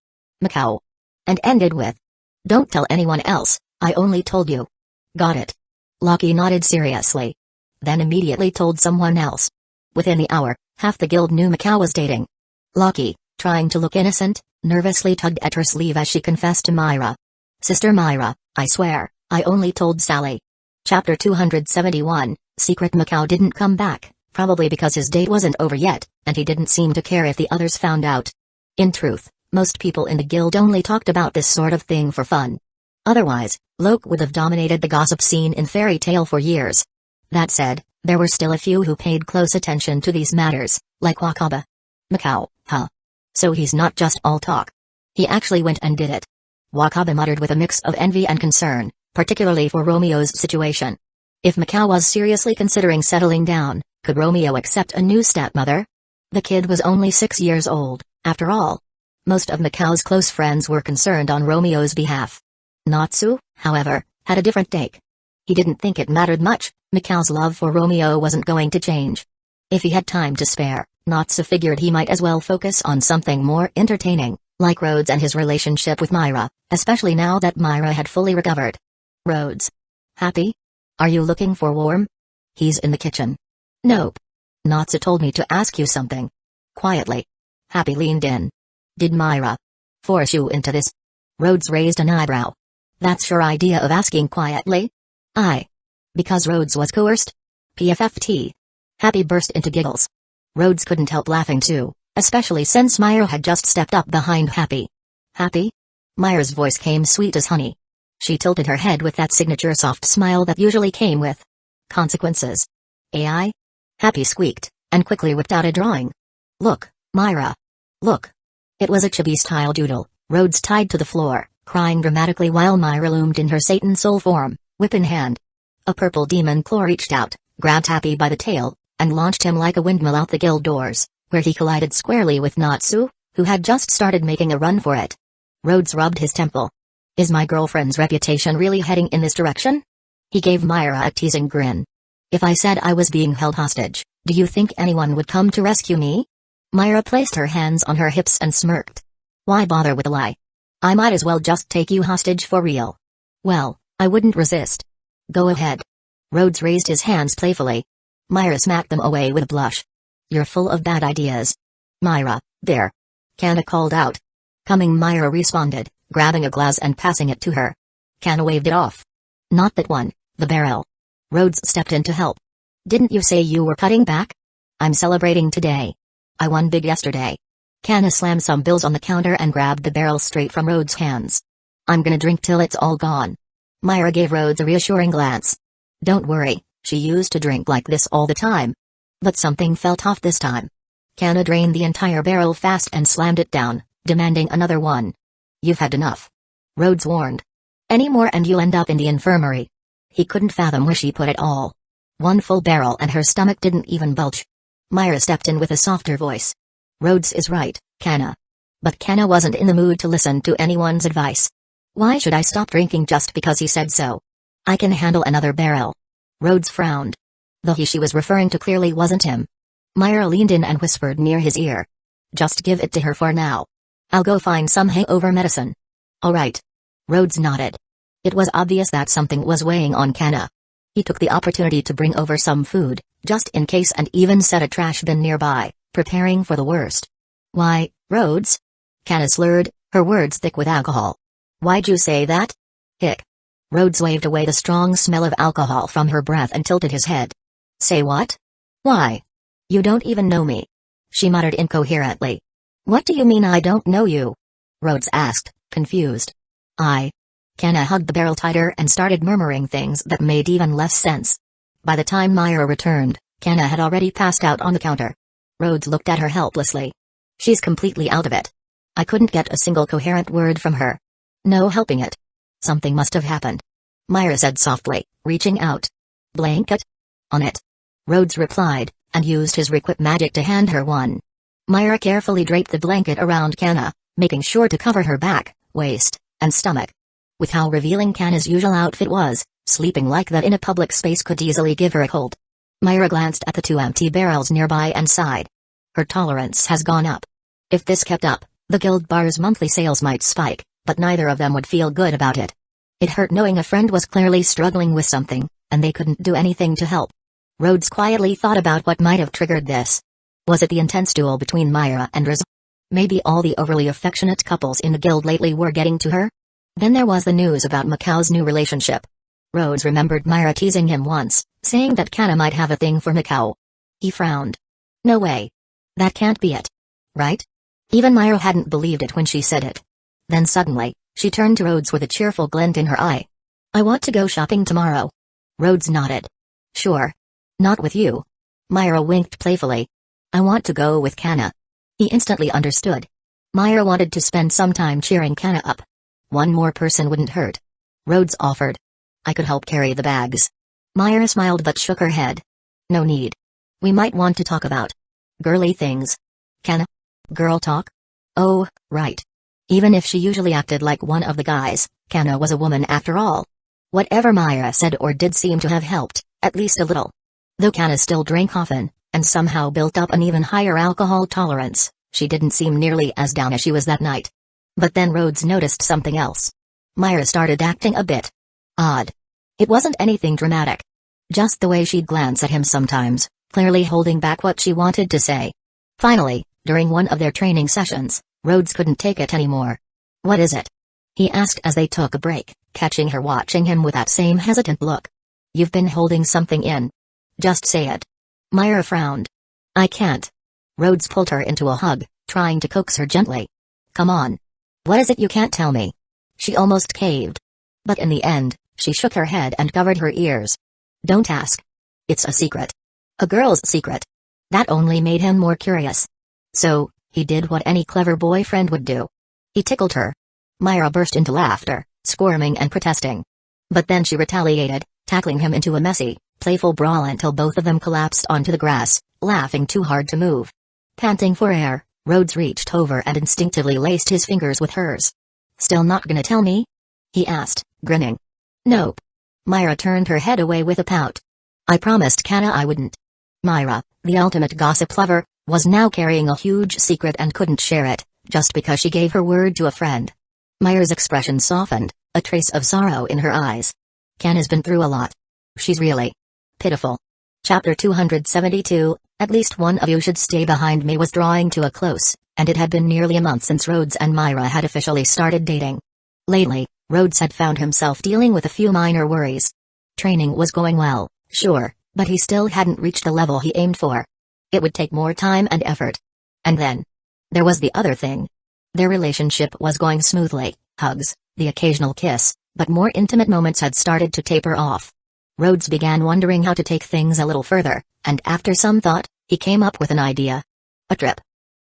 A: Macau." And ended with, "Don't tell anyone else, I only told you." "Got it." Lucky nodded seriously. Then immediately told someone else. Within the hour, half the guild knew Macau was dating. Lucky, trying to look innocent, nervously tugged at her sleeve as she confessed to Myra. "Sister Myra, I swear, I only told Sally." Chapter 271, Secret Macau didn't come back, probably because his date wasn't over yet, and he didn't seem to care if the others found out. In truth, most people in the guild only talked about this sort of thing for fun. Otherwise, Loke would have dominated the gossip scene in Fairy Tale for years. That said, there were still a few who paid close attention to these matters, like Wakaba. "Macau, huh? So he's not just all talk. He actually went and did it." Wakaba muttered with a mix of envy and concern, particularly for Romeo's situation. If Macau was seriously considering settling down, could Romeo accept a new stepmother? The kid was only 6 years old, after all. Most of Macau's close friends were concerned on Romeo's behalf. Natsu, however, had a different take. He didn't think it mattered much, Macau's love for Romeo wasn't going to change. If he had time to spare, Natsu figured he might as well focus on something more entertaining, like Rhodes and his relationship with Myra, especially now that Myra had fully recovered. "Rhodes. Happy? Are you looking for Warm? He's in the kitchen." "Nope. Natsu told me to ask you something." Quietly. Happy leaned in. "Did Myra force you into this?" Rhodes raised an eyebrow. "That's your idea of asking quietly?" "Aye. Because Rhodes was coerced?" PFFT. Happy burst into giggles. Rhodes couldn't help laughing too, especially since Myra had just stepped up behind Happy. "Happy?" Myra's voice came sweet as honey. She tilted her head with that signature soft smile that usually came with consequences. "AI?" Happy squeaked, and quickly whipped out a drawing. "Look, Myra. Look." It was a chibi-style doodle, Rhodes tied to the floor, crying dramatically while Myra loomed in her Satan soul form, whip in hand. A purple demon claw reached out, grabbed Happy by the tail, and launched him like a windmill out the guild doors, where he collided squarely with Natsu, who had just started making a run for it. Rhodes rubbed his temple. "Is my girlfriend's reputation really heading in this direction?" He gave Myra a teasing grin. "If I said I was being held hostage, do you think anyone would come to rescue me?" Myra placed her hands on her hips and smirked. "Why bother with a lie? I might as well just take you hostage for real." "Well, I wouldn't resist." "Go ahead." Rhodes raised his hands playfully. Myra smacked them away with a blush. "You're full of bad ideas." "Myra, there." Kana called out. Coming Myra responded, grabbing a glass and passing it to her. Kana waved it off. "Not that one, the barrel." Rhodes stepped in to help. "Didn't you say you were cutting back?" "I'm celebrating today. I won big yesterday." Kana slammed some bills on the counter and grabbed the barrel straight from Rhodes' hands. "I'm gonna drink till it's all gone." Myra gave Rhodes a reassuring glance. "Don't worry, she used to drink like this all the time." But something felt off this time. Kana drained the entire barrel fast and slammed it down, demanding another one. You've had enough. Rhodes warned. Any more and you'll end up in the infirmary. He couldn't fathom where she put it all. One full barrel and her stomach didn't even bulge. Myra stepped in with a softer voice. Rhodes is right, Kana. But Kana wasn't in the mood to listen to anyone's advice. Why should I stop drinking just because he said so? I can handle another barrel. Rhodes frowned. The he she was referring to clearly wasn't him. Myra leaned in and whispered near his ear. Just give it to her for now. I'll go find some hangover medicine. All right. Rhodes nodded. It was obvious that something was weighing on Kana. He took the opportunity to bring over some food, just in case, and even set a trash bin nearby, preparing for the worst. Why, Rhodes? Kana slurred, her words thick with alcohol. Why'd you say that? Hick. Rhodes waved away the strong smell of alcohol from her breath and tilted his head. Say what? Why? You don't even know me. She muttered incoherently. What do you mean I don't know you? Rhodes asked, confused. Kana hugged the barrel tighter and started murmuring things that made even less sense. By the time Myra returned, Kana had already passed out on the counter. Rhodes looked at her helplessly. She's completely out of it. I couldn't get a single coherent word from her. No helping it. Something must have happened. Myra said softly, reaching out. Blanket? On it. Rhodes replied, and used his requip magic to hand her one. Myra carefully draped the blanket around Kana, making sure to cover her back, waist, and stomach. With how revealing Kana's usual outfit was, sleeping like that in a public space could easily give her a cold. Myra glanced at the 2 empty barrels nearby and sighed. Her tolerance has gone up. If this kept up, the Guild Bar's monthly sales might spike, but neither of them would feel good about it. It hurt knowing a friend was clearly struggling with something, and they couldn't do anything to help. Rhodes quietly thought about what might have triggered this. Was it the intense duel between Myra and Riz? Maybe all the overly affectionate couples in the guild lately were getting to her? Then there was the news about Mikau's new relationship. Rhodes remembered Myra teasing him once, saying that Kana might have a thing for Mikau. He frowned. No way. That can't be it. Right? Even Myra hadn't believed it when she said it. Then suddenly, she turned to Rhodes with a cheerful glint in her eye. I want to go shopping tomorrow. Rhodes nodded. Sure. Not with you. Myra winked playfully. I want to go with Kana. He instantly understood. Myra wanted to spend some time cheering Kana up. One more person wouldn't hurt. Rhodes offered. I could help carry the bags. Myra smiled but shook her head. No need. We might want to talk about girly things. Kana? Girl talk? Oh, right. Even if she usually acted like one of the guys, Kana was a woman after all. Whatever Myra said or did seemed to have helped, at least a little. Though Kana still drank often, and somehow built up an even higher alcohol tolerance, she didn't seem nearly as down as she was that night. But then Rhodes noticed something else. Myra started acting a bit odd. It wasn't anything dramatic. Just the way she'd glance at him sometimes, clearly holding back what she wanted to say. Finally, during one of their training sessions, Rhodes couldn't take it anymore. What is it? He asked as they took a break, catching her watching him with that same hesitant look. You've been holding something in. Just say it. Myra frowned. I can't. Rhodes pulled her into a hug, trying to coax her gently. Come on. What is it you can't tell me? She almost caved. But in the end, she shook her head and covered her ears. Don't ask. It's a secret. A girl's secret. That only made him more curious. So, he did what any clever boyfriend would do. He tickled her. Myra burst into laughter, squirming and protesting. But then she retaliated, tackling him into a messy, playful brawl until both of them collapsed onto the grass, laughing too hard to move. Panting for air, Rhodes reached over and instinctively laced his fingers with hers. Still not gonna tell me? He asked, grinning. Nope. Myra turned her head away with a pout. I promised Kana I wouldn't. Myra, the ultimate gossip lover, was now carrying a huge secret and couldn't share it, just because she gave her word to a friend. Myra's expression softened, a trace of sorrow in her eyes. Kana's been through a lot. She's really pitiful. Chapter 272, At least one of you should stay behind me was drawing to a close, and it had been nearly a month since Rhodes and Myra had officially started dating. Lately, Rhodes had found himself dealing with a few minor worries. Training was going well, sure, but he still hadn't reached the level he aimed for. It would take more time and effort. And then, there was the other thing. Their relationship was going smoothly, hugs, the occasional kiss, but more intimate moments had started to taper off. Rhodes began wondering how to take things a little further, and after some thought, he came up with an idea. A trip.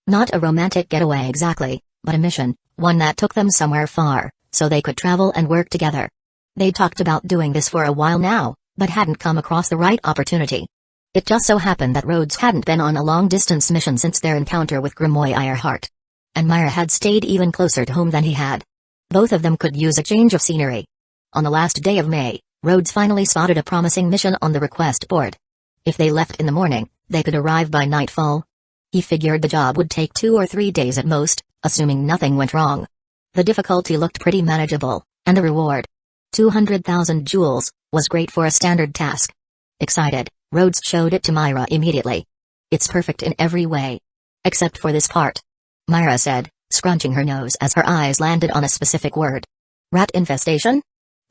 A: Not a romantic getaway exactly, but a mission, one that took them somewhere far, so they could travel and work together. They talked about doing this for a while now, but hadn't come across the right opportunity. It just so happened that Rhodes hadn't been on a long-distance mission since their encounter with Grimoire Earhart. And Myra had stayed even closer to home than he had. Both of them could use a change of scenery. On the last day of May, Rhodes finally spotted a promising mission on the request board. If they left in the morning, they could arrive by nightfall. He figured the job would take 2 or 3 days at most, assuming nothing went wrong. The difficulty looked pretty manageable, and the reward, 200,000 jewels, was great for a standard task. Excited, Rhodes showed it to Myra immediately. "It's perfect in every way. Except for this part," Myra said, scrunching her nose as her eyes landed on a specific word. "Rat infestation?"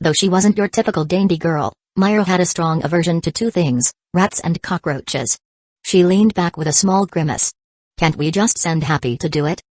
A: Though she wasn't your typical dainty girl, Myra had a strong aversion to 2 things, rats and cockroaches. She leaned back with a small grimace. "Can't we just send Happy to do it?"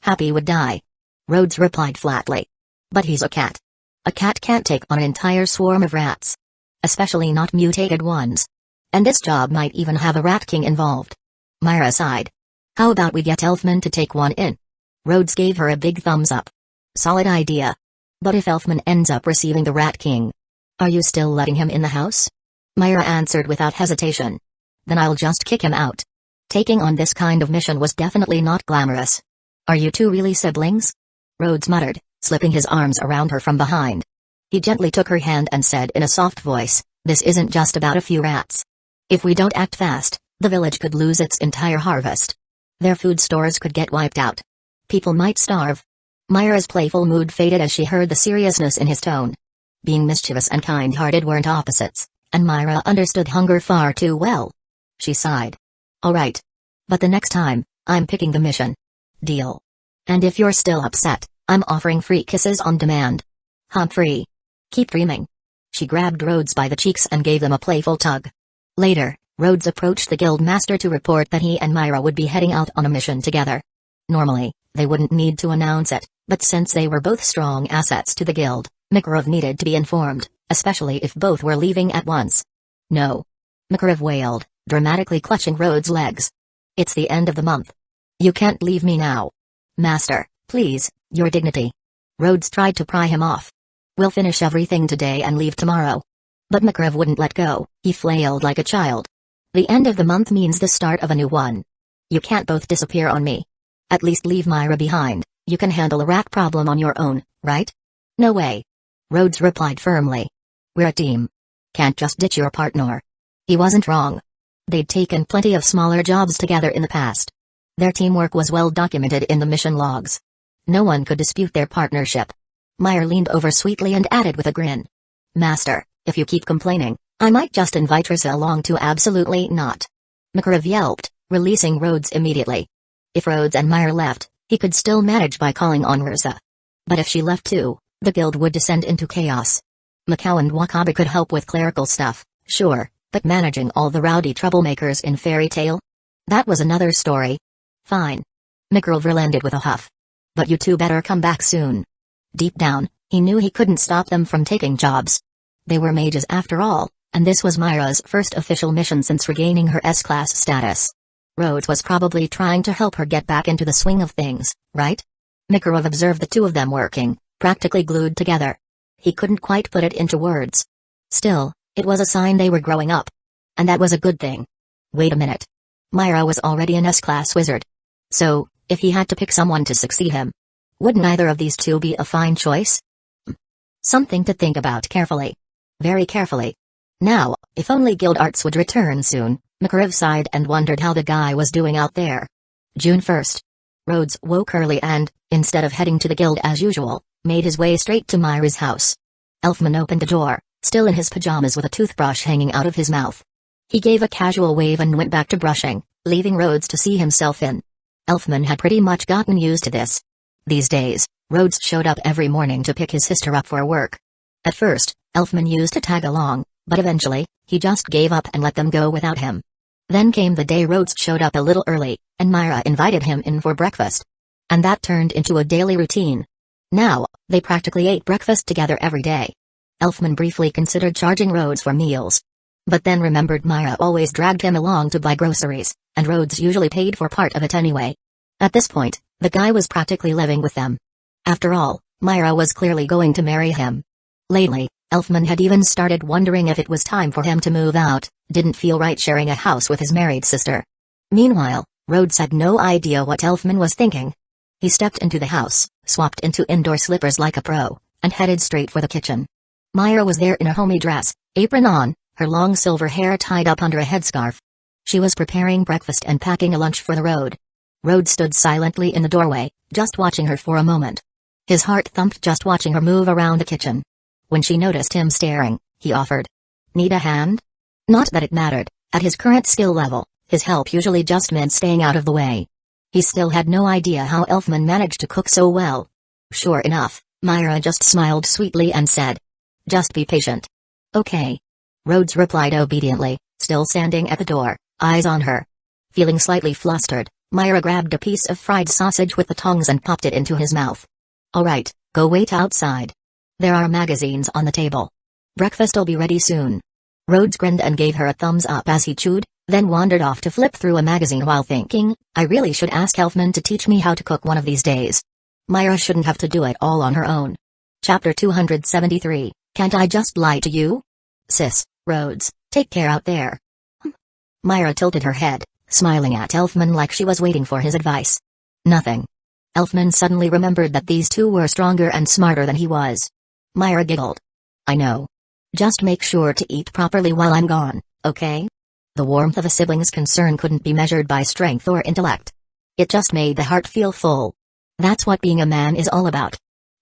A: "Happy would die," Rhodes replied flatly. "But he's a cat. A cat can't take on an entire swarm of rats. Especially not mutated ones. And this job might even have a rat king involved." Myra sighed. "How about we get Elfman to take one in?" Rhodes gave her a big thumbs up. "Solid idea. But if Elfman ends up receiving the Rat King, are you still letting him in the house?" Myra answered without hesitation. "Then I'll just kick him out." Taking on this kind of mission was definitely not glamorous. "Are you two really siblings?" Rhodes muttered, slipping his arms around her from behind. He gently took her hand and said in a soft voice, "This isn't just about a few rats. If we don't act fast, the village could lose its entire harvest. Their food stores could get wiped out. People might starve." Myra's playful mood faded as she heard the seriousness in his tone. Being mischievous and kind-hearted weren't opposites, and Myra understood hunger far too well. She sighed. "All right. But the next time, I'm picking the mission. Deal. And if you're still upset, I'm offering free kisses on demand. Humphrey. Keep dreaming." She grabbed Rhodes by the cheeks and gave them a playful tug. Later, Rhodes approached the guild master to report that he and Myra would be heading out on a mission together. Normally, they wouldn't need to announce it, but since they were both strong assets to the guild, Makarov needed to be informed, especially if both were leaving at once. "No." Makarov wailed, dramatically clutching Rhodes' legs. "It's the end of the month. You can't leave me now. Master, please, your dignity." Rhodes tried to pry him off. "We'll finish everything today and leave tomorrow." But Makarov wouldn't let go. He flailed like a child. "The end of the month means the start of a new one. You can't both disappear on me. At least leave Myra behind. You can handle a rat problem on your own, right?" "No way." Rhodes replied firmly. "We're a team. Can't just ditch your partner." He wasn't wrong. They'd taken plenty of smaller jobs together in the past. Their teamwork was well documented in the mission logs. No one could dispute their partnership. Myra leaned over sweetly and added with a grin. "Master, if you keep complaining, I might just invite Risa along too." "Absolutely not." Makarov yelped, releasing Rhodes immediately. If Rhodes and Myra left, he could still manage by calling on Risa. But if she left too, the guild would descend into chaos. Macau and Wakabe could help with clerical stuff, sure, but managing all the rowdy troublemakers in Fairy Tale? That was another story. "Fine." Makarov relented with a huff. "But you two better come back soon." Deep down, he knew he couldn't stop them from taking jobs. They were mages after all, and this was Myra's first official mission since regaining her S-class status. Rhodes was probably trying to help her get back into the swing of things, right? Makarov observed the two of them working, practically glued together. He couldn't quite put it into words. Still, it was a sign they were growing up. And that was a good thing. Wait a minute. Myra was already an S-class wizard. So, if he had to pick someone to succeed him, wouldn't either of these two be a fine choice? Something to think about carefully. Very carefully. Now, if only Guild Arts would return soon. Makarov sighed and wondered how the guy was doing out there. June 1st. Rhodes woke early and, instead of heading to the guild as usual, made his way straight to Myra's house. Elfman opened the door, still in his pajamas with a toothbrush hanging out of his mouth. He gave a casual wave and went back to brushing, leaving Rhodes to see himself in. Elfman had pretty much gotten used to this. These days, Rhodes showed up every morning to pick his sister up for work. At first, Elfman used to tag along, but eventually, he just gave up and let them go without him. Then came the day Rhodes showed up a little early, and Myra invited him in for breakfast. And that turned into a daily routine. Now, they practically ate breakfast together every day. Elfman briefly considered charging Rhodes for meals. But then remembered Myra always dragged him along to buy groceries, and Rhodes usually paid for part of it anyway. At this point, the guy was practically living with them. After all, Myra was clearly going to marry him. Lately, Elfman had even started wondering if it was time for him to move out, didn't feel right sharing a house with his married sister. Meanwhile, Rhodes had no idea what Elfman was thinking. He stepped into the house, swapped into indoor slippers like a pro, and headed straight for the kitchen. Myra was there in a homey dress, apron on, her long silver hair tied up under a headscarf. She was preparing breakfast and packing a lunch for the road. Rhodes stood silently in the doorway, just watching her for a moment. His heart thumped just watching her move around the kitchen. When she noticed him staring, he offered. "Need a hand?" Not that it mattered. At his current skill level, his help usually just meant staying out of the way. He still had no idea how Elfman managed to cook so well. Sure enough, Myra just smiled sweetly and said, "Just be patient." "Okay." Rhodes replied obediently, still standing at the door, eyes on her. Feeling slightly flustered, Myra grabbed a piece of fried sausage with the tongs and popped it into his mouth. "All right, go wait outside. There are magazines on the table. Breakfast'll be ready soon." Rhodes grinned and gave her a thumbs up as he chewed, then wandered off to flip through a magazine while thinking, "I really should ask Elfman to teach me how to cook one of these days. Myra shouldn't have to do it all on her own." Chapter 273, Can't I Just Lie to You? "Sis, Rhodes, take care out there." Myra tilted her head, smiling at Elfman like she was waiting for his advice. "Nothing." Elfman suddenly remembered that these two were stronger and smarter than he was. Myra giggled. "I know. Just make sure to eat properly while I'm gone, okay?" The warmth of a sibling's concern couldn't be measured by strength or intellect. It just made the heart feel full. That's what being a man is all about.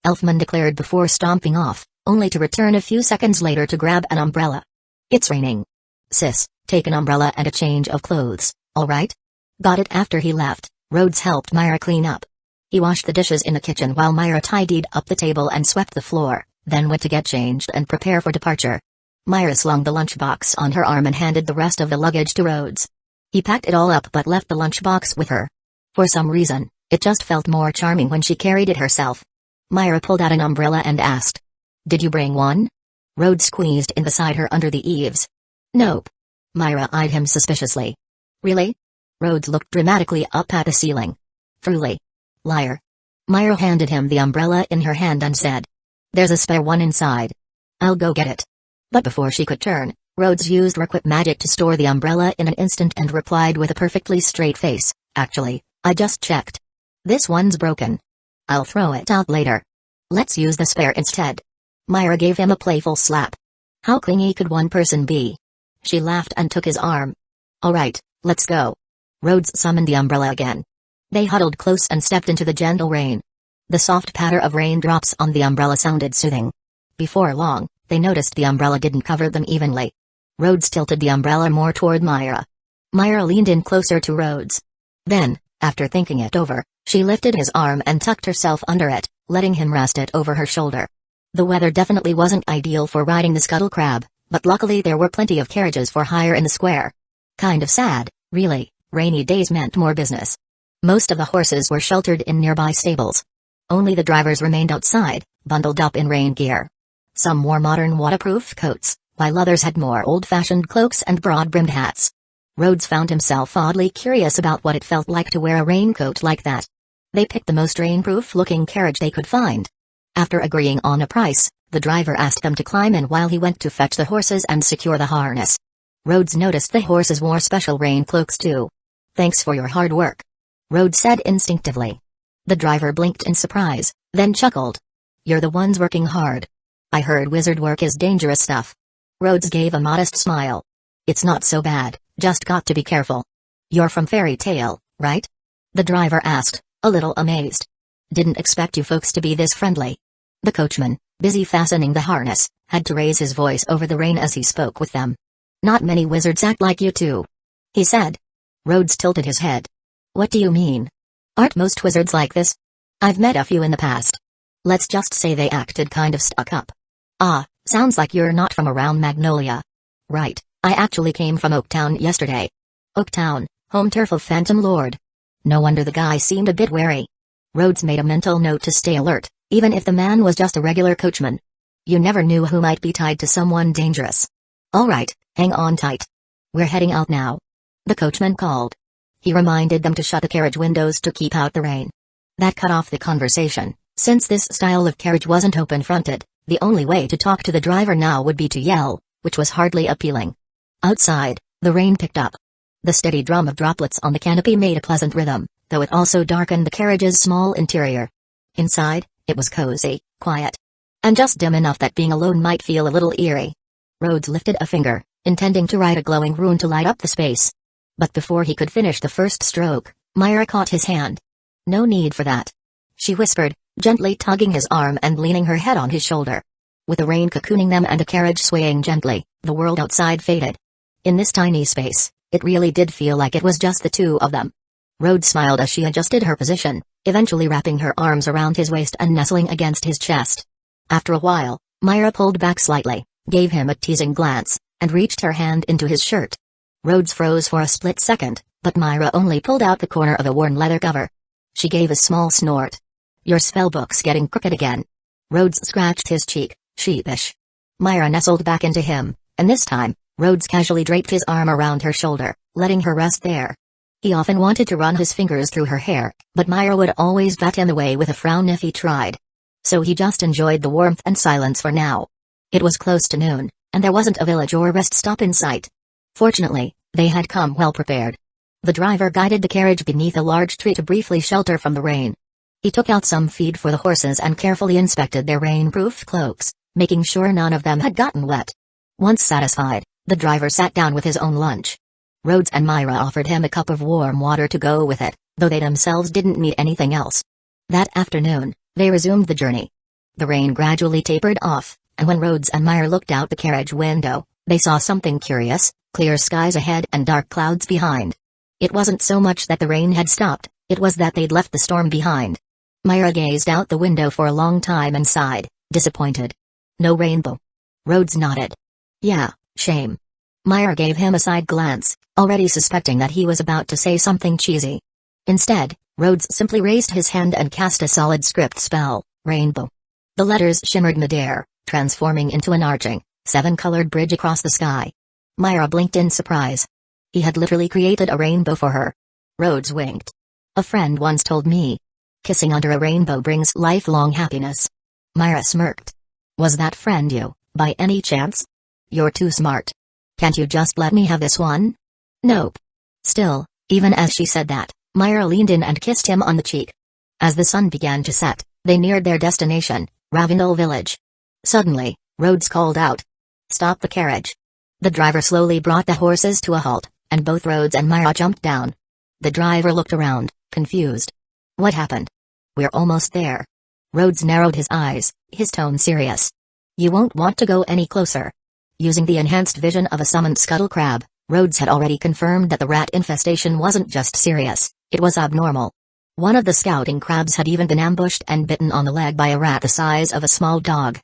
A: Elfman declared before stomping off, only to return a few seconds later to grab an umbrella. "It's raining. Sis, take an umbrella and a change of clothes, all right?" Got it. After he left, Rhodes helped Myra clean up. He washed the dishes in the kitchen while Myra tidied up the table and swept the floor, then went to get changed and prepare for departure. Myra slung the lunchbox on her arm and handed the rest of the luggage to Rhodes. He packed it all up but left the lunchbox with her. For some reason, it just felt more charming when she carried it herself. Myra pulled out an umbrella and asked, "Did you bring one?" Rhodes squeezed in beside her under the eaves. "Nope." Myra eyed him suspiciously. "Really?" Rhodes looked dramatically up at the ceiling. "Truly." "Liar." Myra handed him the umbrella in her hand and said, "There's a spare one inside. I'll go get it." But before she could turn, Rhodes used requip magic to store the umbrella in an instant and replied with a perfectly straight face, "Actually, I just checked. This one's broken. I'll throw it out later. Let's use the spare instead." Myra gave him a playful slap. How clingy could one person be? She laughed and took his arm. "All right, let's go." Rhodes summoned the umbrella again. They huddled close and stepped into the gentle rain. The soft patter of raindrops on the umbrella sounded soothing. Before long, they noticed the umbrella didn't cover them evenly. Rhodes tilted the umbrella more toward Myra. Myra leaned in closer to Rhodes. Then, after thinking it over, she lifted his arm and tucked herself under it, letting him rest it over her shoulder. The weather definitely wasn't ideal for riding the scuttle crab, but luckily there were plenty of carriages for hire in the square. Kind of sad, really, rainy days meant more business. Most of the horses were sheltered in nearby stables. Only the drivers remained outside, bundled up in rain gear. Some wore modern waterproof coats, while others had more old-fashioned cloaks and broad-brimmed hats. Rhodes found himself oddly curious about what it felt like to wear a raincoat like that. They picked the most rainproof-looking carriage they could find. After agreeing on a price, the driver asked them to climb in while he went to fetch the horses and secure the harness. Rhodes noticed the horses wore special rain cloaks too. "Thanks for your hard work," Rhodes said instinctively. The driver blinked in surprise, then chuckled. "You're the ones working hard. I heard wizard work is dangerous stuff." Rhodes gave a modest smile. "It's not so bad, just got to be careful." "You're from Fairy Tale, right?" the driver asked, a little amazed. "Didn't expect you folks to be this friendly." The coachman, busy fastening the harness, had to raise his voice over the rain as he spoke with them. "Not many wizards act like you two," he said. Rhodes tilted his head. "What do you mean? Aren't most wizards like this? I've met a few in the past. Let's just say they acted kind of stuck up." "Ah, sounds like you're not from around Magnolia." "Right, I actually came from Oaktown yesterday." "Oaktown, home turf of Phantom Lord." No wonder the guy seemed a bit wary. Rhodes made a mental note to stay alert, even if the man was just a regular coachman. You never knew who might be tied to someone dangerous. "All right, hang on tight. We're heading out now," the coachman called. He reminded them to shut the carriage windows to keep out the rain. That cut off the conversation, Since this style of carriage wasn't open-fronted, the only way to talk to the driver now would be to yell, which was hardly appealing. Outside, the rain picked up. The steady drum of droplets on the canopy made a pleasant rhythm, though it also darkened the carriage's small interior. Inside, it was cozy, quiet, and just dim enough that being alone might feel a little eerie. Rhodes lifted a finger, intending to write a glowing rune to light up the space. But before he could finish the first stroke, Myra caught his hand. "No need for that," she whispered, gently tugging his arm and leaning her head on his shoulder. With the rain cocooning them and the carriage swaying gently, the world outside faded. In this tiny space, it really did feel like it was just the two of them. Rhodes smiled as she adjusted her position, eventually wrapping her arms around his waist and nestling against his chest. After a while, Myra pulled back slightly, gave him a teasing glance, and reached her hand into his shirt. Rhodes froze for a split second, but Myra only pulled out the corner of a worn leather cover. She gave a small snort. "Your spellbook's getting crooked again." Rhodes scratched his cheek, sheepish. Myra nestled back into him, and this time, Rhodes casually draped his arm around her shoulder, letting her rest there. He often wanted to run his fingers through her hair, but Myra would always bat him away with a frown if he tried. So he just enjoyed the warmth and silence for now. It was close to noon, and there wasn't a village or rest stop in sight. Fortunately, they had come well prepared. The driver guided the carriage beneath a large tree to briefly shelter from the rain. He took out some feed for the horses and carefully inspected their rain-proof cloaks, making sure none of them had gotten wet. Once satisfied, the driver sat down with his own lunch. Rhodes and Myra offered him a cup of warm water to go with it, though they themselves didn't need anything else. That afternoon, they resumed the journey. The rain gradually tapered off, and when Rhodes and Myra looked out the carriage window, they saw something curious: clear skies ahead and dark clouds behind. It wasn't so much that the rain had stopped, it was that they'd left the storm behind. Myra gazed out the window for a long time and sighed, disappointed. "No rainbow." Rhodes nodded. "Yeah, shame." Myra gave him a side glance, already suspecting that he was about to say something cheesy. Instead, Rhodes simply raised his hand and cast a solid script spell, "Rainbow." The letters shimmered midair, transforming into an arching, seven-colored bridge across the sky. Myra blinked in surprise. He had literally created a rainbow for her. Rhodes winked. "A friend once told me, kissing under a rainbow brings lifelong happiness." Myra smirked. "Was that friend you, by any chance? You're too smart. Can't you just let me have this one?" "Nope." Still, even as she said that, Myra leaned in and kissed him on the cheek. As the sun began to set, they neared their destination, Ravindal village. Suddenly, Rhodes called out, "Stop the carriage." The driver slowly brought the horses to a halt, and both Rhodes and Myra jumped down. The driver looked around, confused. "What happened?" "We're almost there." Rhodes narrowed his eyes, his tone serious. "You won't want to go any closer." Using the enhanced vision of a summoned scuttle crab, Rhodes had already confirmed that the rat infestation wasn't just serious, it was abnormal. One of the scouting crabs had even been ambushed and bitten on the leg by a rat the size of a small dog.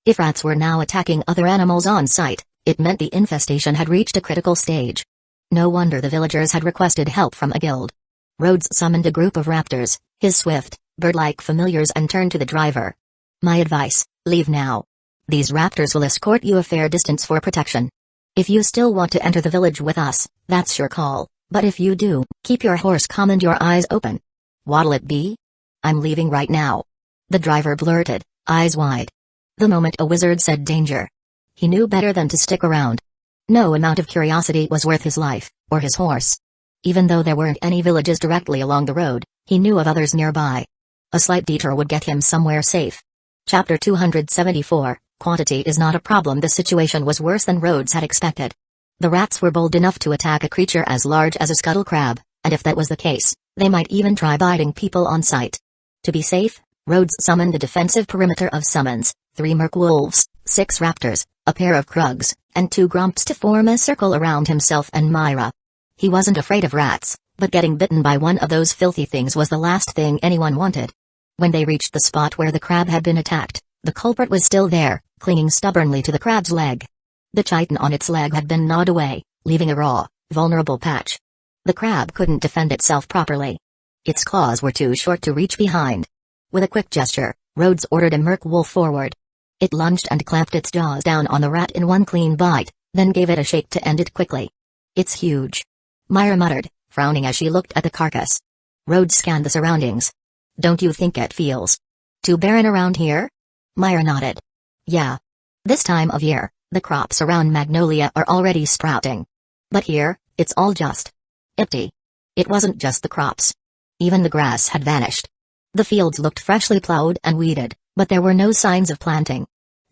A: If rats were now attacking other animals on sight, it meant the infestation had reached a critical stage. No wonder the villagers had requested help from a guild. Rhodes summoned a group of raptors, his swift, bird-like familiars, and turned to the driver. "My advice, leave now. These raptors will escort you a fair distance for protection. If you still want to enter the village with us, that's your call, but if you do, keep your horse calm and your eyes open." "What'll it be?" "I'm leaving right now." The driver blurted, eyes wide. The moment a wizard said danger, he knew better than to stick around. No amount of curiosity was worth his life, or his horse. Even though there weren't any villages directly along the road, he knew of others nearby. A slight detour would get him somewhere safe. Chapter 274, Quantity is not a problem. The situation was worse than Rhodes had expected. The rats were bold enough to attack a creature as large as a scuttle crab, and if that was the case, they might even try biting people on sight. To be safe, Rhodes summoned a defensive perimeter of summons, 3 merc wolves, 6 raptors, a pair of krugs, and 2 grumps to form a circle around himself and Myra. He wasn't afraid of rats, but getting bitten by one of those filthy things was the last thing anyone wanted. When they reached the spot where the crab had been attacked, the culprit was still there, clinging stubbornly to the crab's leg. The chitin on its leg had been gnawed away, leaving a raw, vulnerable patch. The crab couldn't defend itself properly. Its claws were too short to reach behind. With a quick gesture, Rhodes ordered a merc wolf forward. It lunged and clamped its jaws down on the rat in one clean bite, then gave it a shake to end it quickly. "It's huge," Myra muttered, frowning as she looked at the carcass. Rhodes scanned the surroundings. "Don't you think it feels Too barren around here? Myra nodded. Yeah. This time of year, the crops around Magnolia are already sprouting. But here, it's all just empty. It wasn't just the crops. Even the grass had vanished. The fields looked freshly plowed and weeded, but there were no signs of planting.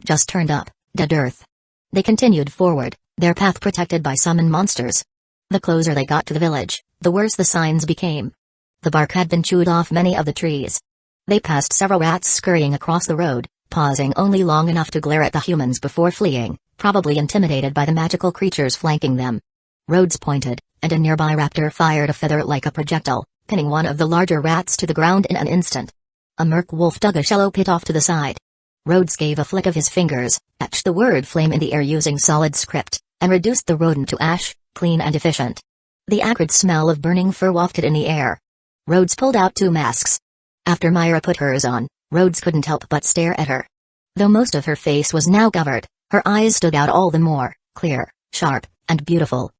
A: Just turned up, dead earth. They continued forward, their path protected by summoned monsters. The closer they got to the village, the worse the signs became. The bark had been chewed off many of the trees. They passed several rats scurrying across the road, pausing only long enough to glare at the humans before fleeing, probably intimidated by the magical creatures flanking them. Rhodes pointed, and a nearby raptor fired a feather like a projectile, pinning one of the larger rats to the ground in an instant. A merc wolf dug a shallow pit off to the side. Rhodes gave a flick of his fingers, etched the word flame in the air using solid script, and reduced the rodent to ash, clean and efficient. The acrid smell of burning fur wafted in the air. Rhodes pulled out 2 masks. After Myra put hers on, Rhodes couldn't help but stare at her. Though most of her face was now covered, her eyes stood out all the more, clear, sharp, and beautiful.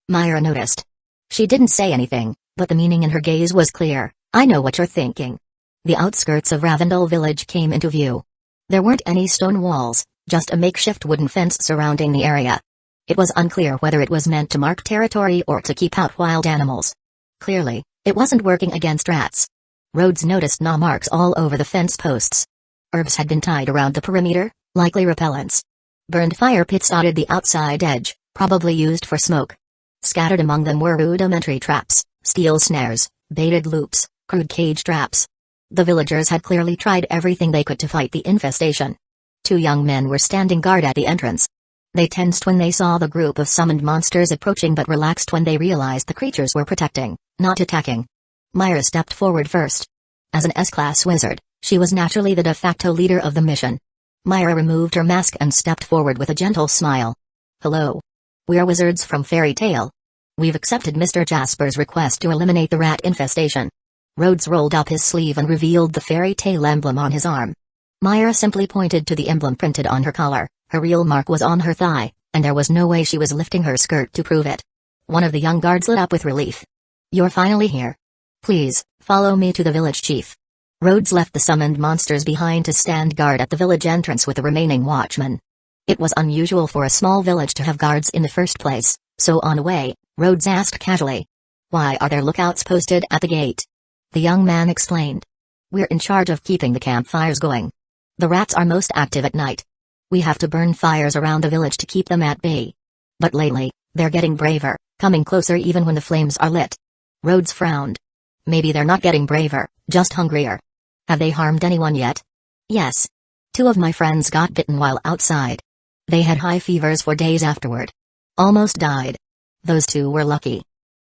A: Myra noticed. She didn't say anything, but the meaning in her gaze was clear. I know what you're thinking. The outskirts of Ravendell village came into view. There weren't any stone walls, just a makeshift wooden fence surrounding the area. It was unclear whether it was meant to mark territory or to keep out wild animals. Clearly, it wasn't working against rats. Rhodes noticed gnaw marks all over the fence posts. Herbs had been tied around the perimeter, likely repellents. Burned fire pits dotted the outside edge, probably used for smoke. Scattered among them were rudimentary traps, steel snares, baited loops, crude cage traps. The villagers had clearly tried everything they could to fight the infestation. 2 young men were standing guard at the entrance. They tensed when they saw the group of summoned monsters approaching but relaxed when they realized the creatures were protecting, not attacking. Myra stepped forward first. As an S-class wizard, she was naturally the de facto leader of the mission. Myra removed her mask and stepped forward with a gentle smile. Hello. We're wizards from Fairy Tale. We've accepted Mr. Jasper's request to eliminate the rat infestation. Rhodes rolled up his sleeve and revealed the Fairy Tale emblem on his arm. Myra simply pointed to the emblem printed on her collar. Her real mark was on her thigh, and there was no way she was lifting her skirt to prove it. One of the young guards lit up with relief. You're finally here. Please, follow me to the village chief. Rhodes left the summoned monsters behind to stand guard at the village entrance with the remaining watchmen. It was unusual for a small village to have guards in the first place, so on the way, Rhodes asked casually. Why are there lookouts posted at the gate? The young man explained. We're in charge of keeping the campfires going. The rats are most active at night. We have to burn fires around the village to keep them at bay. But lately, they're getting braver, coming closer even when the flames are lit. Rhodes frowned. Maybe they're not getting braver, just hungrier. Have they harmed anyone yet? Yes. 2 of my friends got bitten while outside. They had high fevers for days afterward. Almost died. Those 2 were lucky.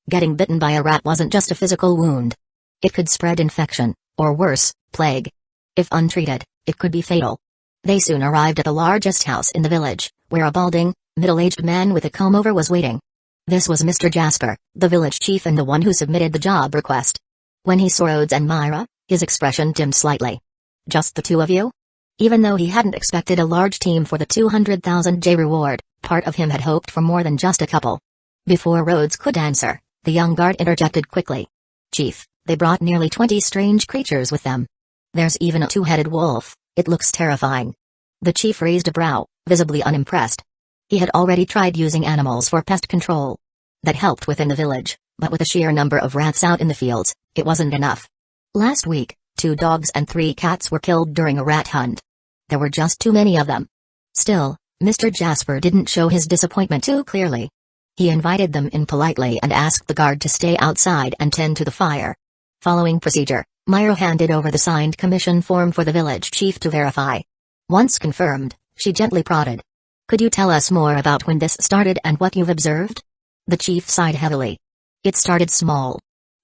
A: Getting bitten by a rat wasn't just a physical wound. It could spread infection, or worse, plague. If untreated, it could be fatal. They soon arrived at the largest house in the village, where a balding, middle-aged man with a comb-over was waiting. This was Mr. Jasper, the village chief and the one who submitted the job request. When he saw Rhodes and Myra, his expression dimmed slightly. Just the 2 of you? Even though he hadn't expected a large team for the 200,000 J reward, part of him had hoped for more than just a couple. Before Rhodes could answer, the young guard interjected quickly. Chief, they brought nearly 20 strange creatures with them. There's even a 2-headed wolf. It looks terrifying. The chief raised a brow, visibly unimpressed. He had already tried using animals for pest control. That helped within the village, but with the sheer number of rats out in the fields, it wasn't enough. Last week, 2 dogs and 3 cats were killed during a rat hunt. There were just too many of them. Still, Mr. Jasper didn't show his disappointment too clearly. He invited them in politely and asked the guard to stay outside and tend to the fire. Following procedure, Myra handed over the signed commission form for the village chief to verify. Once confirmed, she gently prodded. Could you tell us more about when this started and what you've observed? The chief sighed heavily. It started small.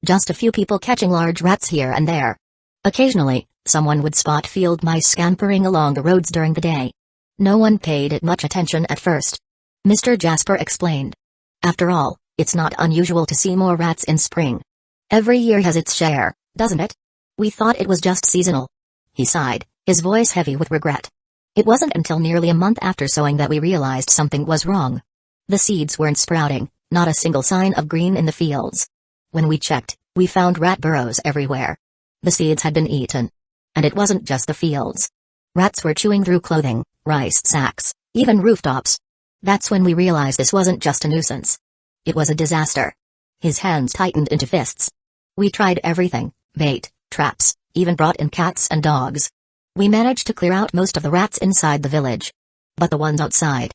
A: Just a few people catching large rats here and there. Occasionally, someone would spot field mice scampering along the roads during the day. No one paid it much attention at first. Mr. Jasper explained. After all, it's not unusual to see more rats in spring. Every year has its share, doesn't it? We thought it was just seasonal. He sighed, his voice heavy with regret. It wasn't until nearly a month after sowing that we realized something was wrong. The seeds weren't sprouting, not a single sign of green in the fields. When we checked, we found rat burrows everywhere. The seeds had been eaten. And it wasn't just the fields. Rats were chewing through clothing, rice sacks, even rooftops. That's when we realized this wasn't just a nuisance. It was a disaster. His hands tightened into fists. We tried everything, bait, traps, even brought in cats and dogs. We managed to clear out most of the rats inside the village. But the ones outside,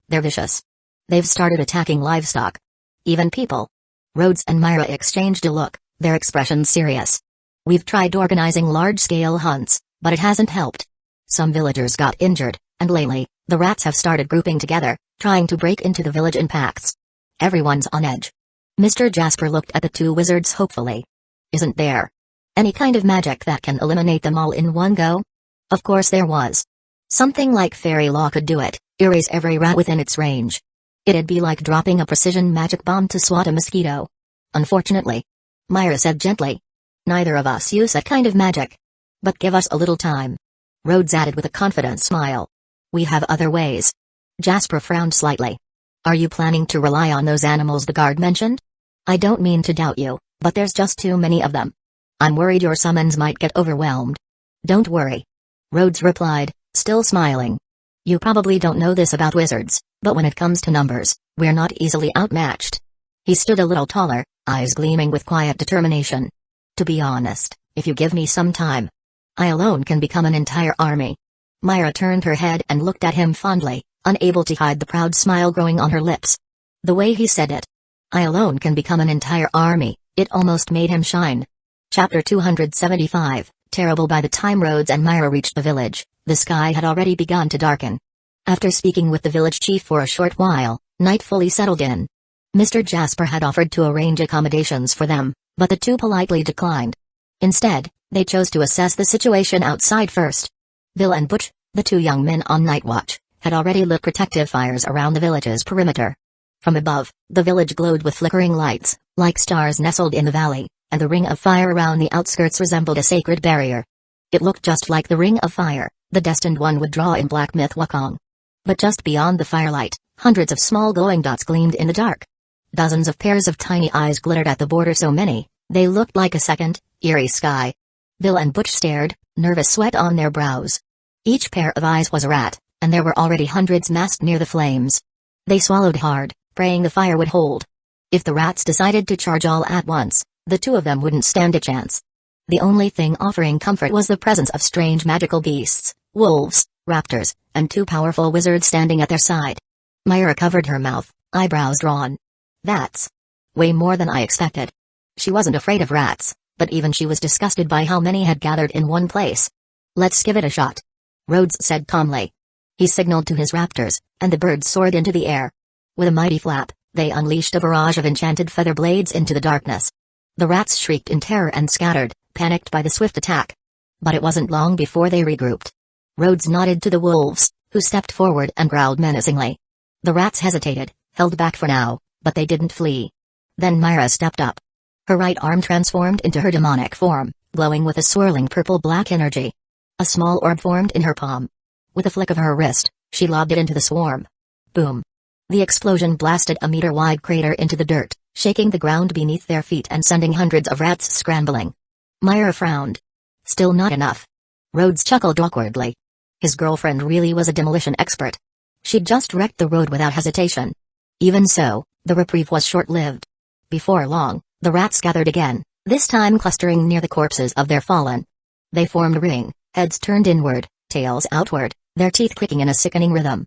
A: they're vicious. They've started attacking livestock. Even people. Rhodes and Myra exchanged a look, their expressions serious. We've tried organizing large-scale hunts, but it hasn't helped. Some villagers got injured, and lately, the rats have started grouping together, trying to break into the village in packs. Everyone's on edge. Mr. Jasper looked at the two wizards hopefully. Isn't there any kind of magic that can eliminate them all in one go? Of course there was. Something like fairy law could do it, erase every rat within its range. It'd be like dropping a precision magic bomb to swat a mosquito. Unfortunately, Myra said gently, neither of us use that kind of magic. But give us a little time. Rhodes added with a confident smile. We have other ways. Jasper frowned slightly. Are you planning to rely on those animals the guard mentioned? I don't mean to doubt you, but there's just too many of them. I'm worried your summons might get overwhelmed. Don't worry. Rhodes replied, still smiling. You probably don't know this about wizards, but when it comes to numbers, we're not easily outmatched. He stood a little taller, eyes gleaming with quiet determination. To be honest, if you give me some time, I alone can become an entire army. Myra turned her head and looked at him fondly, unable to hide the proud smile growing on her lips. The way he said it, I alone can become an entire army, it almost made him shine. Chapter 275, Terrible. By the time Rhodes and Myra reached the village, the sky had already begun to darken. After speaking with the village chief for a short while, night fully settled in. Mr. Jasper had offered to arrange accommodations for them, but the two politely declined. Instead, they chose to assess the situation outside first. Bill and Butch, the two young men on night watch, had already lit protective fires around the village's perimeter. From above, the village glowed with flickering lights, like stars nestled in the valley, and the ring of fire around the outskirts resembled a sacred barrier. It looked just like the ring of fire the destined one would draw in Black Myth Wukong. But just beyond the firelight, hundreds of small glowing dots gleamed in the dark. Dozens of pairs of tiny eyes glittered at the border, so many, they looked like a second, eerie sky. Bill and Butch stared, nervous sweat on their brows. Each pair of eyes was a rat, and there were already hundreds massed near the flames. They swallowed hard, praying the fire would hold. If the rats decided to charge all at once, the two of them wouldn't stand a chance. The only thing offering comfort was the presence of strange magical beasts, wolves, raptors, and two powerful wizards standing at their side. Myra covered her mouth, eyebrows drawn. That's way more than I expected. She wasn't afraid of rats, but even she was disgusted by how many had gathered in one place. Let's give it a shot, Rhodes said calmly. He signaled to his raptors, and the birds soared into the air. With a mighty flap, they unleashed a barrage of enchanted feather blades into the darkness. The rats shrieked in terror and scattered, panicked by the swift attack. But it wasn't long before they regrouped. Rhodes nodded to the wolves, who stepped forward and growled menacingly. The rats hesitated, held back for now, but they didn't flee. Then Myra stepped up. Her right arm transformed into her demonic form, glowing with a swirling purple-black energy. A small orb formed in her palm. With a flick of her wrist, she lobbed it into the swarm. Boom. The explosion blasted a meter-wide crater into the dirt, shaking the ground beneath their feet and sending hundreds of rats scrambling. Myra frowned. Still not enough. Rhodes chuckled awkwardly. His girlfriend really was a demolition expert. She'd just wrecked the road without hesitation. Even so, the reprieve was short-lived. Before long, the rats gathered again, this time clustering near the corpses of their fallen. They formed a ring, heads turned inward, tails outward, their teeth clicking in a sickening rhythm.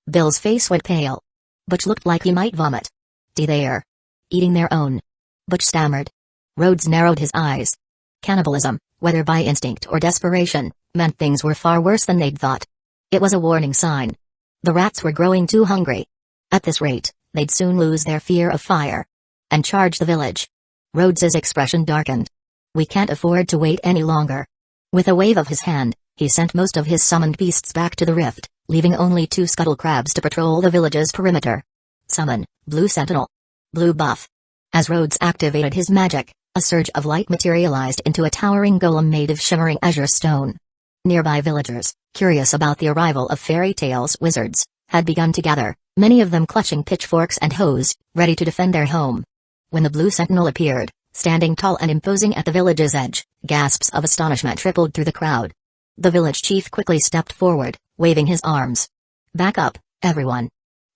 A: Bill's face went pale. Butch looked like he might vomit. They're eating their own. Butch stammered. Rhodes narrowed his eyes. Cannibalism, whether by instinct or desperation, meant things were far worse than they'd thought. It was a warning sign. The rats were growing too hungry. At this rate, they'd soon lose their fear of fire and charge the village. Rhodes's expression darkened. We can't afford to wait any longer. With a wave of his hand, he sent most of his summoned beasts back to the rift, leaving only 2 scuttle crabs to patrol the village's perimeter. Summon, Blue Sentinel. Blue buff. As Rhodes activated his magic, a surge of light materialized into a towering golem made of shimmering azure stone. Nearby villagers, curious about the arrival of Fairy Tale's wizards, had begun to gather, many of them clutching pitchforks and hoes, ready to defend their home. When the Blue Sentinel appeared, standing tall and imposing at the village's edge, gasps of astonishment rippled through the crowd. The village chief quickly stepped forward, waving his arms. Back up, everyone.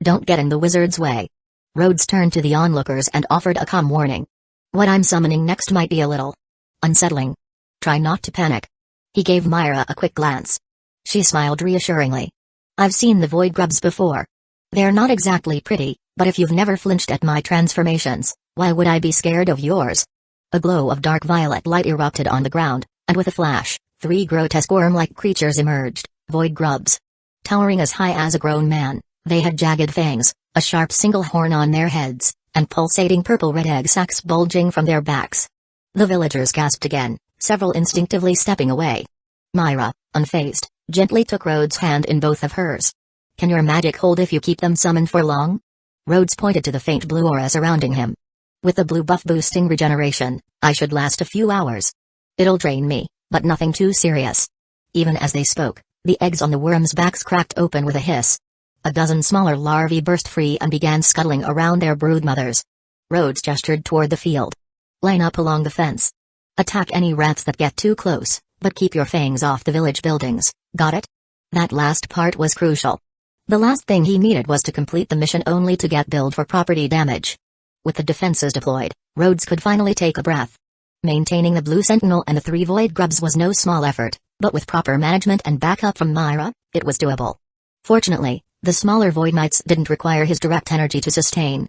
A: Don't get in the wizard's way. Rhodes turned to the onlookers and offered a calm warning. What I'm summoning next might be a little unsettling. Try not to panic. He gave Myra a quick glance. She smiled reassuringly. I've seen the void grubs before. They're not exactly pretty, but if you've never flinched at my transformations, why would I be scared of yours? A glow of dark violet light erupted on the ground, and with a flash, 3 grotesque worm-like creatures emerged, void grubs. Towering as high as a grown man, they had jagged fangs, a sharp single horn on their heads, and pulsating purple-red egg sacs bulging from their backs. The villagers gasped again, several instinctively stepping away. Myra, unfazed, gently took Rhodes' hand in both of hers. Can your magic hold if you keep them summoned for long? Rhodes pointed to the faint blue aura surrounding him. With the blue buff boosting regeneration, I should last a few hours. It'll drain me, but nothing too serious. Even as they spoke, the eggs on the worms' backs cracked open with a hiss. A dozen smaller larvae burst free and began scuttling around their broodmothers. Rhodes gestured toward the field. Line up along the fence. Attack any rats that get too close, but keep your fangs off the village buildings, got it? That last part was crucial. The last thing he needed was to complete the mission only to get billed for property damage. With the defenses deployed, Rhodes could finally take a breath. Maintaining the Blue Sentinel and the 3 void grubs was no small effort, but with proper management and backup from Myra, it was doable. Fortunately, the smaller void knights didn't require his direct energy to sustain.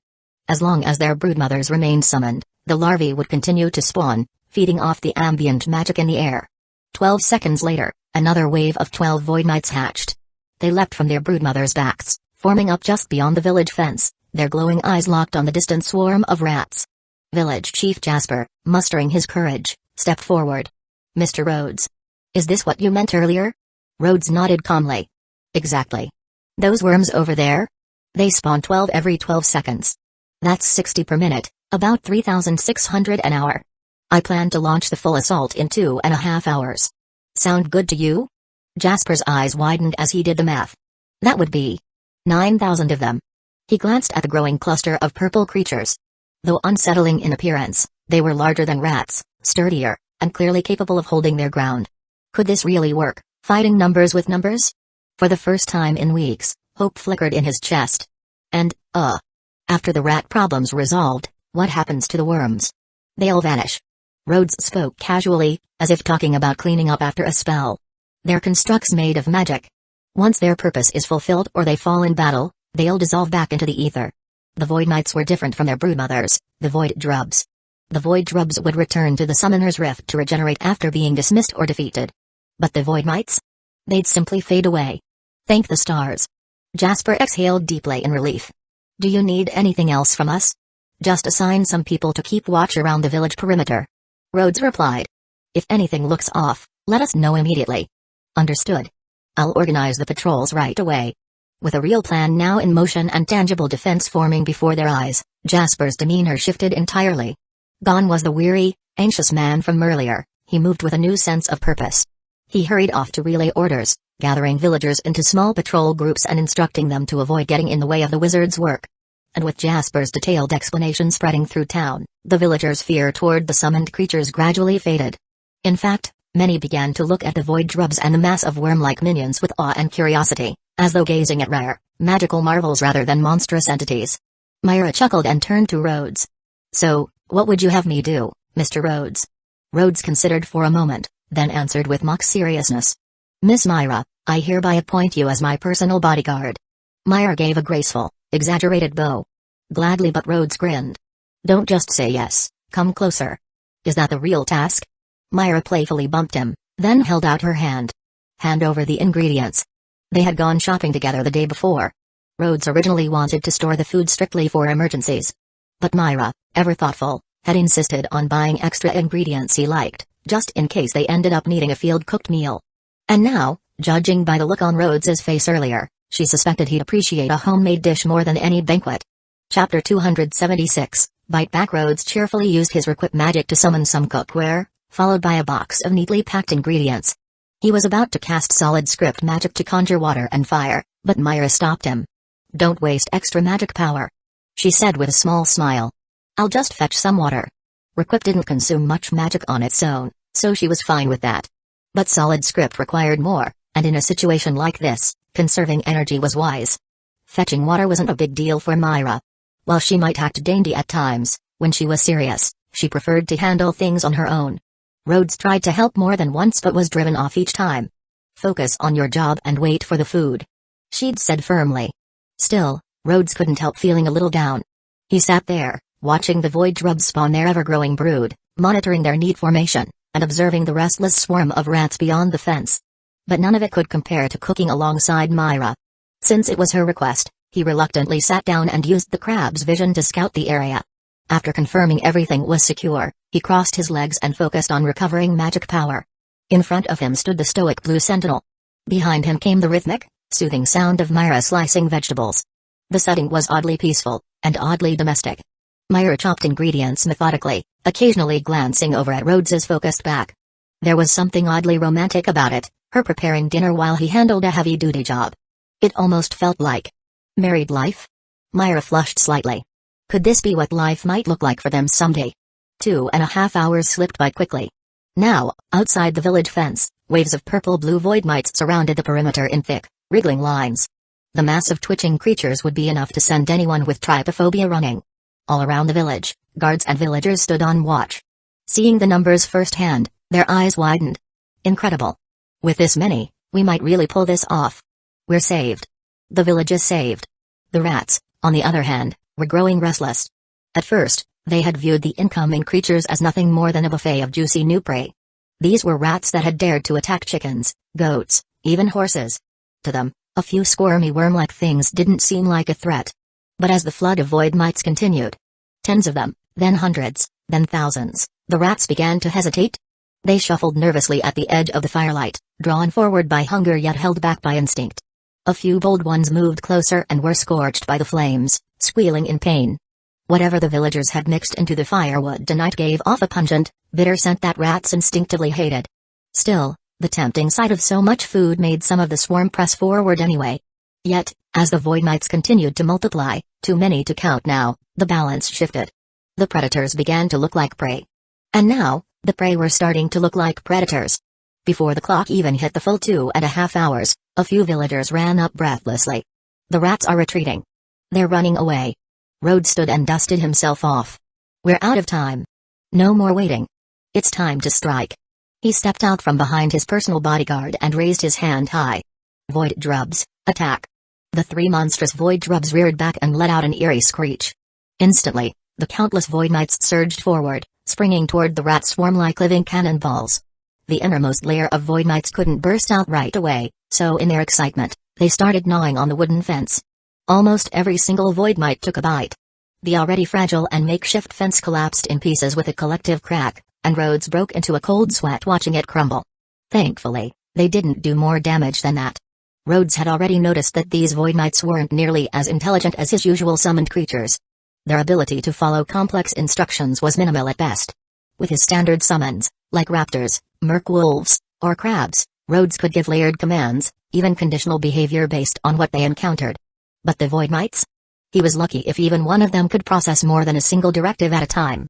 A: As long as their broodmothers remained summoned, the larvae would continue to spawn, feeding off the ambient magic in the air. 12 seconds later, another wave of 12 void knights hatched. They leapt from their broodmothers' backs, forming up just beyond the village fence, their glowing eyes locked on the distant swarm of rats. Village Chief Jasper, mustering his courage, stepped forward. Mr. Rhodes. Is this what you meant earlier? Rhodes nodded calmly. Exactly. Those worms over there? They spawn 12 every 12 seconds. That's 60 per minute, about 3,600 an hour. I plan to launch the full assault in 2.5 hours. Sound good to you? Jasper's eyes widened as he did the math. That would be 9,000 of them. He glanced at the growing cluster of purple creatures. Though unsettling in appearance, they were larger than rats, sturdier, and clearly capable of holding their ground. Could this really work, fighting numbers with numbers? For the first time in weeks, hope flickered in his chest. And, after the rat problem's resolved, what happens to the worms? They'll vanish. Rhodes spoke casually, as if talking about cleaning up after a spell. They're constructs made of magic. Once their purpose is fulfilled or they fall in battle, they'll dissolve back into the ether. The Void Knights were different from their broodmothers, the Void Drubs. The Void Drubs would return to the Summoner's Rift to regenerate after being dismissed or defeated. But the Void Knights? They'd simply fade away. Thank the stars. Jasper exhaled deeply in relief. Do you need anything else from us? Just assign some people to keep watch around the village perimeter. Rhodes replied. If anything looks off, let us know immediately. Understood. I'll organize the patrols right away. With a real plan now in motion and tangible defense forming before their eyes, Jasper's demeanor shifted entirely. Gone was the weary, anxious man from earlier. He moved with a new sense of purpose. He hurried off to relay orders, gathering villagers into small patrol groups and instructing them to avoid getting in the way of the wizard's work. And with Jasper's detailed explanation spreading through town, the villagers' fear toward the summoned creatures gradually faded. In fact, many began to look at the void drubs and the mass of worm-like minions with awe and curiosity, as though gazing at rare, magical marvels rather than monstrous entities. Myra chuckled and turned to Rhodes. So, what would you have me do, Mr. Rhodes? Rhodes considered for a moment, then answered with mock seriousness. Miss Myra, I hereby appoint you as my personal bodyguard. Myra gave a graceful, exaggerated bow. Gladly, but Rhodes grinned. Don't just say yes, come closer. Is that the real task? Myra playfully bumped him, then held out her hand. Hand over the ingredients. They had gone shopping together the day before. Rhodes originally wanted to store the food strictly for emergencies. But Myra, ever thoughtful, had insisted on buying extra ingredients he liked, just in case they ended up needing a field-cooked meal. And now, judging by the look on Rhodes's face earlier, she suspected he'd appreciate a homemade dish more than any banquet. Chapter 276, Bite Back. Rhodes cheerfully used his requip magic to summon some cookware, followed by a box of neatly packed ingredients. He was about to cast solid script magic to conjure water and fire, but Myra stopped him. Don't waste extra magic power, she said with a small smile. I'll just fetch some water. Requip didn't consume much magic on its own, so she was fine with that. But solid script required more, and in a situation like this, conserving energy was wise. Fetching water wasn't a big deal for Myra. While she might act dainty at times, when she was serious, she preferred to handle things on her own. Rhodes tried to help more than once but was driven off each time. "Focus on your job and wait for the food," she'd said firmly. Still, Rhodes couldn't help feeling a little down. He sat there, watching the void grubs spawn their ever-growing brood, monitoring their neat formation, and observing the restless swarm of rats beyond the fence. But none of it could compare to cooking alongside Myra. Since it was her request, he reluctantly sat down and used the crab's vision to scout the area. After confirming everything was secure, he crossed his legs and focused on recovering magic power. In front of him stood the stoic blue sentinel. Behind him came the rhythmic, soothing sound of Myra slicing vegetables. The setting was oddly peaceful, and oddly domestic. Myra chopped ingredients methodically, occasionally glancing over at Rhodes's focused back. There was something oddly romantic about it, her preparing dinner while he handled a heavy-duty job. It almost felt like married life? Myra flushed slightly. Could this be what life might look like for them someday? 2.5 hours slipped by quickly. Now, outside the village fence, waves of purple-blue void mites surrounded the perimeter in thick, wriggling lines. The mass of twitching creatures would be enough to send anyone with trypophobia running. All around the village, guards and villagers stood on watch. Seeing the numbers firsthand, their eyes widened. Incredible. With this many, we might really pull this off. We're saved. The village is saved. The rats, on the other hand, were growing restless. At first, they had viewed the incoming creatures as nothing more than a buffet of juicy new prey. These were rats that had dared to attack chickens, goats, even horses. To them, a few squirmy worm-like things didn't seem like a threat. But as the flood of void mites continued, tens of them, then hundreds, then thousands, the rats began to hesitate. They shuffled nervously at the edge of the firelight, drawn forward by hunger yet held back by instinct. A few bold ones moved closer and were scorched by the flames, squealing in pain. Whatever the villagers had mixed into the firewood tonight gave off a pungent, bitter scent that rats instinctively hated. Still, the tempting sight of so much food made some of the swarm press forward anyway. Yet, as the void mites continued to multiply, too many to count now, the balance shifted. The predators began to look like prey. And now, the prey were starting to look like predators. Before the clock even hit the full 2.5 hours, a few villagers ran up breathlessly. The rats are retreating. They're running away. Rhodes stood and dusted himself off. We're out of time. No more waiting. It's time to strike. He stepped out from behind his personal bodyguard and raised his hand high. Void drubs, attack. The 3 monstrous void drubs reared back and let out an eerie screech. Instantly, the countless void mites surged forward, springing toward the rat swarm like living cannonballs. The innermost layer of void mites couldn't burst out right away, so in their excitement, they started gnawing on the wooden fence. Almost every single void mite took a bite. The already fragile and makeshift fence collapsed in pieces with a collective crack, and Rhodes broke into a cold sweat watching it crumble. Thankfully, they didn't do more damage than that. Rhodes had already noticed that these void mites weren't nearly as intelligent as his usual summoned creatures. Their ability to follow complex instructions was minimal at best. With his standard summons, like raptors, merc wolves, or crabs, Rhodes could give layered commands, even conditional behavior based on what they encountered. But the void mites? He was lucky if even one of them could process more than a single directive at a time.